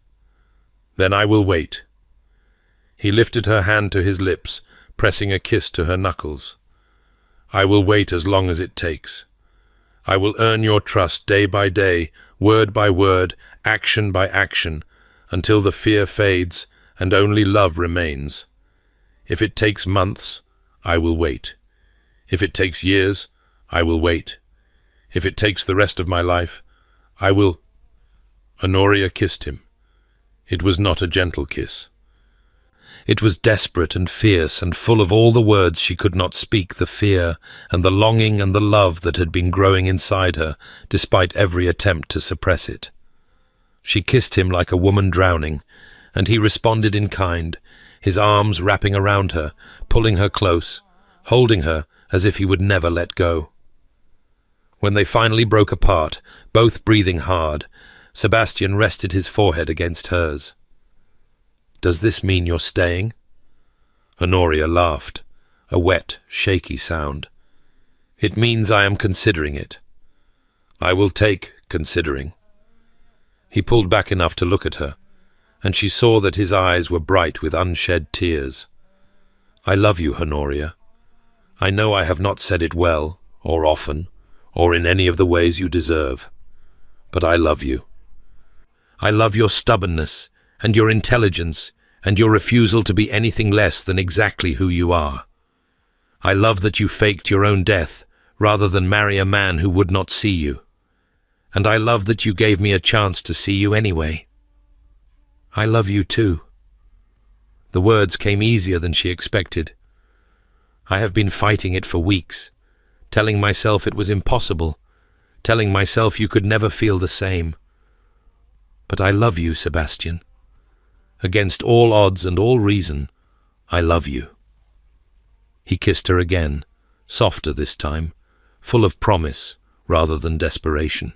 then I will wait. He lifted her hand to his lips, pressing a kiss to her knuckles. I will wait as long as it takes. I will earn your trust day by day, word by word, action by action, until the fear fades and only love remains. If it takes months, I will wait. If it takes years, I will wait. If it takes the rest of my life, I will... Honoria kissed him. It was not a gentle kiss. It was desperate and fierce and full of all the words she could not speak, the fear and the longing and the love that had been growing inside her, despite every attempt to suppress it. She kissed him like a woman drowning, and he responded in kind, his arms wrapping around her, pulling her close, holding her as if he would never let go. When they finally broke apart, both breathing hard, Sebastian rested his forehead against hers. "Does this mean you're staying?" Honoria laughed, a wet, shaky sound. "It means I am considering it. I will take considering." He pulled back enough to look at her, and she saw that his eyes were bright with unshed tears. "I love you, Honoria. I know I have not said it well, or often, or in any of the ways you deserve, but I love you. I love your stubbornness, and your intelligence, and your refusal to be anything less than exactly who you are. I love that you faked your own death rather than marry a man who would not see you. And I love that you gave me a chance to see you anyway. I love you too." The words came easier than she expected. "I have been fighting it for weeks, telling myself it was impossible, telling myself you could never feel the same. But I love you, Sebastian. Against all odds and all reason, I love you." He kissed her again, softer this time, full of promise rather than desperation.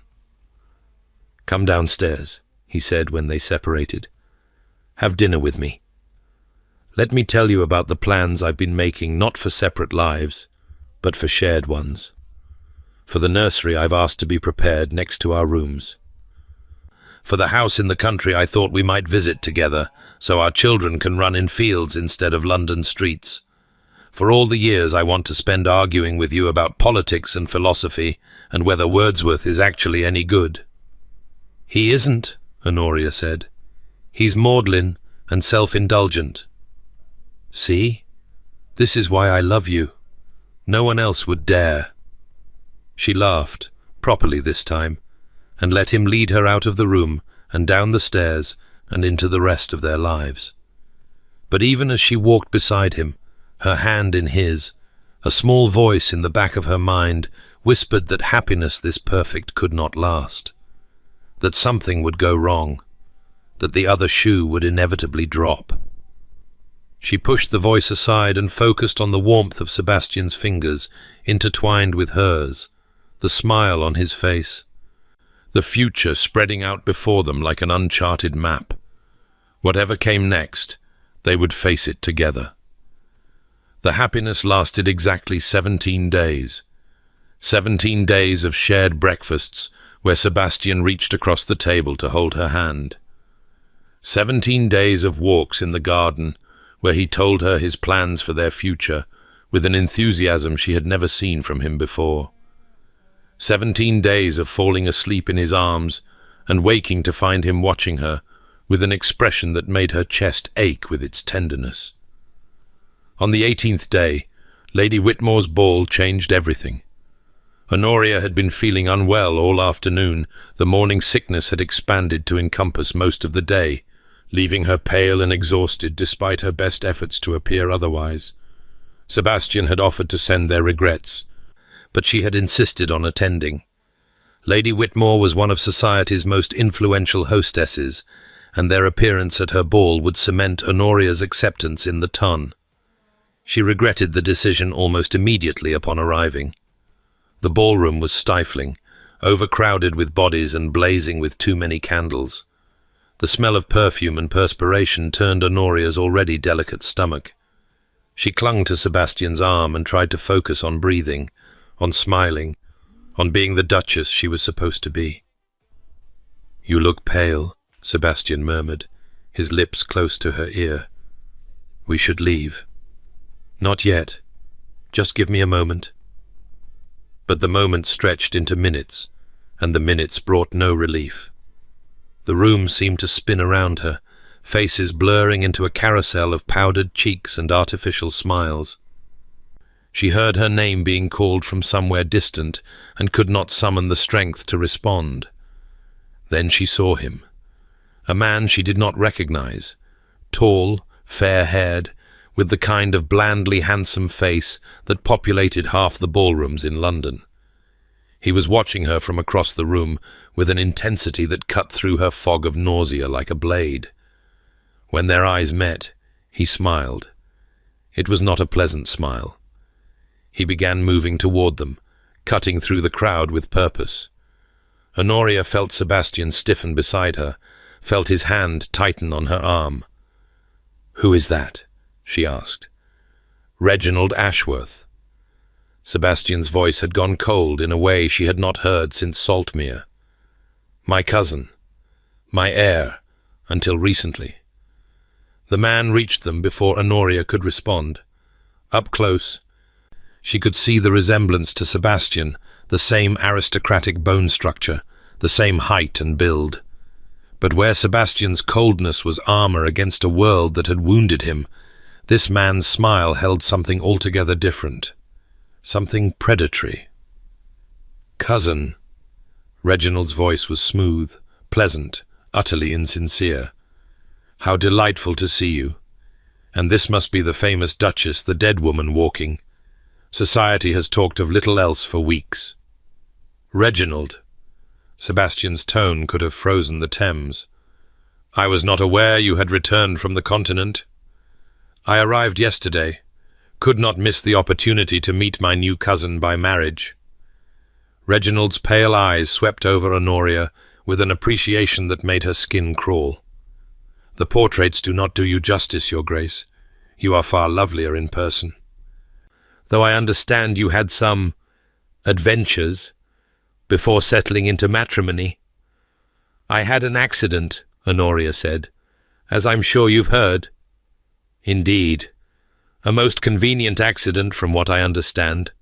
"Come downstairs," he said when they separated. "Have dinner with me. Let me tell you about the plans I've been making, not for separate lives, but for shared ones. For the nursery I've asked to be prepared next to our rooms. For the house in the country I thought we might visit together, so our children can run in fields instead of London streets. For all the years I want to spend arguing with you about politics and philosophy, and whether Wordsworth is actually any good." "He isn't," Honoria said. "He's maudlin and self-indulgent. See? This is why I love you. No one else would dare." She laughed, properly this time, and let him lead her out of the room and down the stairs and into the rest of their lives. But even as she walked beside him, her hand in his, a small voice in the back of her mind whispered that happiness this perfect could not last, that something would go wrong, that the other shoe would inevitably drop. She pushed the voice aside and focused on the warmth of Sebastian's fingers, intertwined with hers, the smile on his face, the future spreading out before them like an uncharted map. Whatever came next, they would face it together. The happiness lasted exactly 17 days. 17 days of shared breakfasts where Sebastian reached across the table to hold her hand. 17 days of walks in the garden where he told her his plans for their future with an enthusiasm she had never seen from him before. 17 days of falling asleep in his arms and waking to find him watching her with an expression that made her chest ache with its tenderness. On the 18th day, Lady Whitmore's ball changed everything. Honoria had been feeling unwell all afternoon. The morning sickness had expanded to encompass most of the day, leaving her pale and exhausted despite her best efforts to appear otherwise. Sebastian had offered to send their regrets, but she had insisted on attending. Lady Whitmore was one of society's most influential hostesses, and their appearance at her ball would cement Honoria's acceptance in the ton. She regretted the decision almost immediately upon arriving. The ballroom was stifling, overcrowded with bodies and blazing with too many candles. The smell of perfume and perspiration turned Honoria's already delicate stomach. She clung to Sebastian's arm and tried to focus on breathing, on smiling, on being the Duchess she was supposed to be. "You look pale," Sebastian murmured, his lips close to her ear. "We should leave." "Not yet. Just give me a moment." But the moment stretched into minutes, and the minutes brought no relief. The room seemed to spin around her, faces blurring into a carousel of powdered cheeks and artificial smiles. She heard her name being called from somewhere distant and could not summon the strength to respond. Then she saw him, a man she did not recognize, tall, fair-haired, with the kind of blandly handsome face that populated half the ballrooms in London. He was watching her from across the room with an intensity that cut through her fog of nausea like a blade. When their eyes met, he smiled. It was not a pleasant smile. He began moving toward them, cutting through the crowd with purpose. Honoria felt Sebastian stiffen beside her, felt his hand tighten on her arm. "Who is that?" she asked. "Reginald Ashworth." Sebastian's voice had gone cold in a way she had not heard since Saltmere. "My cousin. My heir, until recently." The man reached them before Honoria could respond. Up close, she could see the resemblance to Sebastian, the same aristocratic bone structure, the same height and build. But where Sebastian's coldness was armor against a world that had wounded him, this man's smile held something altogether different, something predatory. "Cousin." Reginald's voice was smooth, pleasant, utterly insincere. "How delightful to see you. And this must be the famous Duchess, the dead woman walking. Society has talked of little else for weeks." "Reginald." Sebastian's tone could have frozen the Thames. "I was not aware you had returned from the continent. I arrived yesterday, could not miss the opportunity to meet my new cousin by marriage." Reginald's pale eyes swept over Honoria with an appreciation that made her skin crawl. "The portraits do not do you justice, Your Grace. You are far lovelier in person. Though I understand you had some adventures before settling into matrimony." "I had an accident," Honoria said, "as I'm sure you've heard." "Indeed. A most convenient accident from what I understand.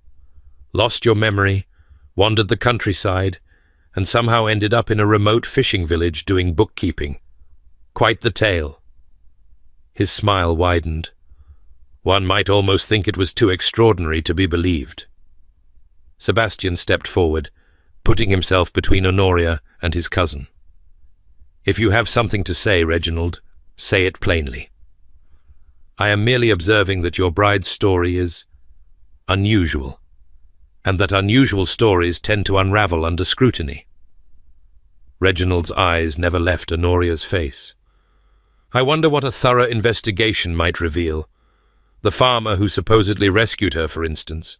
Lost your memory, wandered the countryside, and somehow ended up in a remote fishing village doing bookkeeping. Quite the tale." His smile widened. "One might almost think it was too extraordinary to be believed." Sebastian stepped forward, putting himself between Honoria and his cousin. "If you have something to say, Reginald, say it plainly. I am merely observing that your bride's story is unusual, and that unusual stories tend to unravel under scrutiny." Reginald's eyes never left Honoria's face. "I wonder what a thorough investigation might reveal. The farmer who supposedly rescued her, for instance.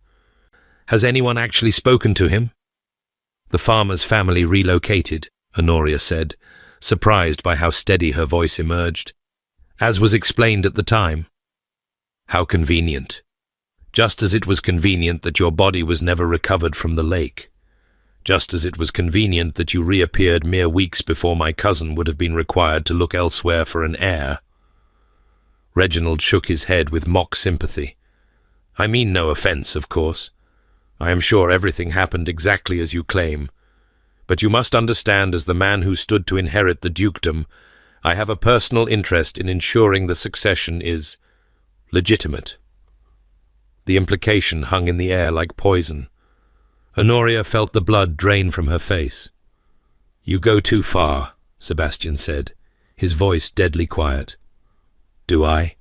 Has anyone actually spoken to him?" "The farmer's family relocated," Honoria said, surprised by how steady her voice emerged, "as was explained at the time." "How convenient. Just as it was convenient that your body was never recovered from the lake. Just as it was convenient that you reappeared mere weeks before my cousin would have been required to look elsewhere for an heir." Reginald shook his head with mock sympathy. "I mean no offence, of course. I am sure everything happened exactly as you claim. But you must understand, as the man who stood to inherit the dukedom, I have a personal interest in ensuring the succession is legitimate." The implication hung in the air like poison. Honoria felt the blood drain from her face. "You go too far," Sebastian said, his voice deadly quiet. "Do I?"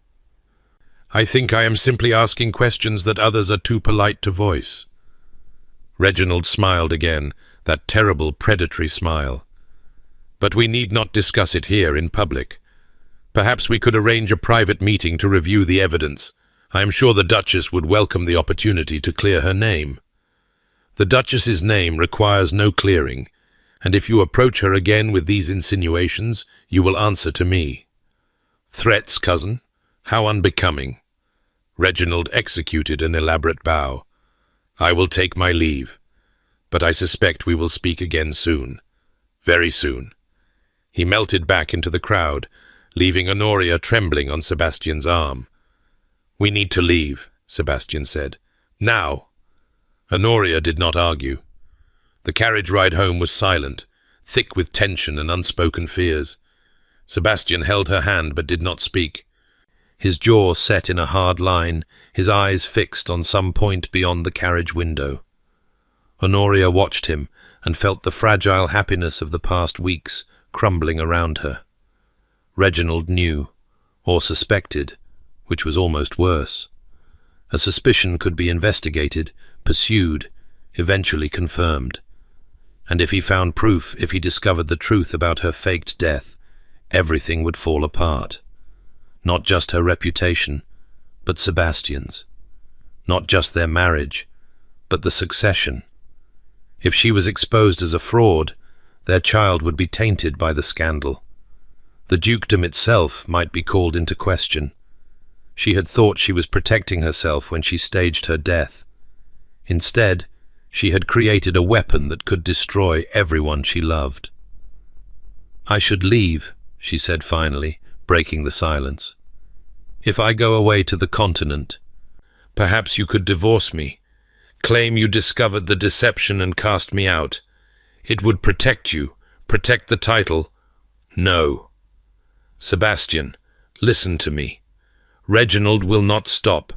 "I think I am simply asking questions that others are too polite to voice." Reginald smiled again, that terrible predatory smile. "But we need not discuss it here in public. Perhaps we could arrange a private meeting to review the evidence. I am sure the Duchess would welcome the opportunity to clear her name." "The Duchess's name requires no clearing, and if you approach her again with these insinuations, you will answer to me." "Threats, cousin? How unbecoming." Reginald executed an elaborate bow. "I will take my leave, but I suspect we will speak again soon. Very soon." He melted back into the crowd, leaving Honoria trembling on Sebastian's arm. "We need to leave," Sebastian said. "Now." Honoria did not argue. The carriage ride home was silent, thick with tension and unspoken fears. Sebastian held her hand but did not speak. His jaw set in a hard line, his eyes fixed on some point beyond the carriage window. Honoria watched him and felt the fragile happiness of the past weeks crumbling around her. Reginald knew, or suspected, which was almost worse. A suspicion could be investigated, pursued, eventually confirmed. And if he found proof, if he discovered the truth about her faked death, everything would fall apart. Not just her reputation, but Sebastian's. Not just their marriage, but the succession. If she was exposed as a fraud, their child would be tainted by the scandal. The dukedom itself might be called into question. She had thought she was protecting herself when she staged her death. Instead, she had created a weapon that could destroy everyone she loved. "I should leave," she said finally, breaking the silence. "If I go away to the continent, perhaps you could divorce me, claim you discovered the deception and cast me out. It would protect you, protect the title." "No. Sebastian, listen to me. Reginald will not stop.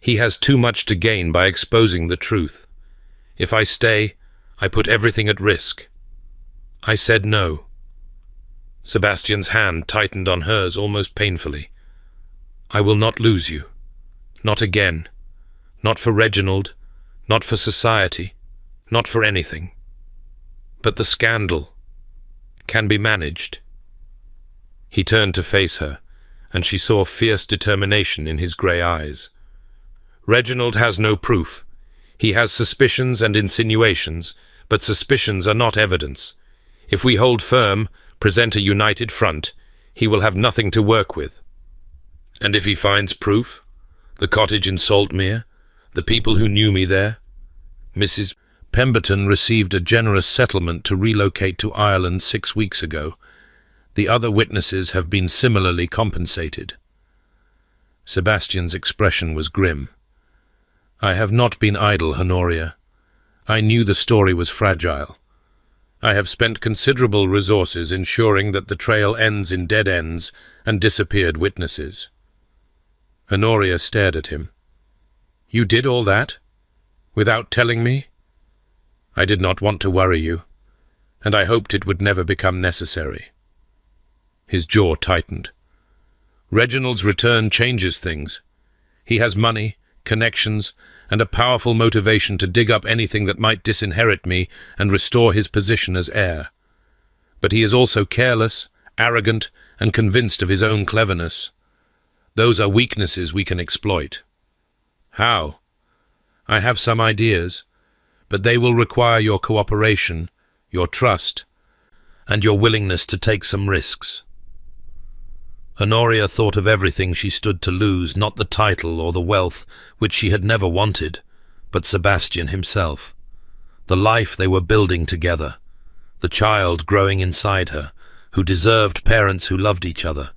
He has too much to gain by exposing the truth. If I stay, I put everything at risk." I said no. Sebastian's hand tightened on hers almost painfully. "I will not lose you. Not again. Not for Reginald, not for society, not for anything. But the scandal can be managed." He turned to face her, and she saw fierce determination in his grey eyes. "Reginald has no proof. He has suspicions and insinuations, but suspicions are not evidence. If we hold firm, present a united front, he will have nothing to work with. And if he finds proof, the cottage in Saltmere, the people who knew me there, Mrs. Pemberton received a generous settlement to relocate to Ireland 6 weeks ago. The other witnesses have been similarly compensated." Sebastian's expression was grim. "I have not been idle, Honoria. I knew the story was fragile. I have spent considerable resources ensuring that the trail ends in dead ends and disappeared witnesses." Honoria stared at him. "You did all that? Without telling me?" "I did not want to worry you, and I hoped it would never become necessary." His jaw tightened. "Reginald's return changes things. He has money, connections, and a powerful motivation to dig up anything that might disinherit me and restore his position as heir. But he is also careless, arrogant, and convinced of his own cleverness. Those are weaknesses we can exploit." "How?" "I have some ideas, but they will require your cooperation, your trust, and your willingness to take some risks." Honoria thought of everything she stood to lose, not the title or the wealth, which she had never wanted, but Sebastian himself. The life they were building together, the child growing inside her, who deserved parents who loved each other,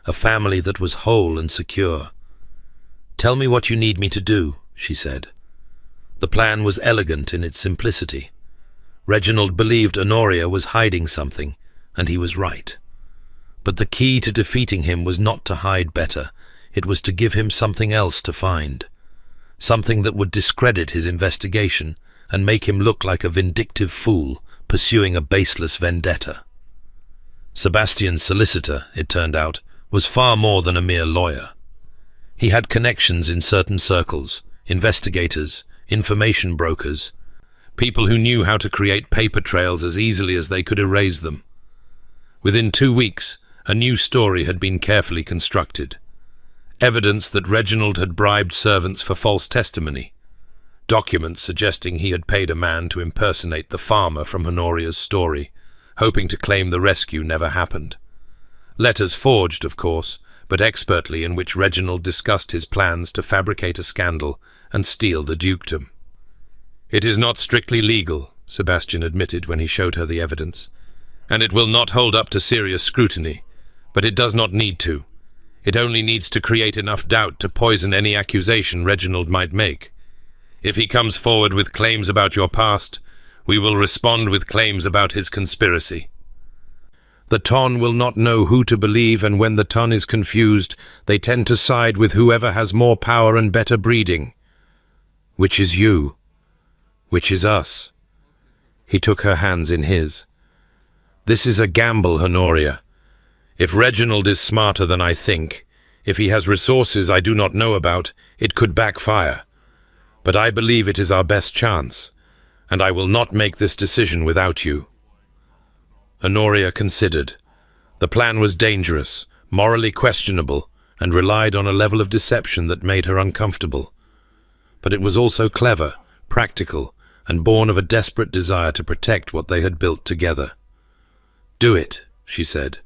a family that was whole and secure. "Tell me what you need me to do," she said. The plan was elegant in its simplicity. Reginald believed Honoria was hiding something, and he was right. But the key to defeating him was not to hide better, it was to give him something else to find. Something that would discredit his investigation and make him look like a vindictive fool pursuing a baseless vendetta. Sebastian's solicitor, it turned out, was far more than a mere lawyer. He had connections in certain circles, investigators, information brokers, people who knew how to create paper trails as easily as they could erase them. Within 2 weeks, a new story had been carefully constructed. Evidence that Reginald had bribed servants for false testimony. Documents suggesting he had paid a man to impersonate the farmer from Honoria's story, hoping to claim the rescue never happened. Letters forged, of course, but expertly, in which Reginald discussed his plans to fabricate a scandal and steal the dukedom. "It is not strictly legal," Sebastian admitted when he showed her the evidence, "and it will not hold up to serious scrutiny. But it does not need to. It only needs to create enough doubt to poison any accusation Reginald might make. If he comes forward with claims about your past, we will respond with claims about his conspiracy. The ton will not know who to believe, and when the ton is confused, they tend to side with whoever has more power and better breeding. Which is you? Which is us?" He took her hands in his. "This is a gamble, Honoria. If Reginald is smarter than I think, if he has resources I do not know about, it could backfire. But I believe it is our best chance, and I will not make this decision without you." Honoria considered. The plan was dangerous, morally questionable, and relied on a level of deception that made her uncomfortable. But it was also clever, practical, and born of a desperate desire to protect what they had built together. "Do it," she said,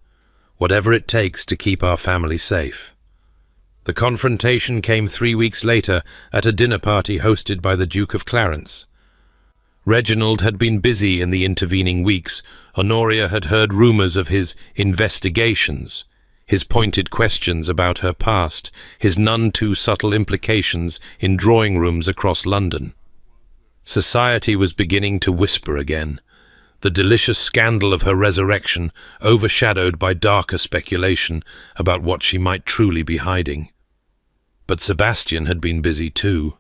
"whatever it takes to keep our family safe." The confrontation came 3 weeks later at a dinner party hosted by the Duke of Clarence. Reginald had been busy in the intervening weeks. Honoria had heard rumours of his investigations, his pointed questions about her past, his none too subtle implications in drawing rooms across London. Society was beginning to whisper again, the delicious scandal of her resurrection overshadowed by darker speculation about what she might truly be hiding. But Sebastian had been busy too.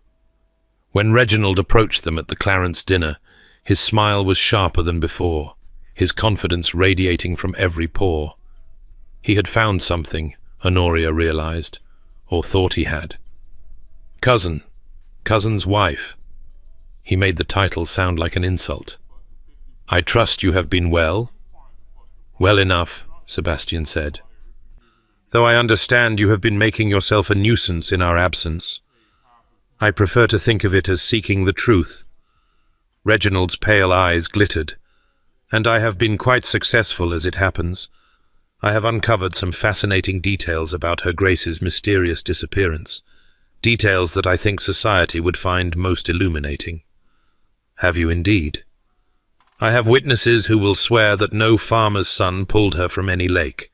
When Reginald approached them at the Clarence dinner, his smile was sharper than before, his confidence radiating from every pore. He had found something, Honoria realized, or thought he had. Cousin's wife. He made the title sound like an insult. "I trust you have been well?" "Well enough," Sebastian said. "Though I understand you have been making yourself a nuisance in our absence. I prefer to think of it as seeking the truth." Reginald's pale eyes glittered. "And I have been quite successful, as it happens. I have uncovered some fascinating details about Her Grace's mysterious disappearance, details that I think society would find most illuminating." "Have you indeed?" "I have witnesses who will swear that no farmer's son pulled her from any lake.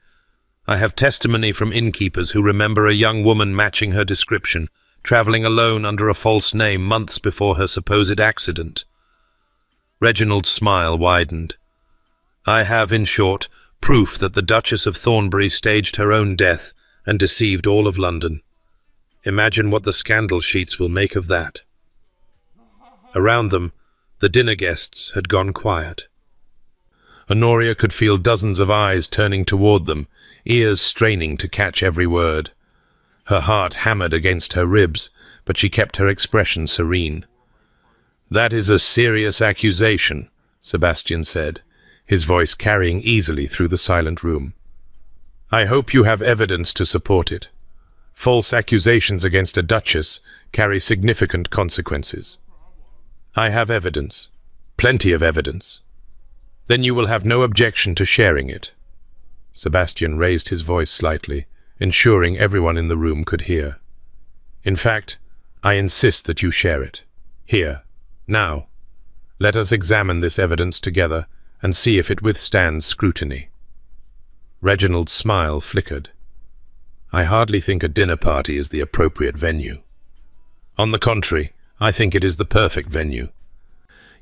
I have testimony from innkeepers who remember a young woman matching her description, travelling alone under a false name months before her supposed accident." Reginald's smile widened. "I have, in short, proof that the Duchess of Thornbury staged her own death and deceived all of London. Imagine what the scandal sheets will make of that." Around them, the dinner guests had gone quiet. Honoria could feel dozens of eyes turning toward them, ears straining to catch every word. Her heart hammered against her ribs, but she kept her expression serene. "That is a serious accusation," Sebastian said, his voice carrying easily through the silent room. "I hope you have evidence to support it. False accusations against a duchess carry significant consequences." "I have evidence. Plenty of evidence." "Then you will have no objection to sharing it." Sebastian raised his voice slightly, ensuring everyone in the room could hear. "In fact, I insist that you share it. Here, now. Let us examine this evidence together and see if it withstands scrutiny." Reginald's smile flickered. "I hardly think a dinner party is the appropriate venue. On the contrary, I think it is the perfect venue.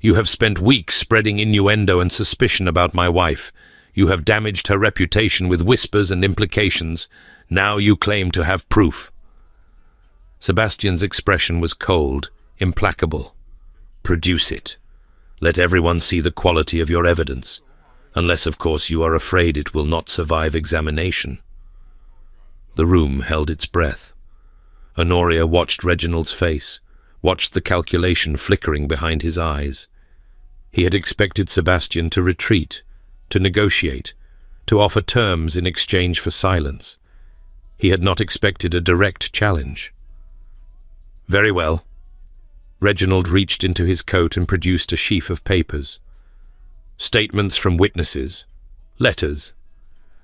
You have spent weeks spreading innuendo and suspicion about my wife. You have damaged her reputation with whispers and implications. Now you claim to have proof." Sebastian's expression was cold, implacable. "Produce it. Let everyone see the quality of your evidence, unless, of course, you are afraid it will not survive examination." The room held its breath. Honoria watched Reginald's face, watched the calculation flickering behind his eyes. He had expected Sebastian to retreat, to negotiate, to offer terms in exchange for silence. He had not expected a direct challenge. "Very well." Reginald reached into his coat and produced a sheaf of papers. Statements from witnesses, letters,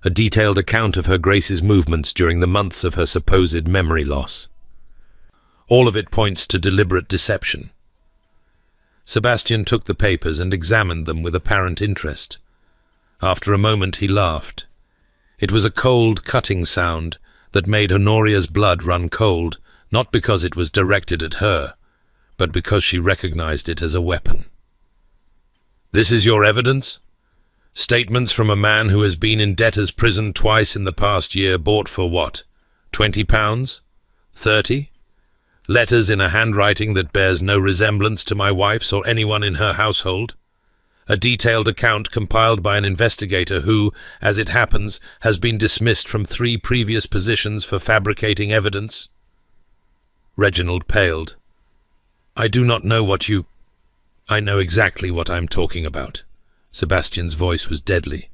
a detailed account of Her Grace's movements during the months of her supposed memory loss. All of it points to deliberate deception. Sebastian took the papers and examined them with apparent interest. After a moment he laughed. It was a cold, cutting sound that made Honoria's blood run cold, not because it was directed at her, but because she recognized it as a weapon. "This is your evidence? Statements from a man who has been in debtor's prison twice in the past year, bought for what? £20? 30? Letters in a handwriting that bears no resemblance to my wife's or anyone in her household? A detailed account compiled by an investigator who, as it happens, has been dismissed from 3 previous positions for fabricating evidence?" Reginald paled. "I do not know what you—" "I know exactly what I am talking about." Sebastian's voice was deadly.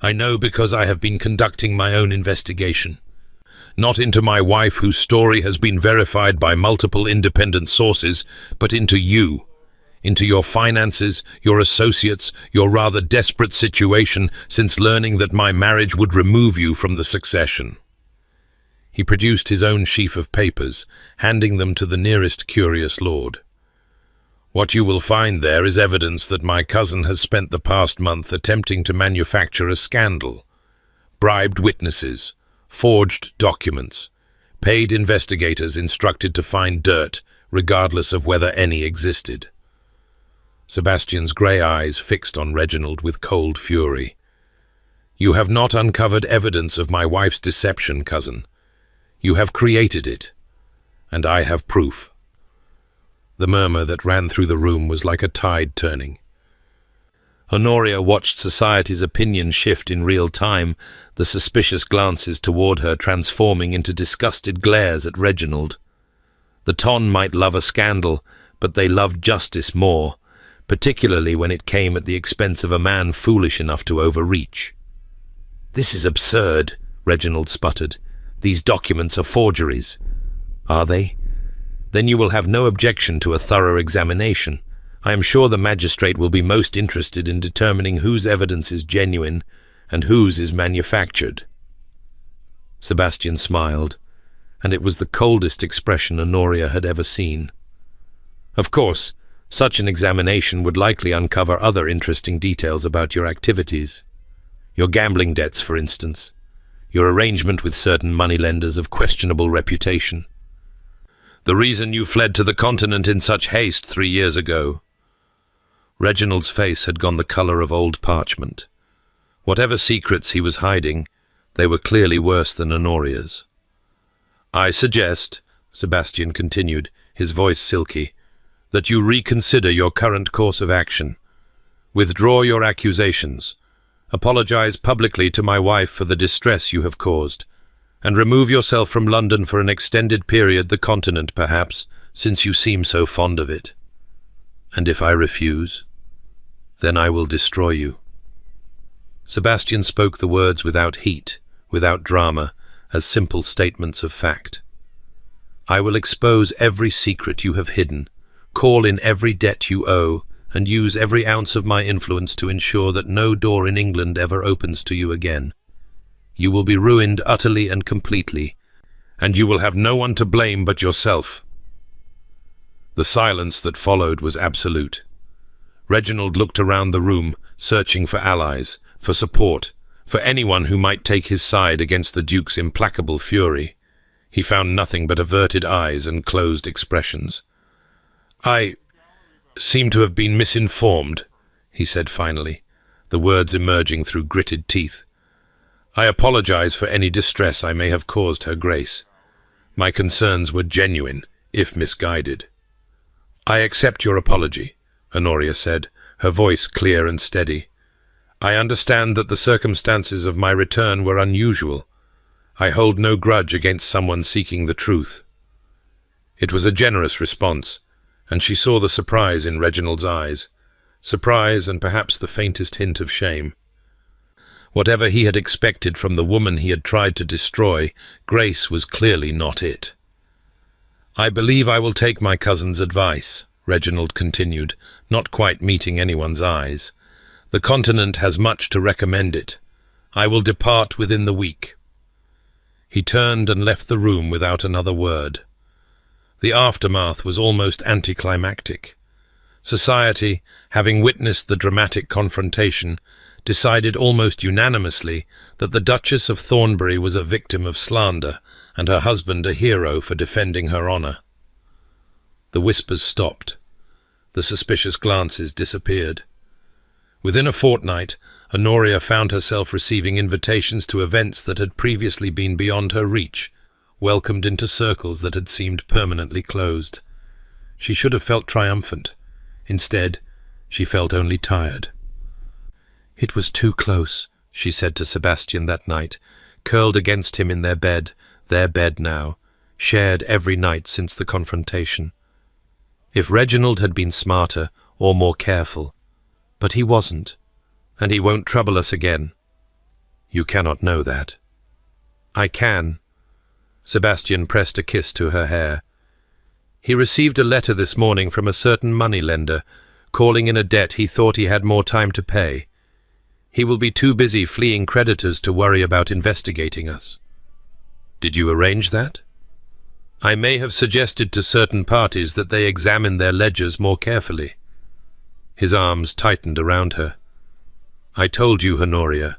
"I know because I have been conducting my own investigation. Not into my wife, whose story has been verified by multiple independent sources, but into you, into your finances, your associates, your rather desperate situation since learning that my marriage would remove you from the succession." He produced his own sheaf of papers, handing them to the nearest curious lord. "What you will find there is evidence that my cousin has spent the past month attempting to manufacture a scandal, bribed witnesses, forged documents, paid investigators instructed to find dirt, regardless of whether any existed." Sebastian's grey eyes fixed on Reginald with cold fury. "You have not uncovered evidence of my wife's deception, cousin. You have created it, and I have proof." The murmur that ran through the room was like a tide turning. Honoria watched society's opinion shift in real time, the suspicious glances toward her transforming into disgusted glares at Reginald. The ton might love a scandal, but they loved justice more, particularly when it came at the expense of a man foolish enough to overreach. "This is absurd," Reginald sputtered. "These documents are forgeries." "Are they? Then you will have no objection to a thorough examination. I am sure the magistrate will be most interested in determining whose evidence is genuine and whose is manufactured." Sebastian smiled, and it was the coldest expression Honoria had ever seen. "Of course, such an examination would likely uncover other interesting details about your activities. Your gambling debts, for instance. Your arrangement with certain moneylenders of questionable reputation. The reason you fled to the continent in such haste 3 years ago." Reginald's face had gone the colour of old parchment. Whatever secrets he was hiding, they were clearly worse than Honoria's. "I suggest," Sebastian continued, his voice silky, "that you reconsider your current course of action. Withdraw your accusations. Apologize publicly to my wife for the distress you have caused, and remove yourself from London for an extended period, the continent perhaps, since you seem so fond of it. And if I refuse, then I will destroy you." Sebastian spoke the words without heat, without drama, as simple statements of fact. "I will expose every secret you have hidden, call in every debt you owe, and use every ounce of my influence to ensure that no door in England ever opens to you again. You will be ruined utterly and completely, and you will have no one to blame but yourself." The silence that followed was absolute. Reginald looked around the room, searching for allies, for support, for anyone who might take his side against the Duke's implacable fury. He found nothing but averted eyes and closed expressions. "I seem to have been misinformed," he said finally, the words emerging through gritted teeth. "I apologize for any distress I may have caused Her Grace. My concerns were genuine, if misguided." "I accept your apology," Honoria said, her voice clear and steady. "I understand that the circumstances of my return were unusual. I hold no grudge against someone seeking the truth." It was a generous response, and she saw the surprise in Reginald's eyes. Surprise and perhaps the faintest hint of shame. Whatever he had expected from the woman he had tried to destroy, Grace was clearly not it. "I believe I will take my cousin's advice," Reginald continued, not quite meeting anyone's eyes. "The continent has much to recommend it. I will depart within the week." He turned and left the room without another word. The aftermath was almost anticlimactic. Society, having witnessed the dramatic confrontation, decided almost unanimously that the Duchess of Thornbury was a victim of slander and her husband a hero for defending her honour. The whispers stopped. The suspicious glances disappeared. Within a fortnight, Honoria found herself receiving invitations to events that had previously been beyond her reach, welcomed into circles that had seemed permanently closed. She should have felt triumphant. Instead, she felt only tired. "It was too close," she said to Sebastian that night, curled against him in their bed now, shared every night since the confrontation. If Reginald had been smarter or more careful, but he wasn't, and he won't trouble us again. You cannot know that. I can. Sebastian pressed a kiss to her hair. He received a letter this morning from a certain moneylender calling in a debt he thought he had more time to pay. He will be too busy fleeing creditors to worry about investigating us. Did you arrange that? I may have suggested to certain parties that they examine their ledgers more carefully. His arms tightened around her. I told you, Honoria.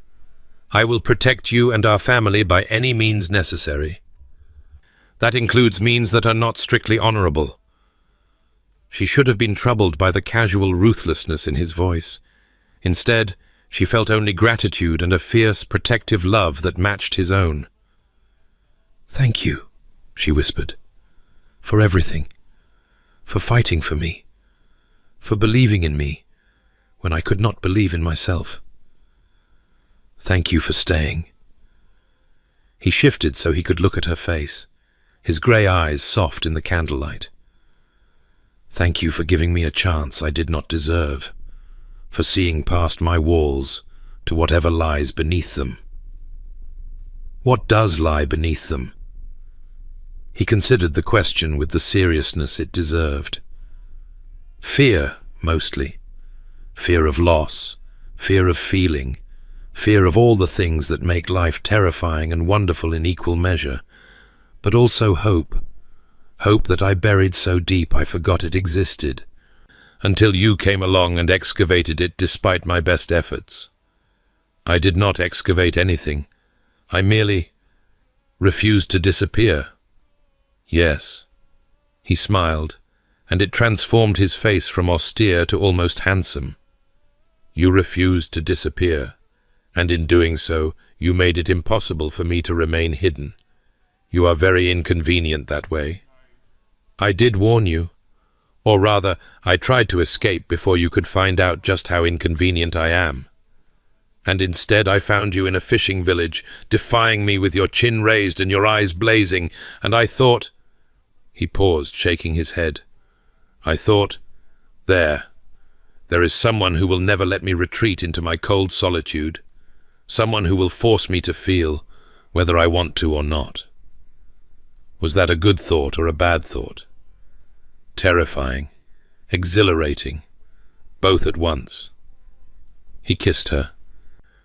I will protect you and our family by any means necessary. That includes means that are not strictly honorable. She should have been troubled by the casual ruthlessness in his voice. Instead, she felt only gratitude and a fierce, protective love that matched his own. Thank you, she whispered, for everything, for fighting for me, for believing in me when I could not believe in myself. Thank you for staying. He shifted so he could look at her face, his grey eyes soft in the candlelight. Thank you for giving me a chance I did not deserve, for seeing past my walls to whatever lies beneath them. What does lie beneath them? He considered the question with the seriousness it deserved. Fear, mostly. Fear of loss, fear of feeling, fear of all the things that make life terrifying and wonderful in equal measure, but also hope. Hope that I buried so deep I forgot it existed, until you came along and excavated it despite my best efforts. I did not excavate anything. I merely refused to disappear. Yes. He smiled, and it transformed his face from austere to almost handsome. You refused to disappear, and in doing so, you made it impossible for me to remain hidden. You are very inconvenient that way. I did warn you. Or rather, I tried to escape before you could find out just how inconvenient I am. And instead I found you in a fishing village, defying me with your chin raised and your eyes blazing, and I thought— He paused, shaking his head. I thought, there is someone who will never let me retreat into my cold solitude, someone who will force me to feel, whether I want to or not. Was that a good thought or a bad thought? Terrifying, exhilarating, both at once. He kissed her,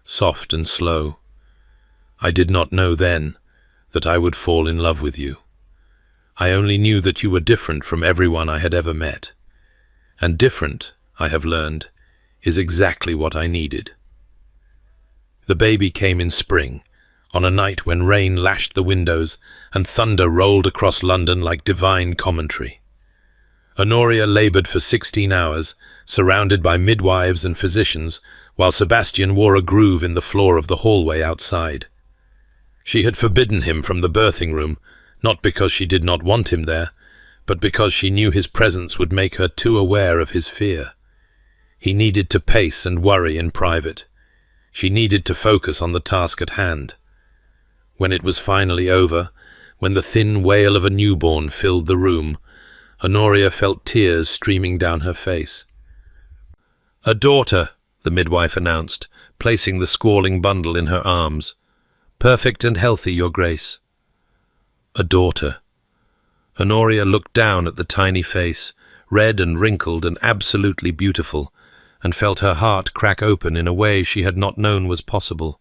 soft and slow. I did not know then that I would fall in love with you. I only knew that you were different from everyone I had ever met. And different, I have learned, is exactly what I needed. The baby came in spring, on a night when rain lashed the windows and thunder rolled across London like divine commentary. Honoria laboured for 16 hours, surrounded by midwives and physicians, while Sebastian wore a groove in the floor of the hallway outside. She had forbidden him from the birthing room, not because she did not want him there, but because she knew his presence would make her too aware of his fear. He needed to pace and worry in private. She needed to focus on the task at hand. When it was finally over, when the thin wail of a newborn filled the room, Honoria felt tears streaming down her face. A daughter, the midwife announced, placing the squalling bundle in her arms. Perfect and healthy, Your Grace. A daughter. Honoria looked down at the tiny face, red and wrinkled and absolutely beautiful, and felt her heart crack open in a way she had not known was possible.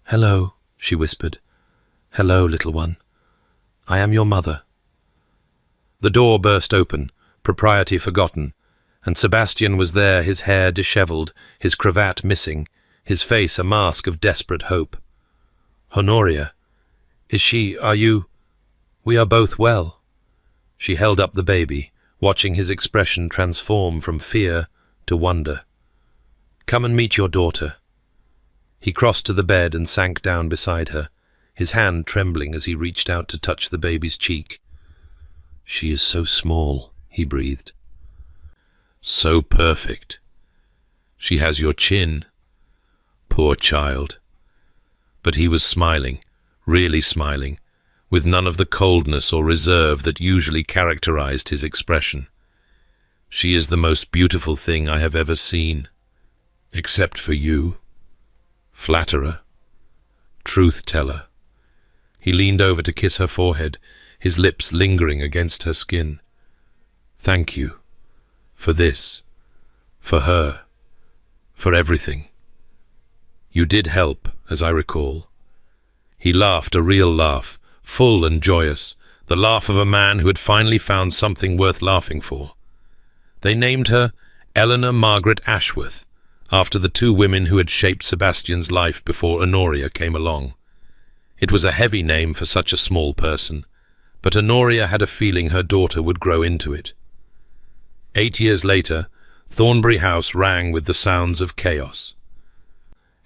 Hello, she whispered. Hello, little one. I am your mother. The door burst open, propriety forgotten, and Sebastian was there, his hair dishevelled, his cravat missing, his face a mask of desperate hope. Honoria, are you— We are both well. She held up the baby, watching his expression transform from fear to wonder. Come and meet your daughter. He crossed to the bed and sank down beside her, his hand trembling as he reached out to touch the baby's cheek. She is so small, he breathed. So perfect. She has your chin. Poor child. But he was smiling, really smiling, with none of the coldness or reserve that usually characterized his expression. She is the most beautiful thing I have ever seen. Except for you. Flatterer. Truth-teller. He leaned over to kiss her forehead, his lips lingering against her skin. Thank you. For this. For her. For everything. You did help, as I recall. He laughed, a real laugh, full and joyous, the laugh of a man who had finally found something worth laughing for. They named her Eleanor Margaret Ashworth, after the two women who had shaped Sebastian's life before Honoria came along. It was a heavy name for such a small person, but Honoria had a feeling her daughter would grow into it. 8 years later, Thornbury House rang with the sounds of chaos.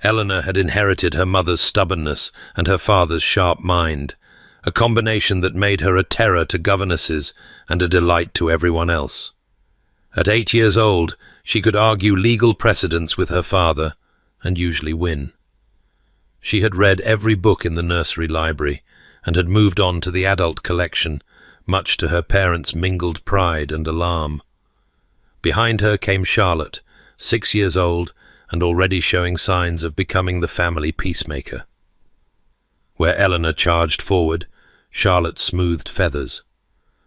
Eleanor had inherited her mother's stubbornness and her father's sharp mind, a combination that made her a terror to governesses and a delight to everyone else. At 8 years old, she could argue legal precedents with her father, and usually win. She had read every book in the nursery library, and had moved on to the adult collection, much to her parents' mingled pride and alarm. Behind her came Charlotte, 6 years old, and already showing signs of becoming the family peacemaker. Where Eleanor charged forward, Charlotte smoothed feathers.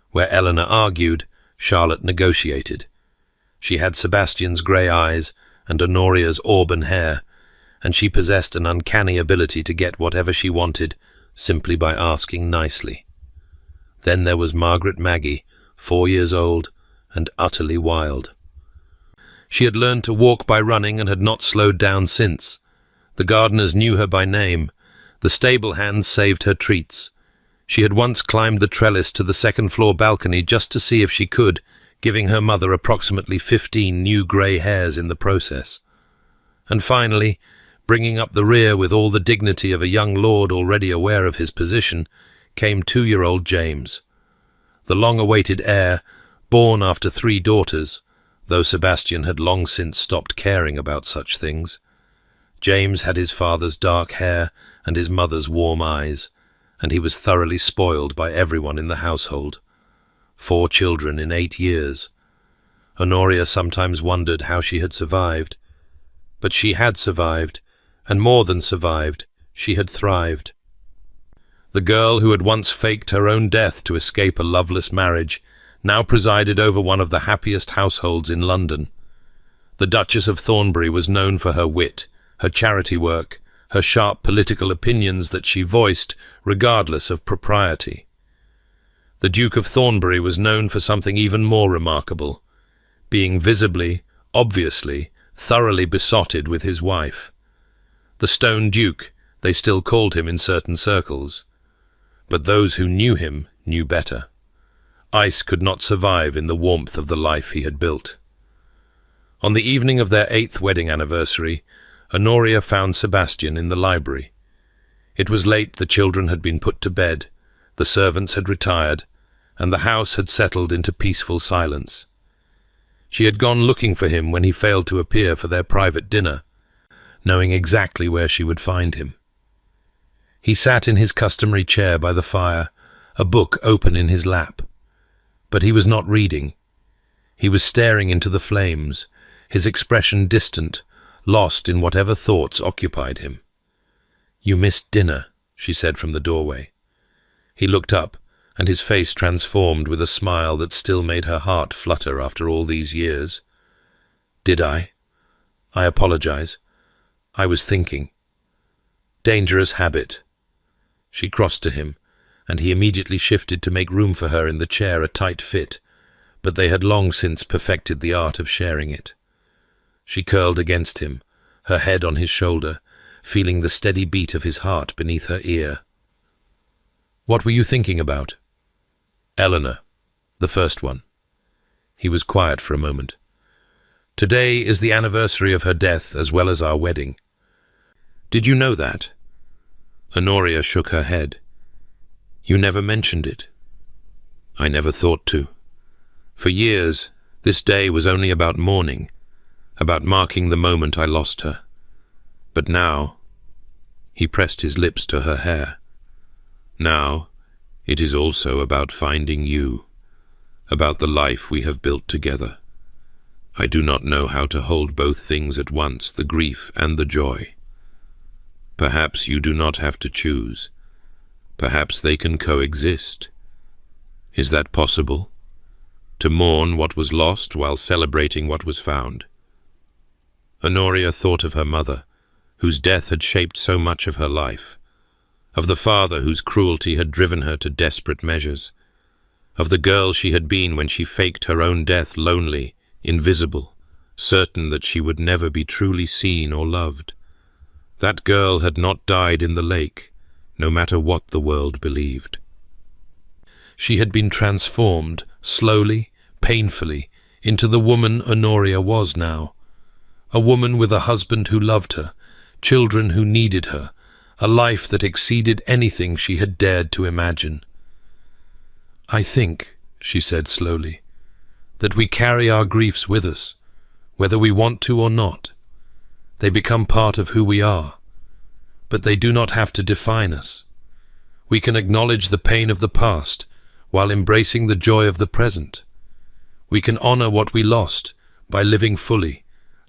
Where Eleanor argued, Charlotte negotiated. She had Sebastian's grey eyes and Honoria's auburn hair, and she possessed an uncanny ability to get whatever she wanted simply by asking nicely. Then there was Margaret Maggie, 4 years old, and utterly wild. She had learned to walk by running and had not slowed down since. The gardeners knew her by name. The stable hands saved her treats. She had once climbed the trellis to the second-floor balcony just to see if she could, giving her mother approximately 15 new grey hairs in the process. And finally, bringing up the rear with all the dignity of a young lord already aware of his position, came 2-year-old James. The long-awaited heir, born after 3 daughters, though Sebastian had long since stopped caring about such things. James had his father's dark hair and his mother's warm eyes, and he was thoroughly spoiled by everyone in the household. 4 children in 8 years. Honoria sometimes wondered how she had survived. But she had survived, and more than survived, she had thrived. The girl who had once faked her own death to escape a loveless marriage now presided over one of the happiest households in London. The Duchess of Thornbury was known for her wit, her charity work, her sharp political opinions that she voiced regardless of propriety. The Duke of Thornbury was known for something even more remarkable, being visibly, obviously, thoroughly besotted with his wife. The Stone Duke, they still called him in certain circles. But those who knew him knew better. Ice could not survive in the warmth of the life he had built. On the evening of their 8th wedding anniversary, Honoria found Sebastian in the library. It was late, the children had been put to bed, the servants had retired, and the house had settled into peaceful silence. She had gone looking for him when he failed to appear for their private dinner, knowing exactly where she would find him. He sat in his customary chair by the fire, a book open in his lap. But he was not reading. He was staring into the flames, his expression distant, lost in whatever thoughts occupied him. "You missed dinner," she said from the doorway. He looked up, and his face transformed with a smile that still made her heart flutter after all these years. "Did I? I apologize. I was thinking." "Dangerous habit." She crossed to him, and he immediately shifted to make room for her in the chair, a tight fit, but they had long since perfected the art of sharing it. She curled against him, her head on his shoulder, feeling the steady beat of his heart beneath her ear. "What were you thinking about?" "Eleanor, the first one." He was quiet for a moment. "Today is the anniversary of her death as well as our wedding. Did you know that?" Honoria shook her head. "You never mentioned it." "I never thought to. For years, this day was only about mourning, about marking the moment I lost her. But now," he pressed his lips to her hair, "now it is also about finding you, about the life we have built together. I do not know how to hold both things at once, the grief and the joy. Perhaps you do not have to choose. Perhaps they can coexist. Is that possible? To mourn what was lost while celebrating what was found? Honoria thought of her mother, whose death had shaped so much of her life, of the father whose cruelty had driven her to desperate measures, of the girl she had been when she faked her own death, lonely, invisible, certain that she would never be truly seen or loved. That girl had not died in the lake, no matter what the world believed. She had been transformed, slowly, painfully, into the woman Honoria was now. A woman with a husband who loved her, children who needed her, a life that exceeded anything she had dared to imagine. "I think," she said slowly, "that we carry our griefs with us, whether we want to or not. They become part of who we are, but they do not have to define us. We can acknowledge the pain of the past while embracing the joy of the present. We can honor what we lost by living fully,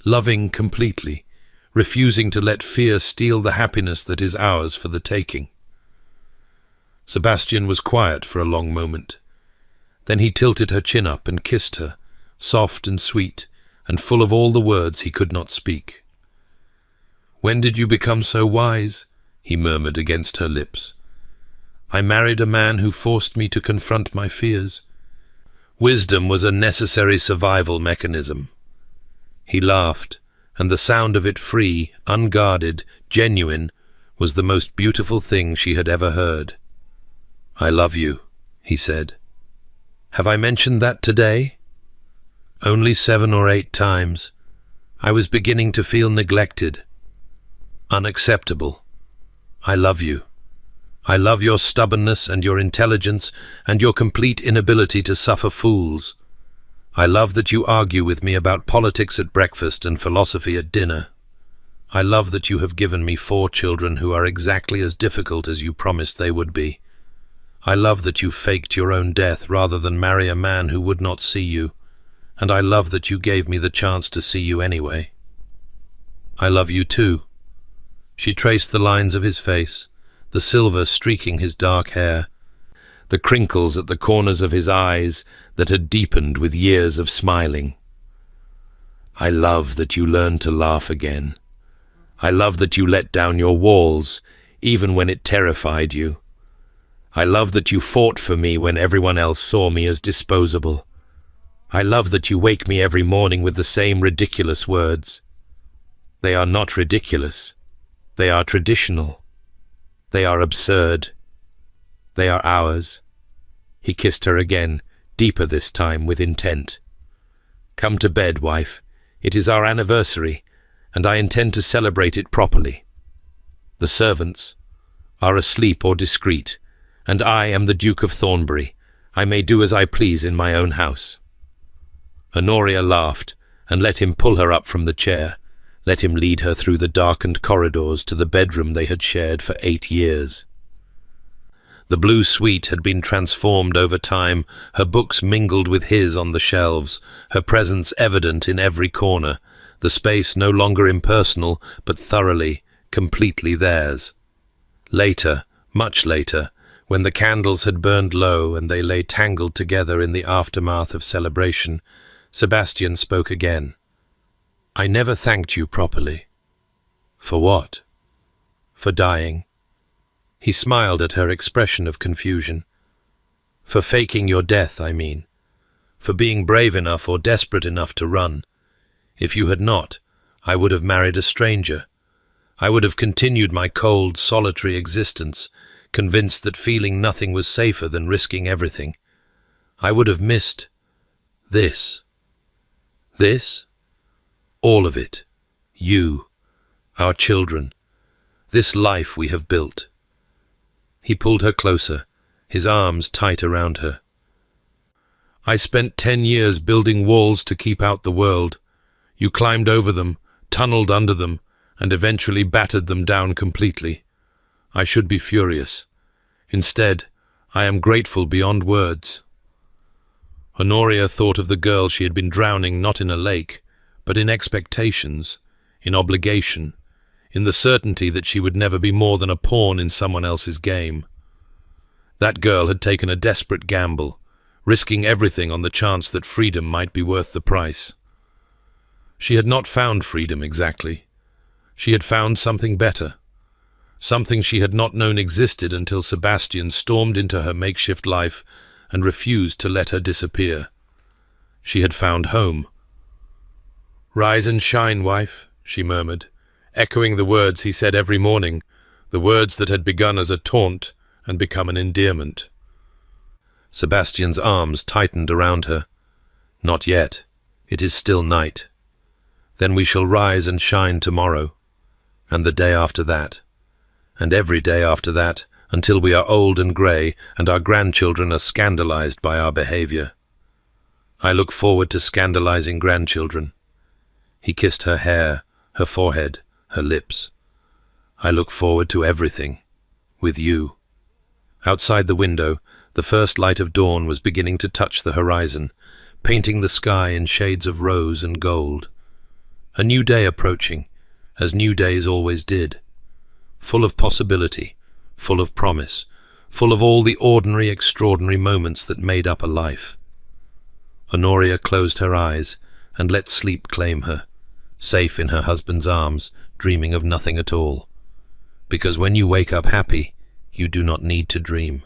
loving completely, refusing to let fear steal the happiness that is ours for the taking." Sebastian was quiet for a long moment. Then he tilted her chin up and kissed her, soft and sweet, and full of all the words he could not speak. "When did you become so wise?" he murmured against her lips. "I married a man who forced me to confront my fears. Wisdom was a necessary survival mechanism." He laughed, and the sound of it, free, unguarded, genuine, was the most beautiful thing she had ever heard. "I love you," he said. "Have I mentioned that today?" "Only 7 or 8 times. I was beginning to feel neglected. Unacceptable. I love you. I love your stubbornness and your intelligence and your complete inability to suffer fools. I love that you argue with me about politics at breakfast and philosophy at dinner. I love that you have given me 4 children who are exactly as difficult as you promised they would be. I love that you faked your own death rather than marry a man who would not see you, and I love that you gave me the chance to see you anyway. I love you too." She traced the lines of his face, the silver streaking his dark hair, the crinkles at the corners of his eyes that had deepened with years of smiling. "I love that you learned to laugh again. I love that you let down your walls, even when it terrified you. I love that you fought for me when everyone else saw me as disposable. I love that you wake me every morning with the same ridiculous words. They are not ridiculous. They are traditional. They are absurd. They are ours." He kissed her again, deeper this time, with intent. "Come to bed, wife. It is our anniversary, and I intend to celebrate it properly. The servants are asleep or discreet, and I am the Duke of Thornbury. I may do as I please in my own house." Honoria laughed and let him pull her up from the chair, let him lead her through the darkened corridors to the bedroom they had shared for 8 years. The blue suite had been transformed over time, her books mingled with his on the shelves, her presence evident in every corner, the space no longer impersonal, but thoroughly, completely theirs. Later, much later, when the candles had burned low and they lay tangled together in the aftermath of celebration, Sebastian spoke again. "I never thanked you properly." "For what?" "For dying." He smiled at her expression of confusion. "For faking your death, I mean. For being brave enough or desperate enough to run. If you had not, I would have married a stranger. I would have continued my cold, solitary existence, convinced that feeling nothing was safer than risking everything. I would have missed this. This? All of it. You. Our children. This life we have built." He pulled her closer, his arms tight around her. "I spent 10 years building walls to keep out the world. You climbed over them, tunneled under them, and eventually battered them down completely. I should be furious. Instead, I am grateful beyond words." Honoria thought of the girl she had been drowning not in a lake, but in expectations, in obligation, in the certainty that she would never be more than a pawn in someone else's game. That girl had taken a desperate gamble, risking everything on the chance that freedom might be worth the price. She had not found freedom exactly. She had found something better, something she had not known existed until Sebastian stormed into her makeshift life and refused to let her disappear. She had found home. "Rise and shine, wife," she murmured, echoing the words he said every morning, the words that had begun as a taunt and become an endearment. Sebastian's arms tightened around her. "Not yet. It is still night. Then we shall rise and shine tomorrow, and the day after that, and every day after that, until we are old and grey and our grandchildren are scandalized by our behavior. I look forward to scandalizing grandchildren." He kissed her hair, her forehead, her lips. "I look forward to everything, with you." Outside the window, the first light of dawn was beginning to touch the horizon, painting the sky in shades of rose and gold. A new day approaching, as new days always did, full of possibility, full of promise, full of all the ordinary, extraordinary moments that made up a life. Honoria closed her eyes and let sleep claim her, safe in her husband's arms, dreaming of nothing at all. Because when you wake up happy, you do not need to dream.